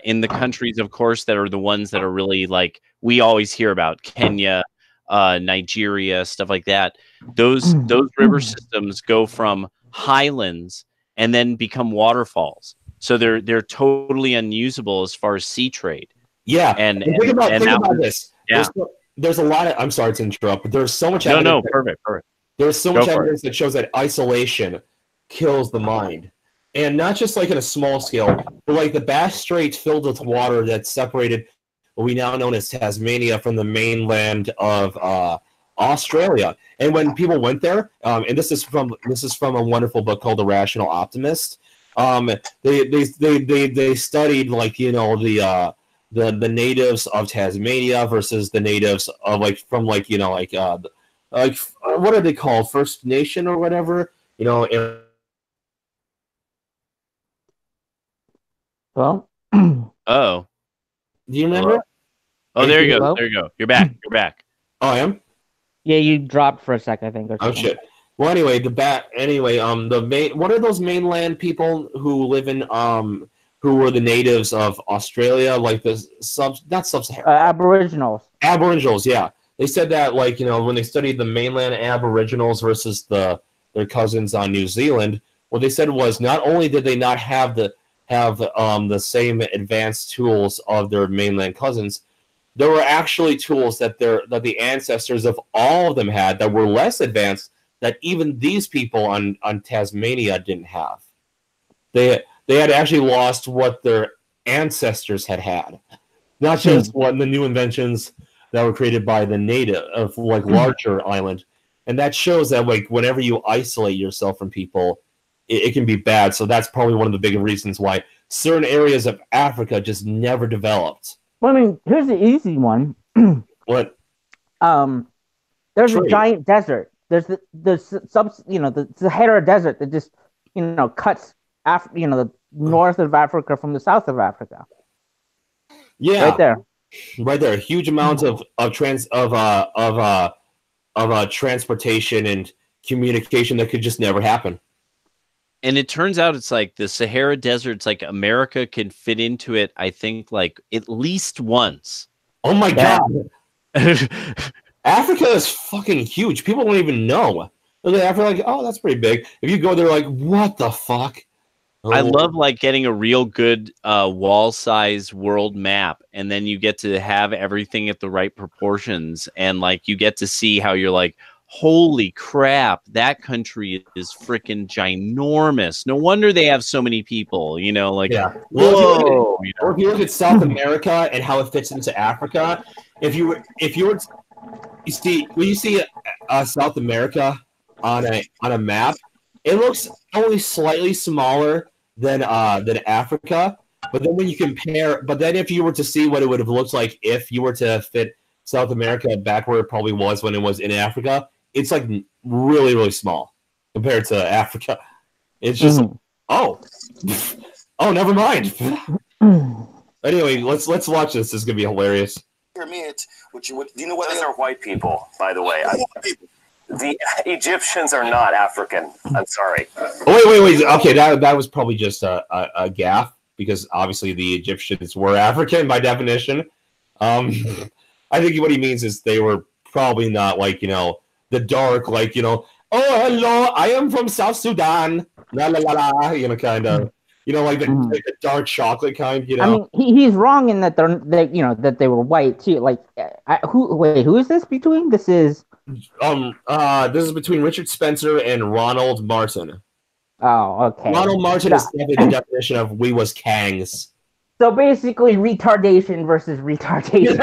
in the countries, of course, that are the ones that are really, like, we always hear about, Kenya, Nigeria, stuff like that. Those river systems go from highlands and then become waterfalls, so they're totally unusable as far as sea trade. Yeah, and think about this. Yeah, there's a lot of. I'm sorry to interrupt, but there's so much evidence. Perfect. There's so much evidence that shows that isolation kills the mind, and not just like in a small scale, but like the Bass Strait filled with water that separated what we now know as Tasmania from the mainland of Australia. And when people went there, and this is from a wonderful book called The Rational Optimist. They studied the natives of Tasmania versus the natives of what are they called, First Nation or whatever, Well, oh, do you remember? Oh, there you go. There you go. You're back. Oh, I am. Yeah, you dropped for a sec, I think. Or oh shit. Well, anyway, what are those mainland people who live in who were the natives of Australia, like not sub-Saharan, Aboriginals, yeah. They said that when they studied the mainland Aboriginals versus their cousins on New Zealand, what they said was not only did they not have the same advanced tools of their mainland cousins, there were actually tools that the ancestors of all of them had that were less advanced that even these people on Tasmania didn't have. They had actually lost what their ancestors had, not just what the new inventions that were created by the native of like larger island. And that shows that like whenever you isolate yourself from people, it can be bad. So that's probably one of the big reasons why certain areas of Africa just never developed. Well, I mean, here's the easy one. What? There's a giant desert. There's the Sahara Desert that just cuts the north of Africa from the south of Africa. Yeah, right there. Huge amounts of transportation and communication that could just never happen. And it turns out it's like the Sahara Desert's like America can fit into it, I think, like at least once. Oh my God. Africa is fucking huge. People don't even know. They're like, oh, that's pretty big. If you go there, like, what the fuck? Oh. I love like getting a real good wall size world map, and then you get to have everything at the right proportions, and like you get to see how you're like, holy crap, that country is freaking ginormous. No wonder they have so many people, like, whoa. Or if you look at South America and how it fits into Africa, if you see South America on a map, it looks only slightly smaller than Africa. But then when you compare, if you were to see what it would have looked like if you were to fit South America back where it probably was when it was in Africa, it's like really, really small compared to Africa. It's just oh, never mind. Anyway, let's watch this. This is gonna be hilarious. Pyramids, do you know what Those are white people, by the way. The Egyptians are not African. I'm sorry. Oh, wait. Okay, that was probably just a gaffe because obviously the Egyptians were African by definition. I think what he means is they were probably not like the dark, like, oh, hello, I am from South Sudan, la la la la, kind of, like the dark chocolate kind, I mean, he's wrong in that that they were white too. Like, who is this between? This is between Richard Spencer and Ronald Martin. Oh, okay. Ronald Martin is definitely the definition of we was Kangs. So basically, retardation versus retardation.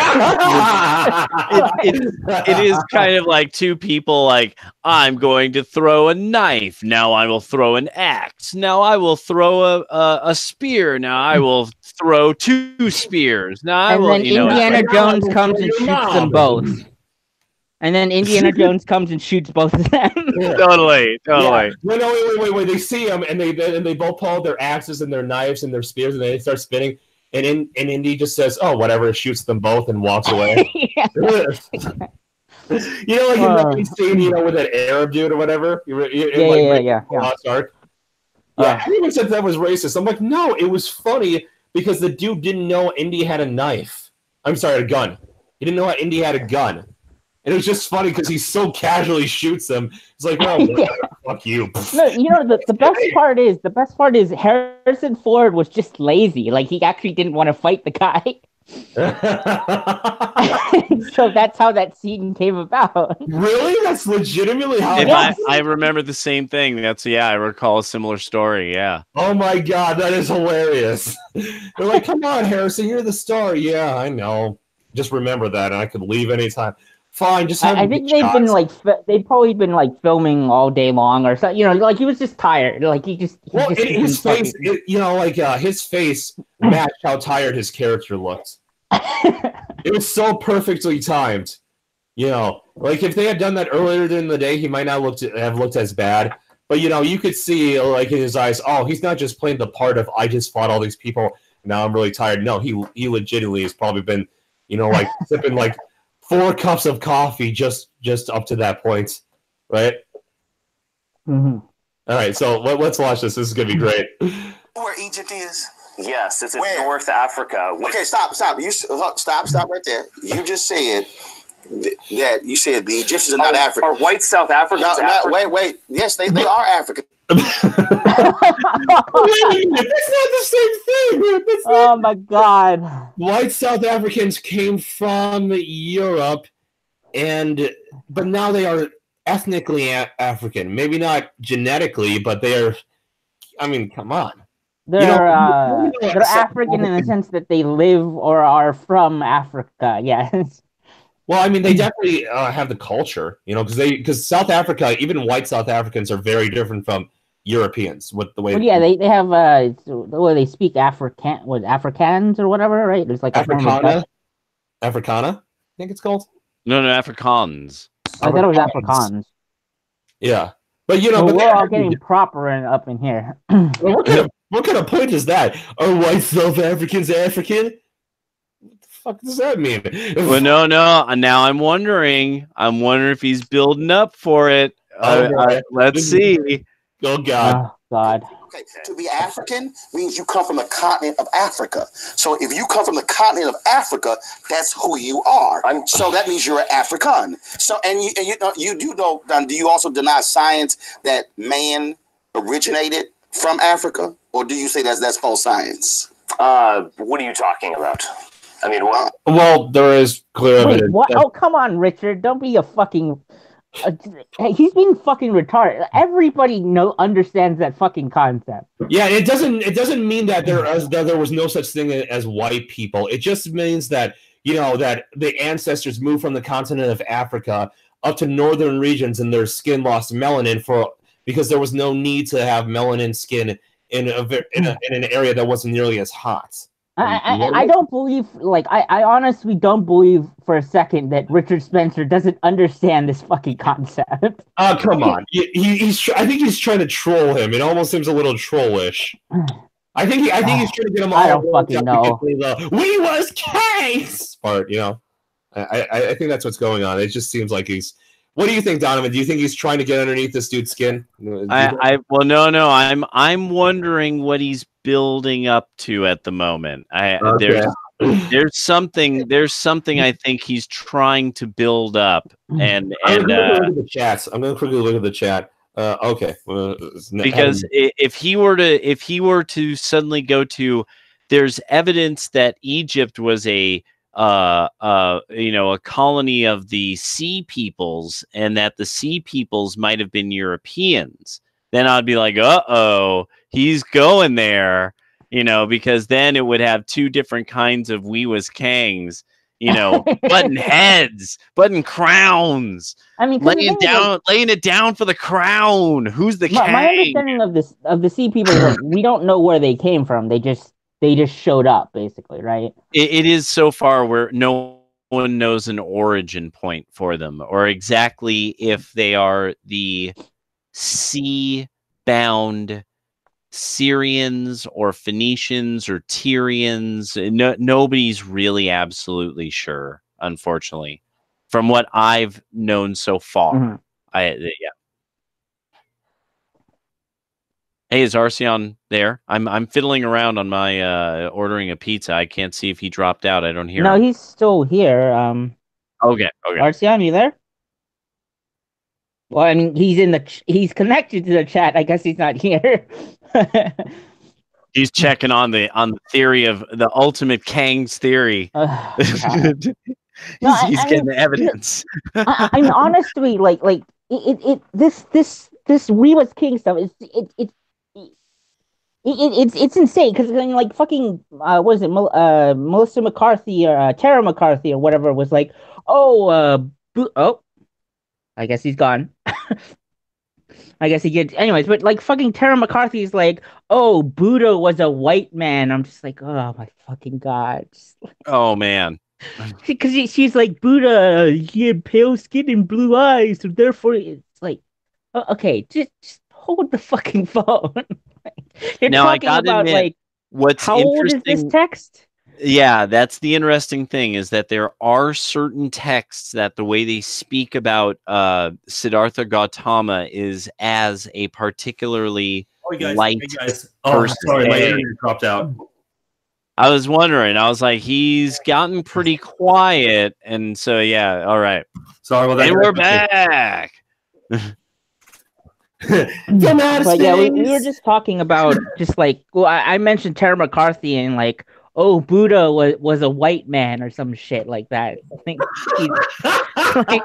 it is kind of like two people like, I'm going to throw a knife. Now I will throw an axe. Now I will throw a spear. Now I will throw two spears. Now I will. And then Indiana Jones comes and shoots them both. And then Indiana Jones comes and shoots both of them. Totally. Yeah. No, wait. They see them, and they both pull out their axes and their knives and their spears, and they start spinning. And Indy just says, "Oh, whatever," shoots them both and walks away. Like in that scene, with that Arab dude or whatever. Lost Ark. Yeah, everyone said that was racist. I'm like, no, it was funny because the dude didn't know Indy had a knife. I'm sorry, a gun. He didn't know Indy had a gun. And it was just funny because he so casually shoots them. It's like, well, fuck you. No, the best part is Harrison Ford was just lazy. Like, he actually didn't want to fight the guy. So that's how that scene came about. Really? That's legitimately how it was? I remember the same thing. I recall a similar story, yeah. Oh my God, that is hilarious. They're like, come on, Harrison, you're the star. Yeah, I know. Just remember that, and I could leave anytime. Fine, just have I think they'd probably been like filming all day long or something. Like he was just tired. Like his face, his face matched how tired his character looked. It was so perfectly timed. Like if they had done that earlier in the day, he might not have looked as bad. But you could see like in his eyes, oh, he's not just playing the part of I just fought all these people. Now I'm really tired. No, he legitimately has probably been, like sipping like 4 cups of coffee just up to that point, right? Mm-hmm. All right, so let's watch this. This is gonna be great. Where Egypt is? Yes, it's in North Africa. Okay, stop. You stop right there. You just said that you said the Egyptians are not African. Are white South Africans? No, wait. Yes, they are African. Wait a minute, that's not the same thing. Oh my god. White South Africans came from Europe, but now they are ethnically African. Maybe not genetically, but they are. I mean, come on. They're African in the sense that they live or are from Africa. Yes. Well, I mean, they definitely have the culture, because South Africa, even white South Africans are very different from Europeans with the way. Well, yeah, they have the way they speak Afrikaans or whatever, right? There's like Africana, I think it's called. No, Afrikaans. I thought it was Afrikaans. Yeah, but but we're all getting proper up in here. What kind of point is that? Are white South Africans African? What the fuck does that mean? Well, no. Now I'm wondering if he's building up for it. Let's see. Oh God. Oh God. Okay, to be African means you come from the continent of Africa. So if you come from the continent of Africa, that's who you are. So that means you're an African. So and you do know. Do you also deny science that man originated from Africa, or do you say that's false science? What are you talking about? I mean, what? Well, there is clear evidence. What? Oh, come on, Richard! Don't be a fucking. He's being fucking retarded. Everybody understands that fucking concept. Yeah, it doesn't mean that there was no such thing as white people. It just means that that the ancestors moved from the continent of Africa up to northern regions, and their skin lost melanin because there was no need to have melanin skin in an area that wasn't nearly as hot. I don't believe, I honestly don't believe for a second that Richard Spencer doesn't understand this fucking concept. Oh, come on. I think he's trying to troll him. It almost seems a little trollish. I think he's trying to get him all. I don't fucking know. We was case part, I think that's what's going on. It just seems like he's. What do you think, Donovan? Do you think he's trying to get underneath this dude's skin? No. I'm wondering what he's building up to at the moment. There's something I think he's trying to build up, and I'm going to look at the chats. I'm going to quickly look at the chat. Okay, because if he were to suddenly go to, there's evidence that Egypt was a colony of the Sea Peoples, and that the Sea Peoples might have been Europeans, then I'd be like, uh-oh, he's going there, because then it would have two different kinds of we was kangs, button heads, button crowns. I mean, laying it down for the crown. Who's the king? My understanding of the Sea Peoples is we don't know where they came from. They just showed up, basically, right? It is so far where no one knows an origin point for them, or exactly if they are the sea-bound Syrians or Phoenicians or Tyrians. Nobody's really absolutely sure, unfortunately, from what I've known so far. Mm-hmm. Hey, is Arceon there? I'm fiddling around on my ordering a pizza. I can't see if he dropped out. I don't hear him. No, he's still here. Okay. Arceon, you there? Well, I mean, he's connected to the chat. I guess he's not here. He's checking on the theory of the ultimate Kang's theory. He's getting the evidence. I mean, honestly, this We Was King stuff it's insane because fucking what is it, Melissa McCarthy or Tara McCarthy or whatever was like, I guess he's gone. I guess he gets anyways, but fucking Tara McCarthy is like, oh, Buddha was a white man. I'm just like, oh my fucking god. Oh man. Because she's like, Buddha, he had pale skin and blue eyes, so therefore it's like, okay, just hold the fucking phone. You're now, talking about admit, what's how old is this text? Yeah, that's the interesting thing, is that there are certain texts that the way they speak about Siddhartha Gautama is as a particularly light person. Oh, sorry, my internet dropped out. I was wondering. I was like, he's gotten pretty quiet, and so yeah, all right. Sorry about that. And we're back. But yeah, we were just talking about just like, well, I mentioned Tara McCarthy and like, oh, Buddha was a white man or some shit like that. Like, like,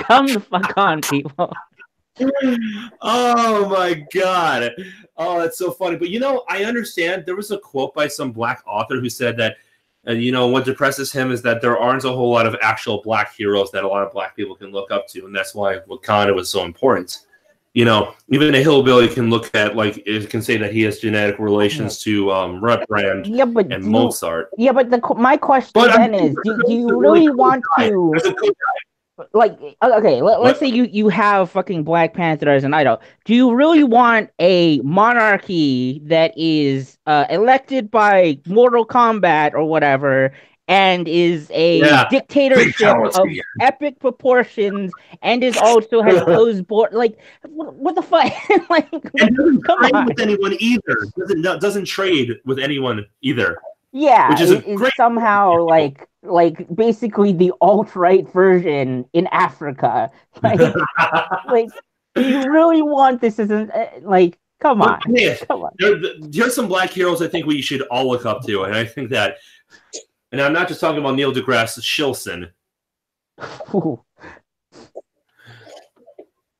come the fuck on, people. Oh my god. Oh, that's so funny. But I understand. There was a quote by some black author who said that what depresses him is that there aren't a whole lot of actual black heroes that a lot of black people can look up to, and that's why Wakanda was so important. Even a hillbilly can look at, like, it can say that he has genetic relations to Rembrandt and Mozart. Yeah, but my question is, do you really want to... Like, okay, let's say you have fucking Black Panther as an idol. Do you really want a monarchy that is elected by Mortal Kombat or whatever, and is a dictatorship of epic proportions, and is also has closed board? Like, what the fuck? Like, come on. With anyone either. Doesn't trade with anyone either. Yeah, which is somehow like basically the alt-right version in Africa. Like, like, do you really want this as like? Come on, come on. Here's some black heroes I think we should all look up to, and I think that, and I'm not just talking about Neil deGrasse Tyson.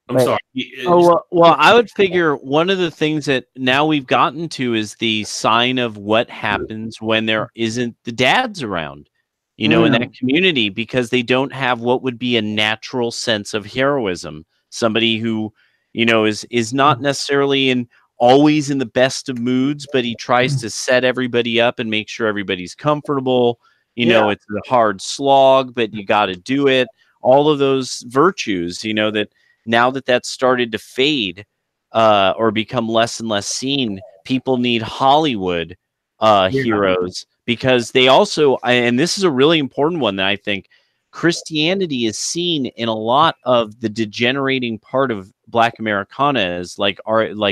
I'm sorry. Well, I would figure one of the things that now we've gotten to is the sign of what happens when there isn't the dads around, in that community, because they don't have what would be a natural sense of heroism. Somebody who, is not necessarily always in the best of moods, but he tries to set everybody up and make sure everybody's comfortable. It's a hard slog, but you got to do it. All of those virtues, that. Now that that's started to fade or become less and less seen, people need Hollywood heroes, because they also, and this is a really important one that I think, Christianity is seen in a lot of the degenerating part of Black Americana as like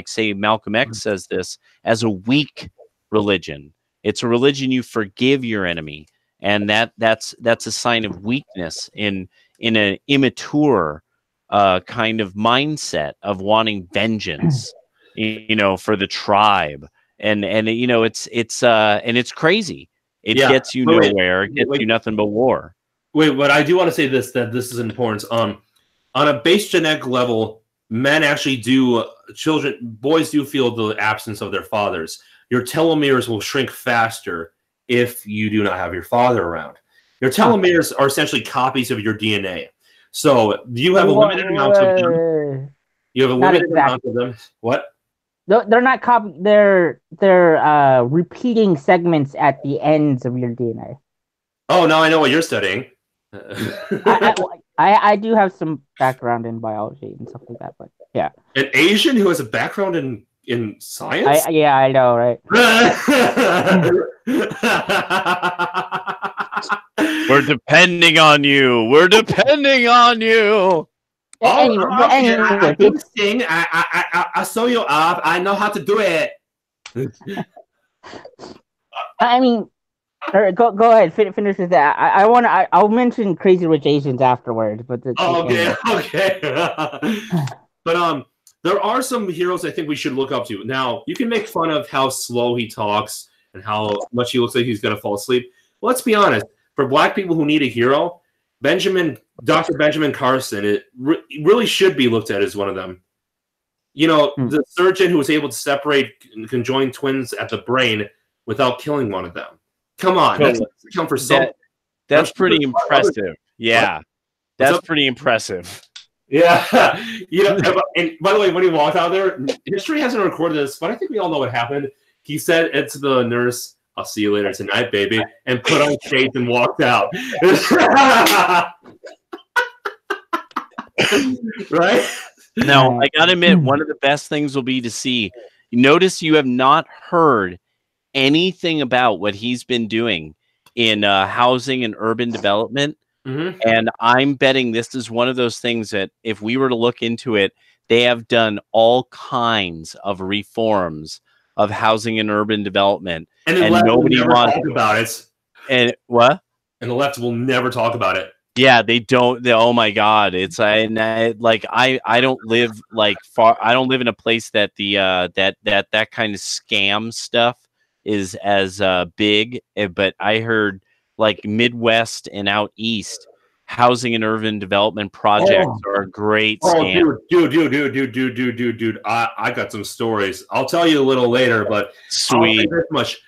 say Malcolm X says this, as a weak religion. It's a religion you forgive your enemy, and that's a sign of weakness in an immature kind of mindset of wanting vengeance, for the tribe, and it's crazy. It gets you nowhere. It gets you nothing but war. Wait, but I do want to say that this is important. On a base genetic level, men actually boys do feel the absence of their fathers. Your telomeres will shrink faster if you do not have your father around. Your telomeres are essentially copies of your DNA. So you have a limited amount of them. You have a limited amount of them. What? They're not copy. They're repeating segments at the ends of your DNA. Oh, now I know what you're studying. I do have some background in biology and stuff like that, but yeah. An Asian who has a background in science? I know, right? We're depending on you. We're depending on you. Anyway, I saw you up. I know how to do it. I mean, go ahead. Finish with that. I'll mention Crazy Rich Asians afterwards. But okay. But there are some heroes I think we should look up to. Now, you can make fun of how slow he talks and how much he looks like he's going to fall asleep. Well, let's be honest. For black people who need a hero, Dr. Benjamin Carson, really should be looked at as one of them. The surgeon who was able to separate conjoined twins at the brain without killing one of them. Come on, come for something. That's pretty impressive. Yeah, that's pretty impressive. Yeah, and by the way, when he walked out there, history hasn't recorded this, but I think we all know what happened. He said it to the nurse, "I'll see you later tonight, baby," and put on shades and walked out. Right? No, I gotta admit, one of the best things will be to see. Notice you have not heard anything about what he's been doing in housing and urban development. Mm-hmm. And I'm betting this is one of those things that if we were to look into it, they have done all kinds of reforms of housing and urban development. And nobody wants to talk about it. And what? And the left will never talk about it. Yeah, they don't. Oh my God, it's I don't live like far. I don't live in a place that the that kind of scam stuff is as big. But I heard like Midwest and out east, housing and urban development projects are a great scam. Dude. I got some stories. I'll tell you a little later, but Sweet. I'll say this much.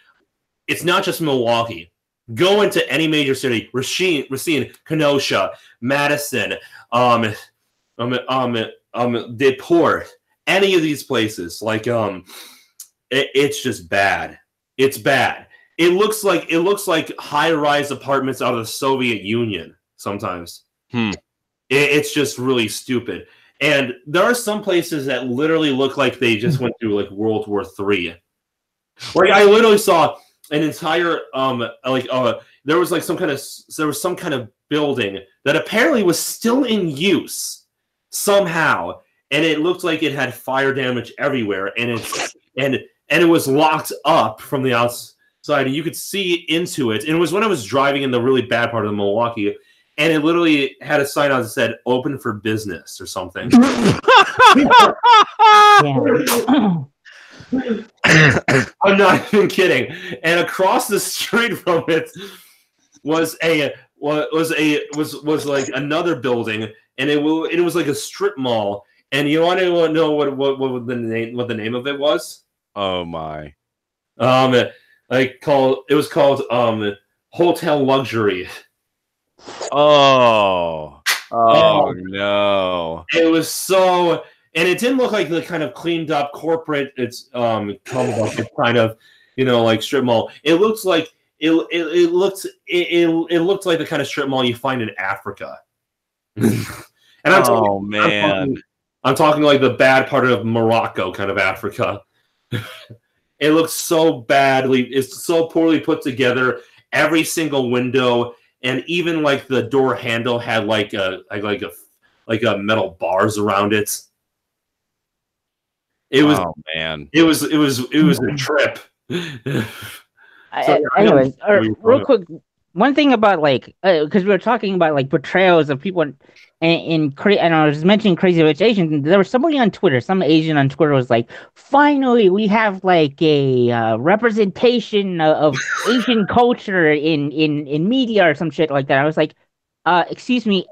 It's not just Milwaukee. Go into any major city, Racine, Kenosha, Madison, DePort, any of these places. Like, it's just bad. It's bad. It looks like high-rise apartments out of the Soviet Union sometimes. It's just really stupid. And there are some places that literally look like they just went through like World War III. Like I literally saw an entire there was some kind of building that apparently was still in use somehow, and it looked like it had fire damage everywhere, and it was locked up from the outside, and you could see into it. And it was when I was driving in the really bad part of Milwaukee, and it literally had a sign on that said "Open for Business" or something. I'm not even kidding. And across the street from it was like another building, and it was like a strip mall. And you want to know what the name of it was? Oh my! It was called Hotel Luxury. Oh no! It was so. And it didn't look like the kind of cleaned up corporate. It's kind of, like strip mall. It looks like it looked like the kind of strip mall you find in Africa. And I'm talking like the bad part of Morocco, kind of Africa. It looks so badly. It's so poorly put together. Every single window, and even like the door handle had like a metal bars around it. It was It was a trip. Anyways, real quick, one thing about because we were talking about like portrayals of people and I was mentioning Crazy Rich Asians. There was somebody on Twitter, some Asian on Twitter was like, finally we have like a representation of Asian culture in media or some shit like that. I was like, excuse me,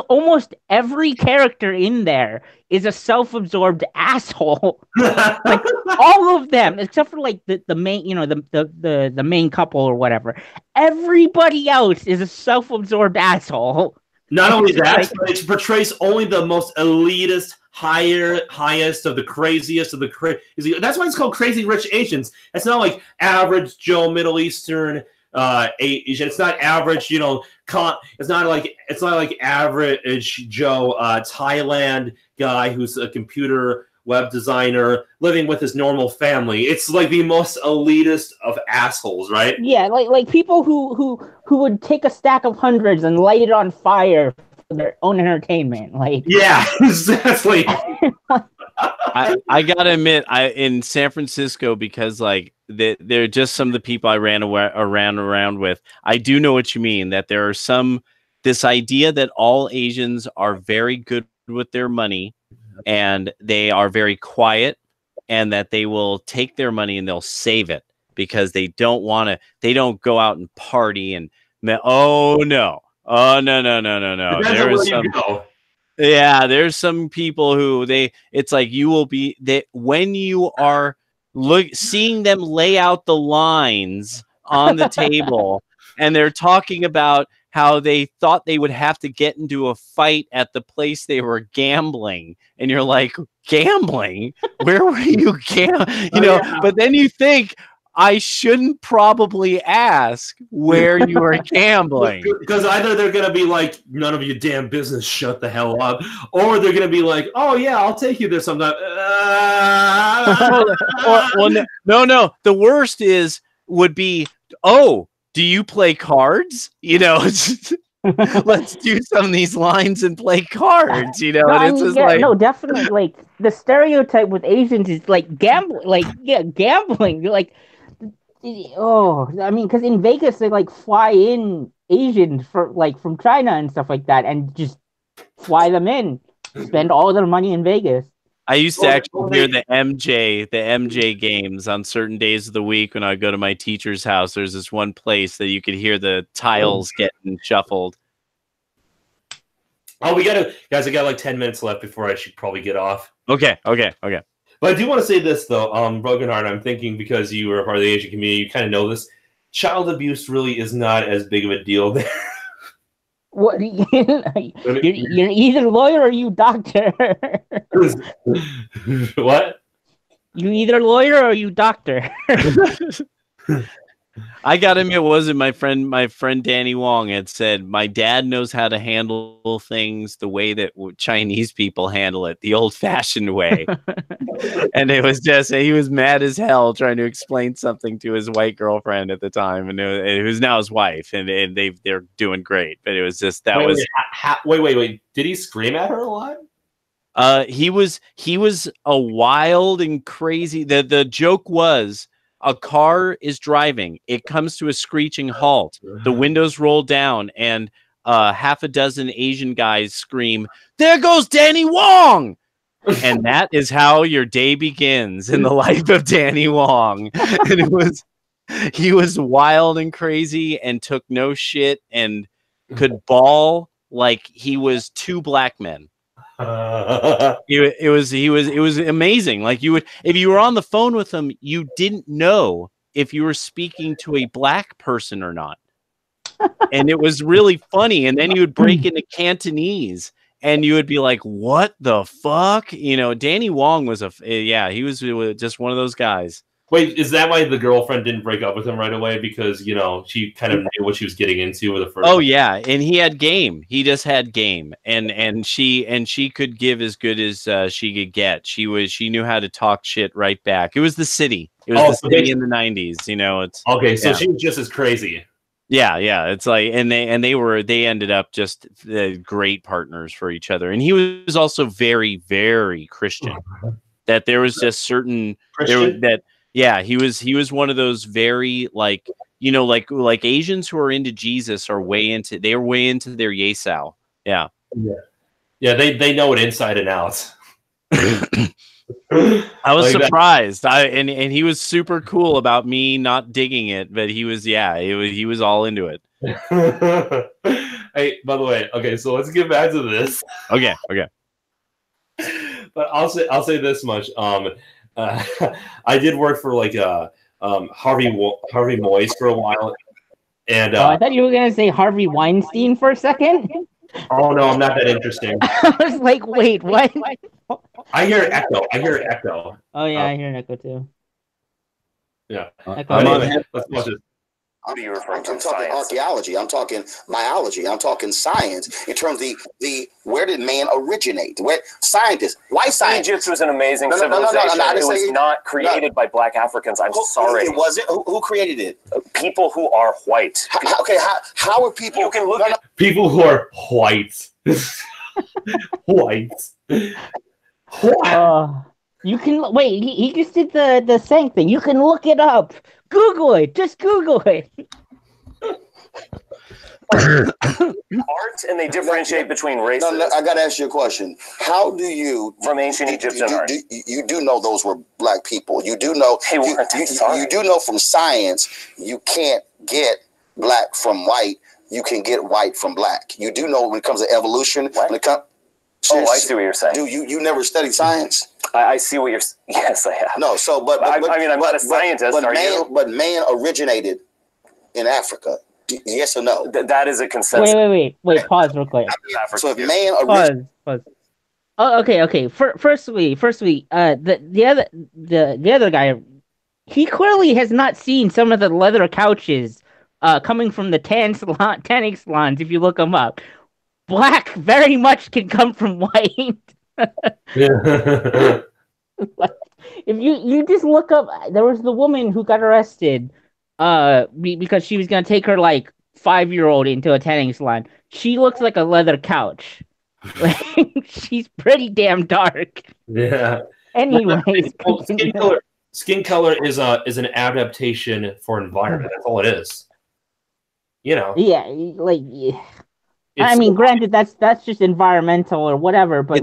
almost every character in there is a self-absorbed asshole. Like all of them, except for like the main, the main couple or whatever. Everybody else is a self-absorbed asshole. Not only that, but it portrays only the most elitist, highest of the craziest of the crazy. That's why it's called Crazy Rich Asians. It's not like average Joe Middle Eastern Asian. It's not average, it's not like average Joe Thailand guy who's a computer web designer living with his normal family. It's like the most elitist of assholes, right? Yeah, like people who would take a stack of hundreds and light it on fire for their own entertainment. Like, yeah, exactly. I gotta admit, in San Francisco, because like they're just some of the people I ran around with. I do know what you mean, that there are this idea that all Asians are very good with their money and they are very quiet, and that they will take their money and they'll save it because they don't go out and party and no. There's some people who it's like you will be that when you are seeing them lay out the lines on the table and they're talking about how they thought they would have to get into a fight at the place they were gambling, and you're like, gambling? Where were you gambling? But then you think, I shouldn't probably ask where you are gambling. Because either they're going to be like, none of your damn business, shut the hell up. Or they're going to be like, oh, yeah, I'll take you there sometime. No. The worst would be, oh, do you play cards? Let's do some of these lines and play cards, No, and it's just no, definitely. Like the stereotype with Asians is like gambling. Like, yeah, gambling. Like, because in Vegas they like fly in Asians from China and stuff like that, and just fly them in, spend all their money in Vegas. I used to actually hear the MJ games on certain days of the week when I go to my teacher's house. There's this one place that you could hear the tiles getting shuffled. Oh, guys, I got like 10 minutes left before I should probably get off. Okay. But I do want to say this, though, Rogenhard, I'm thinking because you are a part of the Asian community, you kind of know this. Child abuse really is not as big of a deal there. What? You're either lawyer or you doctor. What? You either lawyer or you doctor. I got him. It wasn't my friend Danny Wong had said, my dad knows how to handle things the way that Chinese people handle it, the old-fashioned way. And it was just, he was mad as hell trying to explain something to his white girlfriend at the time, and it was now his wife, and they're doing great. But it was just wait. Did he scream at her a lot? He was a wild and crazy. The joke was, a car is driving. It comes to a screeching halt. The windows roll down, and half a dozen Asian guys scream, "There goes Danny Wong!" And that is how your day begins in the life of Danny Wong. And he was wild and crazy and took no shit and could bawl like he was two black men. It was amazing. Like, if you were on the phone with him, you didn't know if you were speaking to a black person or not. And it was really funny. And then he would break into Cantonese, and you would be like, "What the fuck?" You know, Danny Wong was he was just one of those guys. Wait, is that why the girlfriend didn't break up with him right away? Because, she kind of knew what she was getting into with the first. Oh, yeah. And he had game. He just had game. And she could give as good as she could get. She knew how to talk shit right back. It was the city. It was the city in the 90s. It's okay. So she was just as crazy. Yeah. It's like, and they ended up just great partners for each other. And he was also very, very Christian. That there was just certain Yeah, he was one of those very like Asians who are into Jesus are way into their Yesao. Yeah. Yeah, they know it inside and out. I was surprised. And he was super cool about me not digging it, but he was all into it. Hey, by the way, okay, so let's get back to this. Okay. But I'll say this much. I did work for Harvey Moyes for a while, and I thought you were gonna say Harvey Weinstein for a second. Oh no, I'm not that interesting. I was like, wait, what? I hear echo. Oh yeah, I hear an echo too. Yeah. Let's watch this. What are you referring to? I'm talking archaeology. I'm talking biology. I'm talking science in terms of the where did man originate? Where scientists? Why scientists? Egypt was an amazing civilization. It was not created by black Africans. I'm sorry. It wasn't. Who created it? People who are white. How are people? You can look at people who are white. White. You can wait. He just did the same thing. You can look it up. Google it. Just Google it. Art, and they differentiate between races. No, I got to ask you a question. How do you, from ancient Egyptian art, you do know those were black people? You do know. You do know from science you can't get black from white. You can get white from black. You do know when it comes to evolution. When it comes. Oh, I see what you're saying. Do you never studied science? I see what you're. Yes, I have. No, so but I mean, I'm not a scientist. But man originated in Africa. Yes or no? That is a consensus. Wait. Pause real quick. So if man pause. Oh, okay. Firstly, the other guy, he clearly has not seen some of the leather couches coming from the tanning salons. If you look them up. Black very much can come from white. If you just look up, there was the woman who got arrested because she was gonna take her 5-year-old into a tanning salon. She looks like a leather couch. She's pretty damn dark. Yeah. Anyways, skin color is an adaptation for environment. That's all it is. You know. Yeah, like I mean, granted, that's just environmental or whatever, but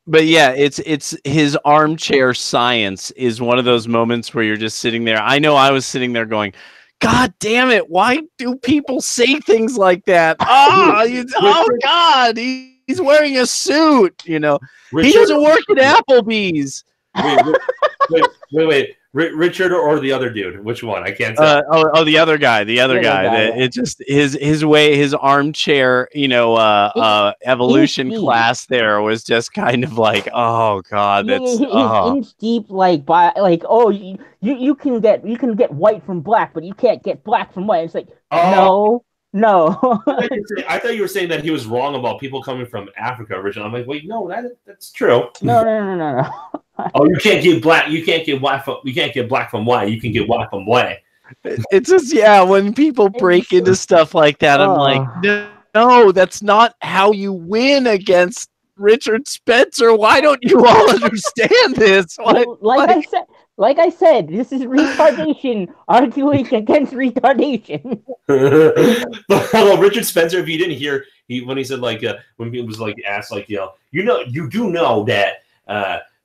but yeah, it's his armchair science is one of those moments where you're just sitting there. I know I was sitting there going, God damn it, why do people say things like that? Oh God, he's wearing a suit, you know. Richard, he doesn't work at Applebee's. Wait. Richard or the other dude? Which one? I can't tell. The other guy. The other guy. Yeah. It just his way, his armchair, evolution class there was just kind of like, oh God, that's his inch deep, you can get white from black, but you can't get black from white. It's like no. I thought you were saying that he was wrong about people coming from Africa originally. I'm like, wait, no, that's true. No. Oh, you can't get black. You can't get white from. You can't get black from white. You can get white from black. It's just when people break into stuff like that, I'm like, no, that's not how you win against Richard Spencer. Why don't you all understand this? Like I said, this is retardation arguing against retardation. Well, Richard Spencer, if you didn't hear, when he said when he was asked you do know that.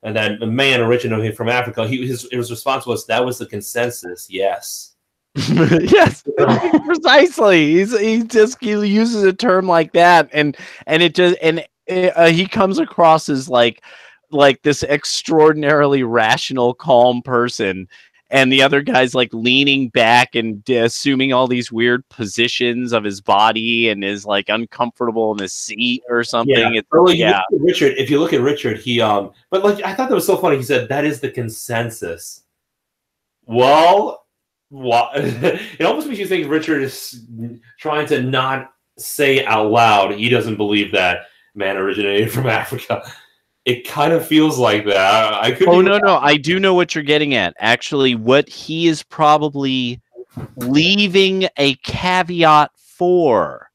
And that man originally from Africa, his response was, "That was the consensus." Yes. Yes, precisely. He uses a term like that, and he comes across as like this extraordinarily rational, calm person. And the other guy's like leaning back and assuming all these weird positions of his body and is like uncomfortable in his seat or something. Yeah. If you look at Richard, he but I thought that was so funny. He said that is the consensus. Well, it almost makes you think Richard is trying to not say out loud he doesn't believe that man originated from Africa. It kind of feels like that. No. I do know what you're getting at. Actually, what he is probably leaving a caveat for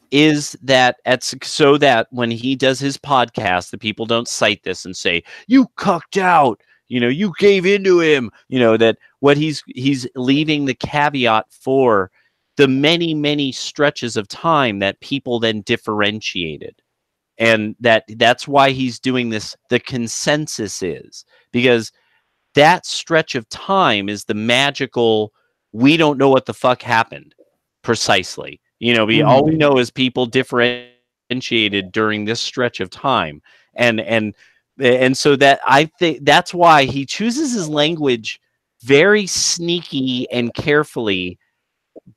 is that so that when he does his podcast, the people don't cite this and say, you cucked out, you gave into him, that what he's leaving the caveat for the many, many stretches of time that people then differentiated. And that's why he's doing this. The consensus is because that stretch of time is the magical, we don't know what the fuck happened precisely. All we know is people differentiated during this stretch of time. And so that I think that's why he chooses his language very sneaky and carefully.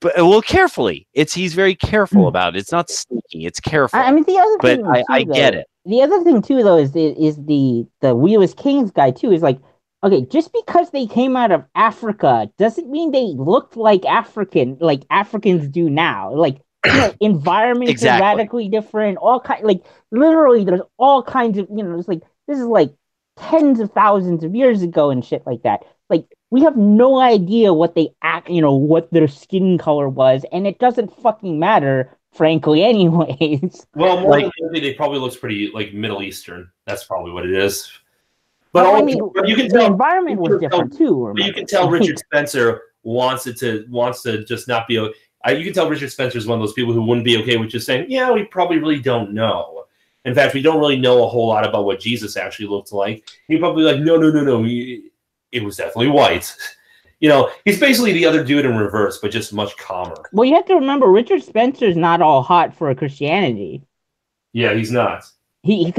But carefully. He's very careful about it. It's not sneaky. It's careful. I mean, the other thing, I get it. The other thing too, though, is the We Was Kings guy too. Is like, okay, just because they came out of Africa doesn't mean they looked like Africans do now. Environments are radically different. Literally, there's all kinds of It's like this is like tens of thousands of years ago and shit like that. We have no idea what what their skin color was, and it doesn't fucking matter, frankly, anyways. Well, more than anything, they probably looks pretty Middle Eastern. That's probably what it is. But you can tell the environment was different too. You can tell Richard Spencer wants to just not be. You can tell Richard Spencer is one of those people who wouldn't be okay with just saying, "Yeah, we probably really don't know." In fact, we don't really know a whole lot about what Jesus actually looked like. He'd probably be like, no. It was definitely white. He's basically the other dude in reverse, but just much calmer. Well, you have to remember, Richard Spencer's not all hot for Christianity. Yeah, he's not. The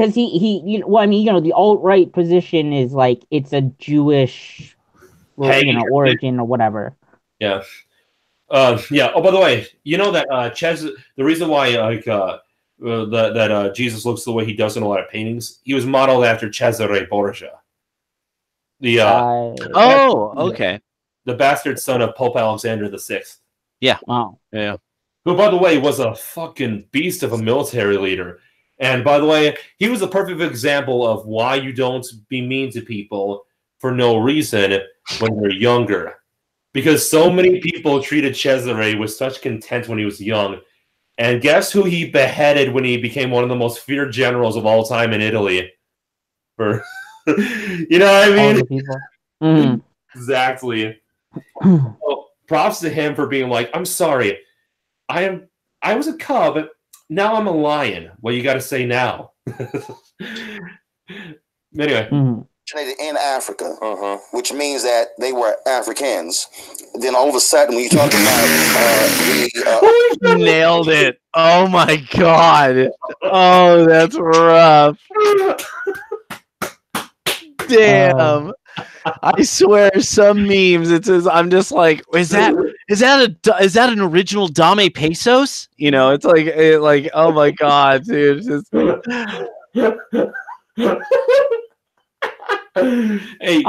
alt-right position is like it's a Jewish, origin or whatever. Yeah. Yeah. Oh, by the way, that the reason why that Jesus looks the way he does in a lot of paintings, he was modeled after Cesare Borgia. Okay. The bastard son of Pope Alexander VI. Yeah. Wow. Yeah. Who, by the way, was a fucking beast of a military leader. And by the way, he was a perfect example of why you don't be mean to people for no reason when they're younger. Because so many people treated Cesare with such contempt when he was young. And guess who he beheaded when he became one of the most feared generals of all time in Italy? For you know what I mean? All the people. Mm-hmm. Exactly. Well, props to him for being like, I'm sorry. I was a cub. Now I'm a lion. What you got to say now? Anyway. In Africa, which means that they were Africans. Then all of a sudden, when you talk about nailed it. Oh my god. Oh, that's rough. Damn. I swear, some memes it says I'm just like, is that an original Dame Pesos? You know, it's like oh my god, dude. It's just... Hey,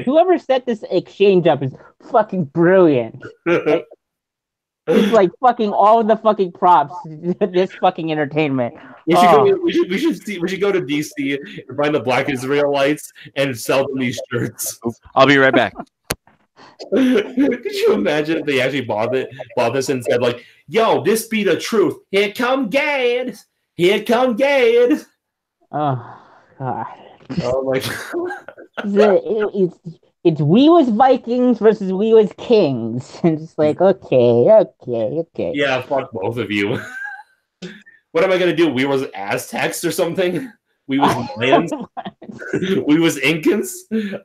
whoever set this exchange up is fucking brilliant. It's like fucking all the fucking props. This fucking entertainment. We should go to DC and find the Black Israelites and sell them these shirts. I'll be right back. Could you imagine if they actually bought this and said like, "Yo, this be the truth. Here come Gad. Here come Gad." Oh god. Oh my god. It's we was Vikings versus we was Kings. And it's like, okay. Yeah, fuck both of you. What am I gonna do? We was Aztecs or something? We was Mayans? We was Incans?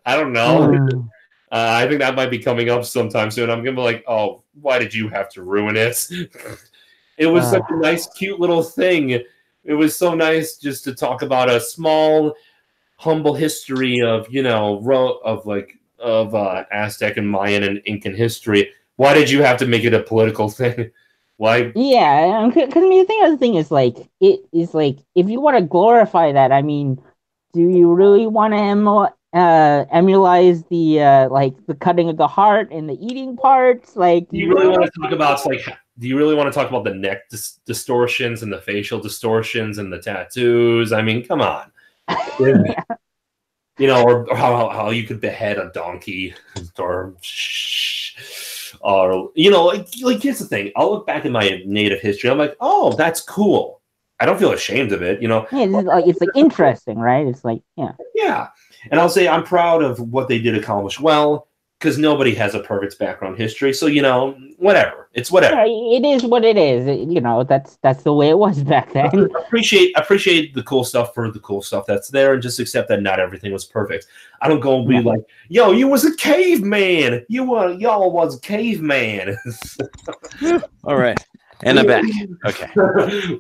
I don't know. I think that might be coming up sometime soon. I'm gonna be like, oh, why did you have to ruin it? It was such a nice, cute little thing. It was so nice just to talk about a small, humble history of, Aztec and Mayan and Incan history. Why did you have to make it a political thing? Why? Yeah, because the thing is like, it is like, if you want to glorify that, I mean, do you really want to emulate the cutting of the heart and the eating parts? Like, do you really want to talk about do you really want to talk about the neck distortions and the facial distortions and the tattoos? I mean, come on. Or how you could behead a donkey, or here's the thing. I'll look back at my native history. I'm like, oh, that's cool. I don't feel ashamed of it. Yeah, it's like interesting, right? It's like, yeah. And I'll say I'm proud of what they did accomplish well, because nobody has a perfect background history. So whatever. It's whatever. Yeah, it is what it is. That's the way it was back then. Appreciate the cool stuff for the cool stuff that's there, and just accept that not everything was perfect. I don't go and be like, yo, you was a caveman. Y'all was a caveman. All right. And I'm back. Okay.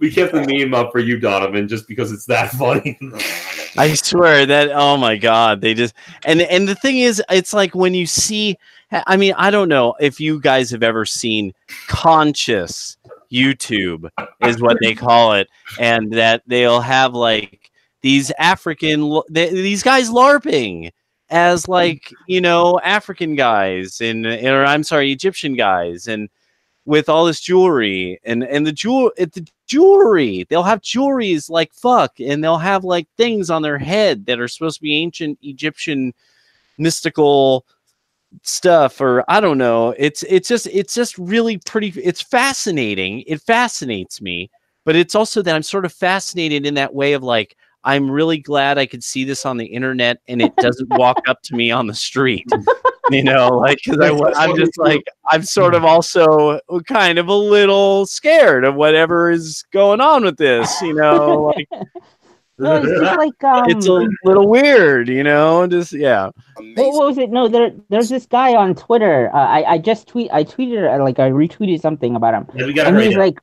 We kept the meme up for you, Donovan, just because it's that funny. I swear that, oh my God, they just, and the thing is, it's like when you see, I mean, I don't know if you guys have ever seen conscious YouTube is what they call it. And that they'll have like these these guys LARPing as like, African guys Egyptian guys, and with all this jewelry and the jewelry, they'll have jewelries like fuck, and they'll have like things on their head that are supposed to be ancient Egyptian mystical stuff, or I don't know. It's just really pretty. It's fascinating. It fascinates me, but it's also that I'm sort of fascinated in that way of like, I'm really glad I could see this on the internet and it doesn't walk up to me on the street. Because I'm just like, I'm sort of also kind of a little scared of whatever is going on with this, No, it's just like it's a little weird, just What was it? No, there's this guy on Twitter. I retweeted something about him, and he's like,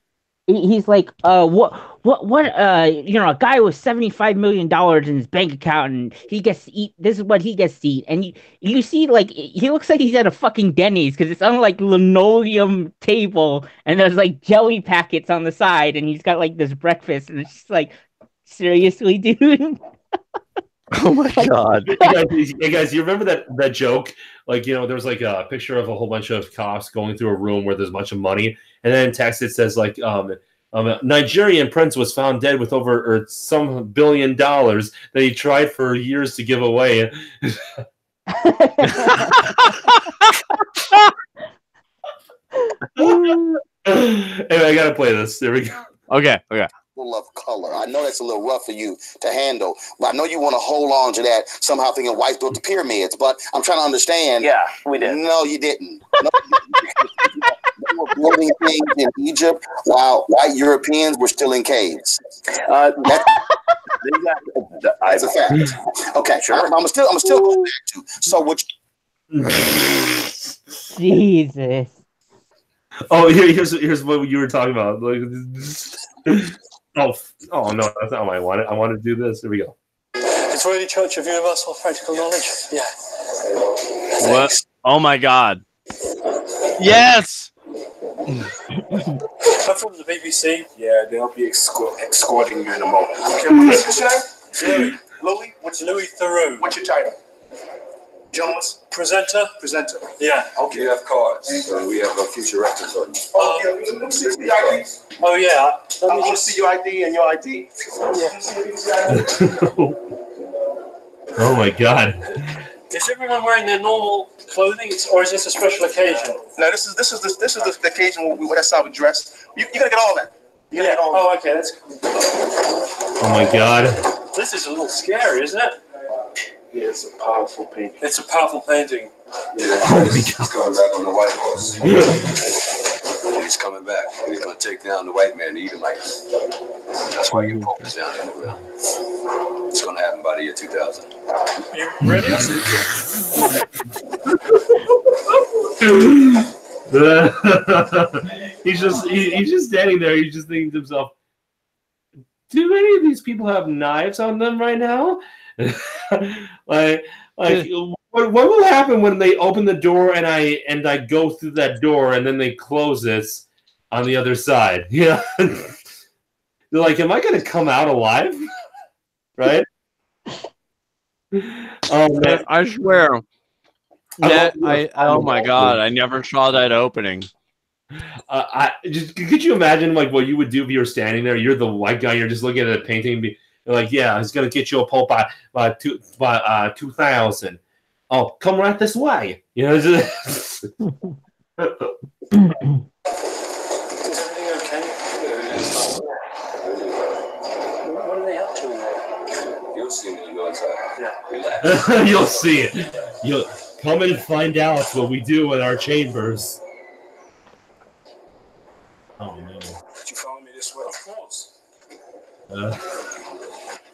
a guy with $75 million in his bank account, and he gets to eat. This is what he gets to eat, and you see, like, he looks like he's at a fucking Denny's, because it's on like linoleum table, and there's like jelly packets on the side, and he's got like this breakfast, and it's just like, seriously, dude. Oh my God. Hey guys, you remember that joke? Like, there was like a picture of a whole bunch of cops going through a room where there's a bunch of money, and then in text it says like, a Nigerian prince was found dead with over some $1 billion that he tried for years to give away. Anyway, I gotta play this. There we go. Okay. Of color. I know that's a little rough for you to handle, but I know you want to hold on to that somehow, thinking white built the pyramids. But I'm trying to understand. Yeah, we did. No, you didn't. No, were building things in Egypt while white Europeans were still in caves. That's a fact. Okay, sure. I'm still going back to. So what? Jesus. Oh, here's what you were talking about. Like, oh no, that's not what I wanted. I wanted to do this. Here we go. It's really Church of Universal Practical Knowledge. Yeah. What? Oh my God. Yes. I'm from the BBC. Yeah, they'll be escorting you in a moment. Okay, what's your name? Louis. What's Louis Theroux? What's your title? Journalist? Presenter. Yeah. Okay, you have cards. So we have a future records on you. Oh, yeah. Let me see the ID. Oh, yeah. I want to see your ID and your ID. Oh my God. Is everyone wearing their normal clothing, or is this a special occasion? No, this is the occasion where that's how we dress. You gotta get all that. You gotta get all that. Oh, okay, that's cool. Oh my God. This is a little scary, isn't it? Yeah, it's a powerful painting. It's a powerful painting. Yeah, he's coming back on the white horse. He's coming back. He's gonna take down the white man and eat him like this. That's why your Pope is down in the ground. It's gonna happen by the year 2000. You ready? he's just standing there. He's just thinking to himself, do any of these people have knives on them right now? like what will happen when they open the door and I go through that door and then they close it on the other side? Yeah. They're like, am I gonna come out alive? Right? Oh man, I swear that oh my God, I never saw that opening. Could you imagine like what you would do if you were standing there? You're the white guy. You're just looking at a painting. And you're like, yeah, he's gonna get you a Pope by 2000. Oh, come right this way. You know. Is everything okay? What are they up to in there? You'll see when you go inside. Yeah. Relax. You'll see it. You'll come and find out what we do in our chambers. Oh no. Could you follow me this way? Of course.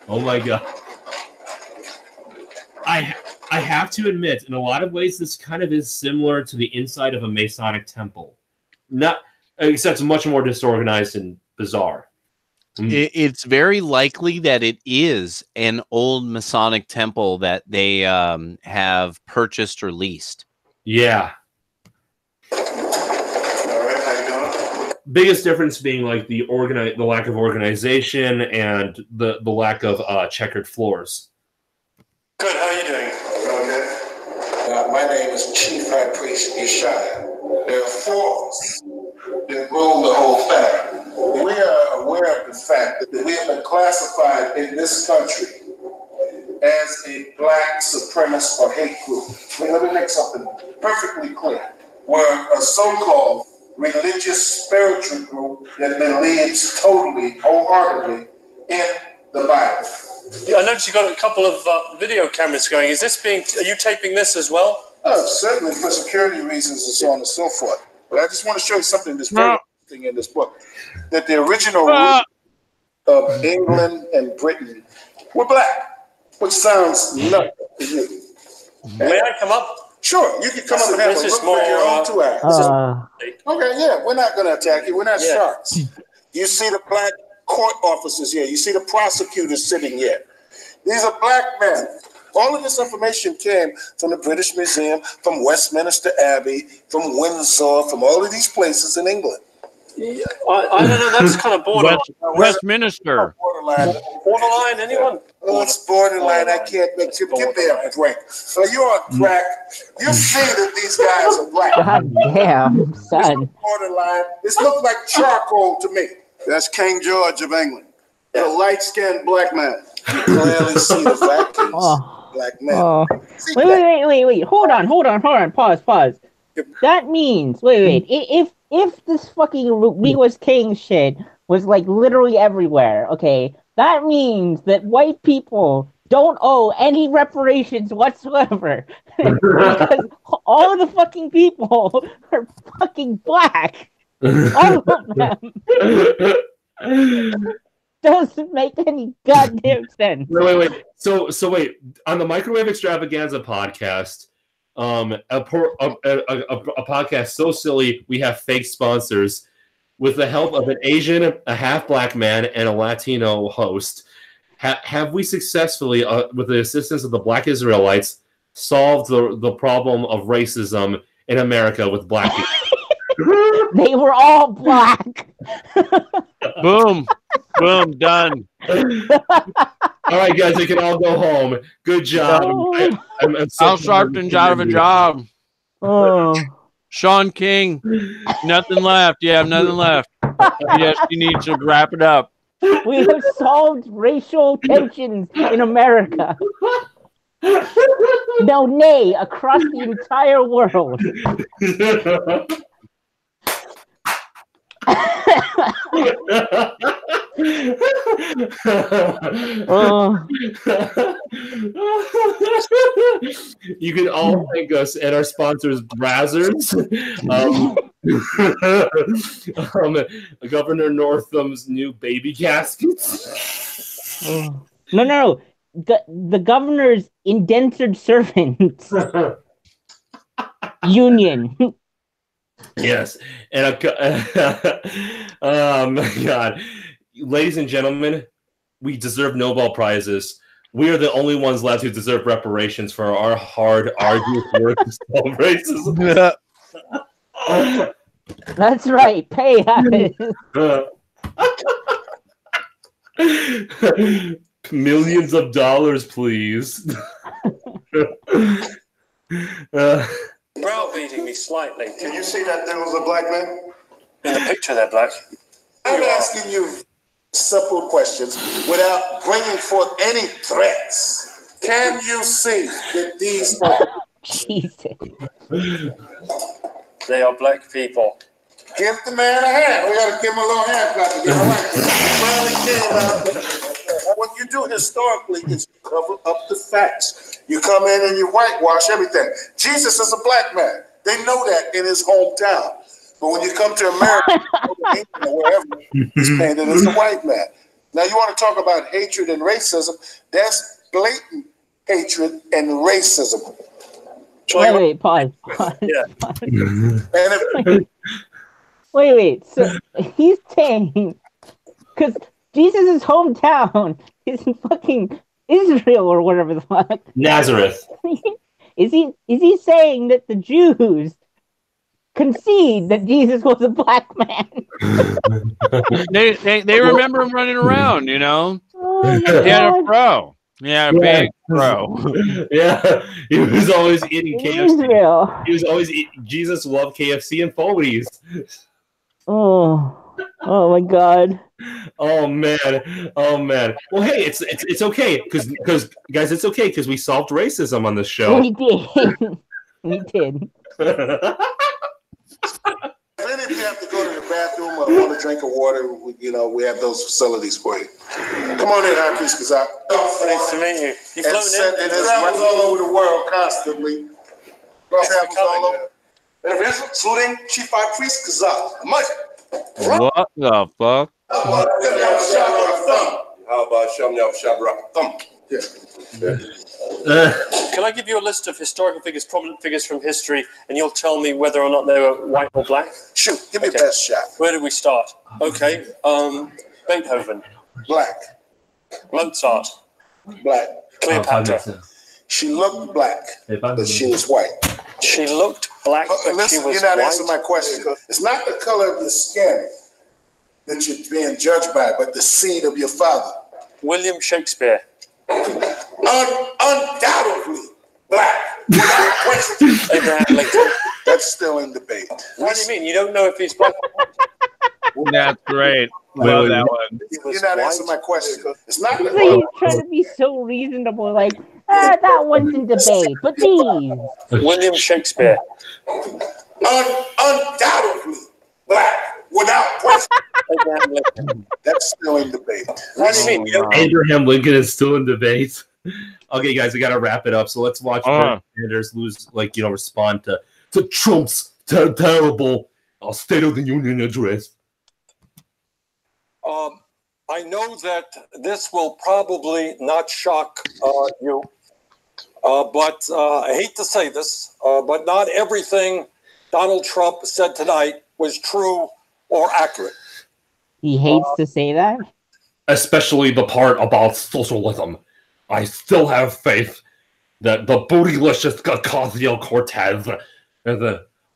Oh my God. I have to admit, in a lot of ways, this kind of is similar to the inside of a Masonic temple. Not, except much more disorganized and bizarre. It's very likely that it is an old Masonic temple that they have purchased or leased. Yeah. Biggest difference being like the lack of organization and the lack of checkered floors. Good. How are you doing? Okay. My name is Chief High Priest Yeshaya. There are four of us that rule the whole family. We are aware of the fact that we have been classified in this country as a black supremacist or hate group. Let me make something perfectly clear. We're a so-called religious spiritual group that believes totally, wholeheartedly in the Bible. I noticed you got a couple of video cameras going. Are you taping this as well? Oh, certainly for security reasons and so on and so forth. But I just want to show you something that's very interesting in this book. That the original roots of England and Britain were black, which sounds nuts to you. May I come up? Sure, you can come up and have a look for your own 2 hours. Okay, yeah, we're not going to attack you. We're not sharks. You see the black court officers here. You see the prosecutors sitting here. These are black men. All of this information came from the British Museum, from Westminster Abbey, from Windsor, from all of these places in England. Yeah, I don't know. That's kind of borderline. Westminster. Borderline, anyone? Oh, it's borderline. I can't make you give me a break. So you're on crack. You see that these guys are black. God damn, son. Borderline. This looks like charcoal to me. That's King George of England. The light-skinned black man. You clearly see the vacuums. Black man. Oh. Wait. Hold on. Pause. That means, if this fucking We Was King shit was like literally everywhere, okay, that means that white people don't owe any reparations whatsoever because all of the fucking people are fucking black. All of them. Doesn't make any goddamn sense. Wait. So wait. On the Microwave Extravaganza podcast, a podcast so silly we have fake sponsors. With the help of an Asian, a half-black man, and a Latino host, have we successfully, with the assistance of the Black Israelites, solved the problem of racism in America with black people? They were all black. Boom. Boom. Done. All right, guys, you can all go home. Good job. I'm so Al Sharpton's out of a job. Oh. Sean King, nothing left. Yeah, nothing left. Yes, you need to wrap it up. We have solved racial tensions in America. No, nay, across the entire world. You can all thank us and our sponsors, Brazzers, Governor Northam's new baby caskets. No. The governor's indentured servants union. Yes, and oh my God, ladies and gentlemen, we deserve Nobel Prizes. We are the only ones left who deserve reparations for our hard, arduous work to solve racism. That's right. Pay us. Millions of dollars, please. Browbeating me slightly. Can you see that there was a black man? In the picture, they're black. I'm asking you simple questions without bringing forth any threats. Can you see that these Jesus. They are black people. Give the man a hand. We got to give him a little hand clap to get him right. Finally came out. What you do historically is you cover up the facts. You come in and you whitewash everything. Jesus is a black man. They know that in his hometown. But when you come to America, or wherever, he's painted as a white man. Now you want to talk about hatred and racism? That's blatant hatred and racism. Wait, pause. Yeah. Wait. So he's saying, because Jesus' hometown is in fucking Israel or whatever the fuck. Nazareth. Is he saying that the Jews concede that Jesus was a black man? they remember him running around, you know? Oh, he had a fro. Yeah, big fro. Yeah, he was always eating KFC. Israel. He was always eating. Jesus loved KFC and Foley's. Oh my God. Oh man. Well, hey, it's okay because guys, it's okay because we solved racism on this show. We did. We did. If you have to go to the bathroom or want a drink of water, we have those facilities for you. Come on in, High Priest Kazak. Nice to meet you. You've flown in. And it travels all over the world constantly. Travels all over. And including Chief High Priest Kazak. What the fuck? How about Shamnyaf Shabra Thumb? Can I give you a list of historical figures, prominent figures from history, and you'll tell me whether or not they were white or black? Shoot, give me the best shot. Where do we start? Okay, Beethoven. Black. Mozart. Black. Cleopatra. She looked black, but she was white. She looked black, but listen, she was you're not white. answering my question. It's not the color of your skin that you're being judged by, but the seed of your father. William Shakespeare. Undoubtedly black. Without question. Abraham Lincoln. That's still in debate. What do you mean? You don't know if he's black? That's great. Love that one. You're not answering my question. It's not the He's trying to be so reasonable, like, that one's in debate, but these. William Shakespeare. Undoubtedly black. Without question. Abraham Lincoln. That's still in debate. What do you mean? You don't Abraham Lincoln is still in debate. Okay, guys, I gotta wrap it up. So let's watch Bernie Sanders respond to Trump's terrible State of the Union address. I know that this will probably not shock you, but I hate to say this, but not everything Donald Trump said tonight was true or accurate. He hates to say that? Especially the part about socialism. I still have faith that the bootylicious Ocasio-Cortez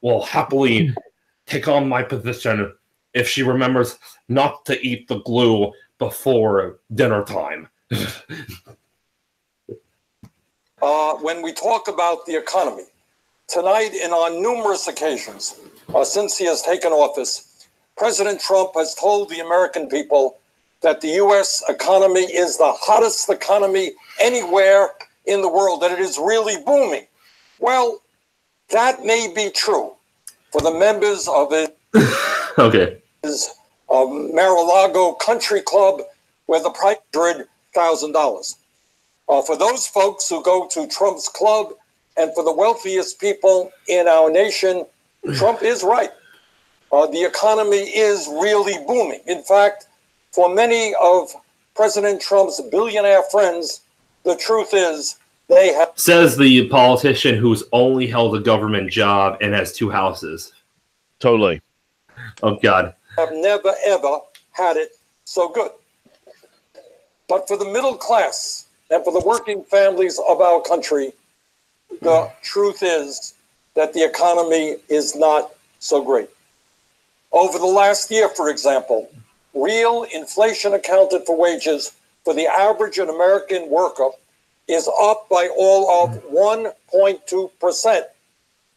will happily take on my position if she remembers not to eat the glue before dinner time. When we talk about the economy, tonight and on numerous occasions since he has taken office, President Trump has told the American people that the U.S. economy is the hottest economy anywhere in the world, that it is really booming. Well, that may be true for the members of it. Okay. Is Mar-a-Lago Country Club where the price is $100,000. For those folks who go to Trump's club and for the wealthiest people in our nation, Trump is right. The economy is really booming. In fact, for many of President Trump's billionaire friends, the truth is they have... Says the politician who's only held a government job and has 2 houses. Totally. Oh, God. Have never, ever had it so good. But for the middle class and for the working families of our country, the truth is that the economy is not so great. Over the last year, for example, real inflation accounted for wages for the average American worker is up by all of 1.2%,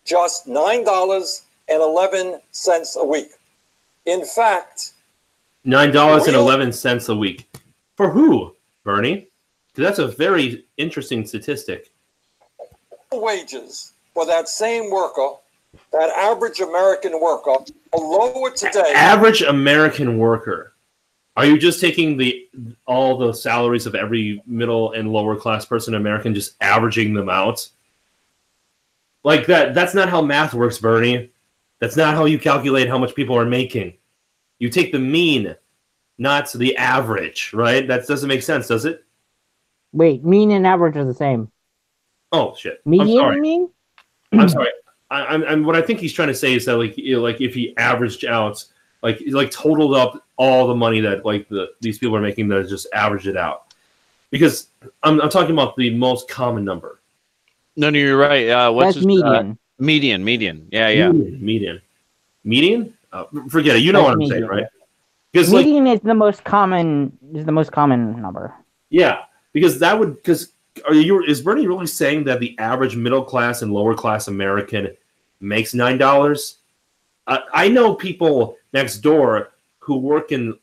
just $9.11 a week. In fact, $9.11 a week. For who, Bernie? That's a very interesting statistic. Wages for that same worker, that average American worker, are lower today. Average American worker. Are you just taking all the salaries of every middle and lower class person in America and just averaging them out? Like that? That's not how math works, Bernie. That's not how you calculate how much people are making. You take the mean, not the average, right? That doesn't make sense, does it? Wait, mean and average are the same. Oh shit! Median, you mean? I'm sorry. I'm what I think he's trying to say is that like if he averaged out like totaled up all the money that these people are making, that just averaged it out, because I'm talking about the most common number. No, you're right. What's That's median? Median. Yeah. Median. Forget it. You know what I'm saying, right? Because median is the most common. Is the most common number. Yeah, because that would is Bernie really saying that the average middle class and lower class American makes $9? I know people next door who work in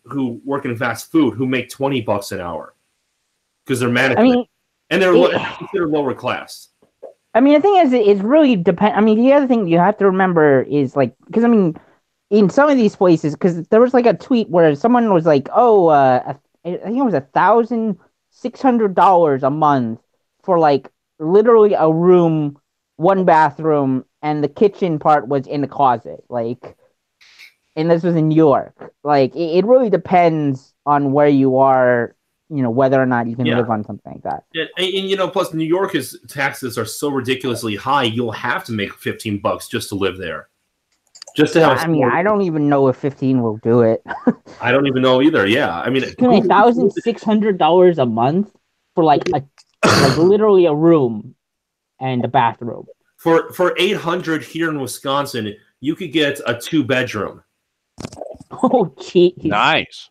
fast food who make $20 an hour because they're management, and they're considered lower class. I mean, the thing is, it really depends. I mean, the other thing you have to remember is because in some of these places, because there was a tweet where someone was like, I think it was $1,600 a month for literally a room, 1 bathroom, and the kitchen part was in the closet. And this was in New York. It really depends on where you are, whether or not you can live on something like that. And plus New York's taxes are so ridiculously high, you'll have to make $15 just to live there. Just to have. I don't even know if 15 will do it. I don't even know either. Yeah, I mean, $1,600 a month for literally a room and a bathroom. For $800 here in Wisconsin, you could get a 2-bedroom. Oh, jeez. Nice.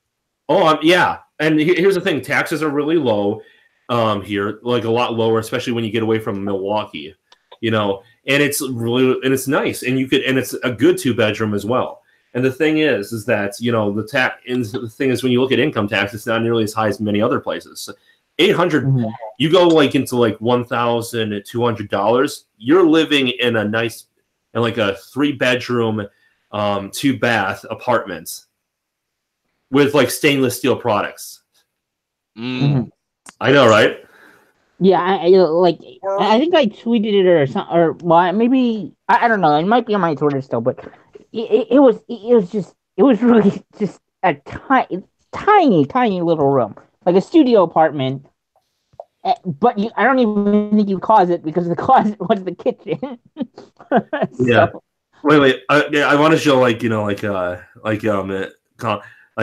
Oh, yeah. And here's the thing: taxes are really low here, a lot lower, especially when you get away from Milwaukee. And it's nice, and it's a good 2-bedroom as well. And the thing is that the thing is when you look at income tax, it's not nearly as high as many other places. So $800, you go into $1,200, you're living in a nice and a 3-bedroom, 2-bath apartments with stainless steel products. Mm. I know, right? Yeah, I think I tweeted it or something, or well, maybe I don't know. It might be on my Twitter still, but it was really just a tiny little room, like a studio apartment. But I don't even think you closet because the closet was the kitchen. Yeah. So, Wait. I want to show I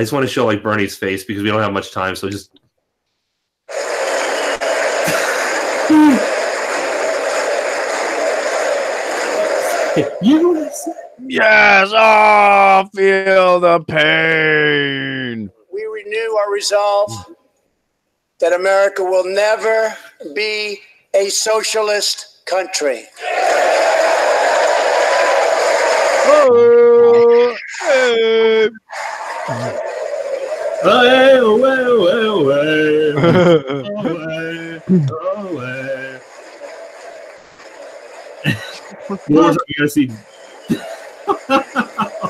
just want to show like Bernie's face because we don't have much time. So just. Yes, oh, feel the pain. We renew our resolve that America will never be a socialist country. Oh, hey. You gotta see.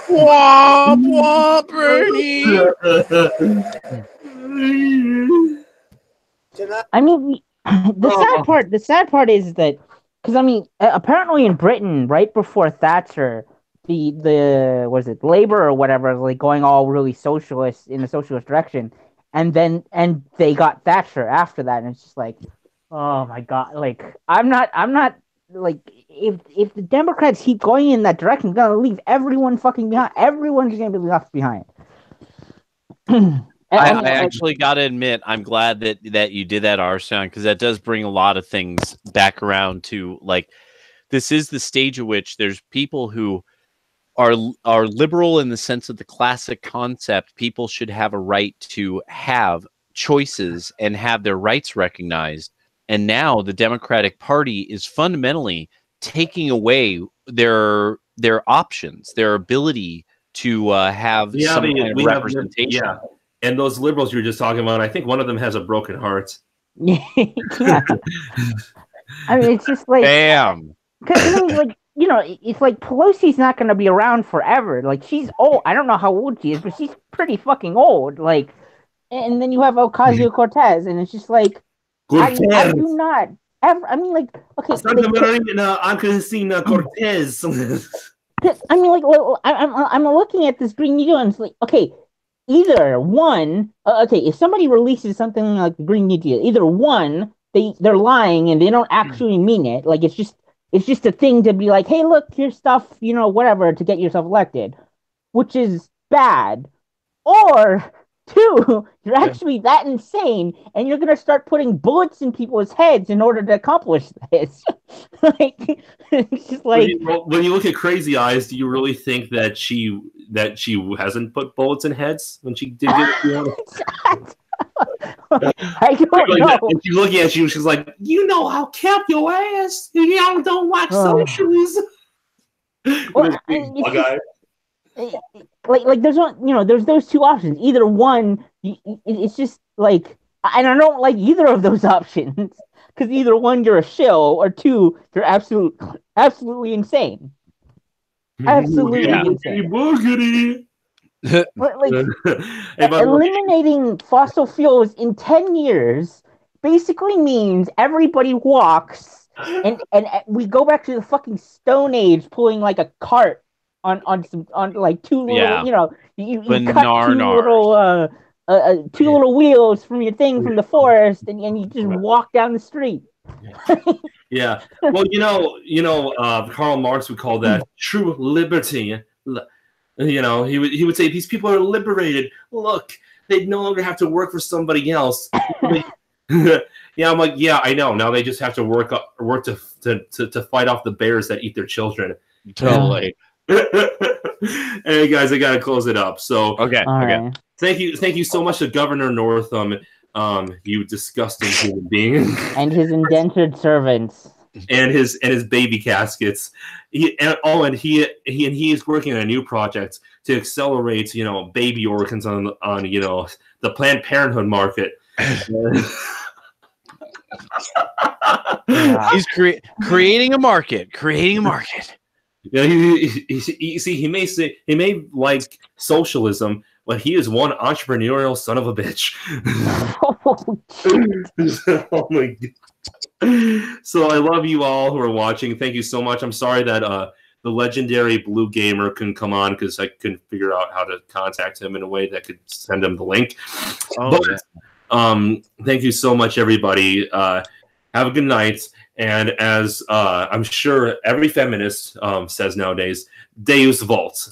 Womp womp, Bernie. I mean, the sad part is that because I mean, apparently in Britain, right before Thatcher, the was it Labour or whatever, like going all really socialist in a socialist direction, and they got Thatcher after that, and it's just like, oh my god, like I'm not like if the Democrats keep going in that direction, they're gonna leave everyone fucking behind. Everyone's gonna be left behind. I actually got to admit, I'm glad that you did that, Arslan, because that does bring a lot of things back around to like this is the stage at which there's people who are liberal in the sense of the classic concept. People should have a right to have choices and have their rights recognized. And now the Democratic Party is fundamentally taking away their options, their ability to have some kind of representation. Yeah. And those liberals you were just talking about, I think one of them has a broken heart. Yeah. I mean, it's just like, bam. Because like it's like Pelosi's not going to be around forever. Like she's old. I don't know how old she is, but she's pretty fucking old. Like, and then you have Ocasio-Cortez, and it's just like I do not ever. I mean, like okay, Santa Marina, Ancasina Cortez. I mean, like I'm looking at this Green New Deal, and it's like okay. Either one, if somebody releases something like the Green New Deal, either one, they're lying and they don't actually mean it. Like it's just a thing to be like, hey, look, here's stuff, whatever, to get yourself elected, which is bad. Or two, you're actually that insane and you're gonna start putting bullets in people's heads in order to accomplish this. Like it's just like when you look at Crazy Eyes, do you really think that she hasn't put bullets in heads when she did get it? I don't know. And she's looking at you, she's like, I'll cap your ass. Y'all don't watch socialism. Like there's one, there's those two options. Either one, it's just like, and I don't like either of those options because either one, you're a shill, or two, you're absolutely insane. Absolutely insane. Eliminating fossil fuels in 10 years basically means everybody walks and we go back to the fucking Stone Age, pulling like a cart on like two little, you cut two little wheels from your thing from the forest and you just walk down the street. Yeah. Well, Karl Marx would call that true liberty. He would say these people are liberated. Look, they no longer have to work for somebody else. Yeah, I'm like, yeah, I know. Now they just have to work to fight off the bears that eat their children. Totally. Hey guys, I gotta close it up. So okay. Right. Thank you so much to Governor Northam, you disgusting human being, and his indentured servants, and his baby caskets. He is working on a new project to accelerate, baby organs on the Planned Parenthood market. He's creating a market. Yeah, he may like socialism, but he is one entrepreneurial son of a bitch. Oh, Oh my God. So I love you all who are watching. Thank you so much. I'm sorry that the legendary Blue Gamer couldn't come on because I couldn't figure out how to contact him in a way that could send him the link. Oh, Thank you so much, everybody. Have a good night. And as I'm sure every feminist says nowadays, Deus Vult.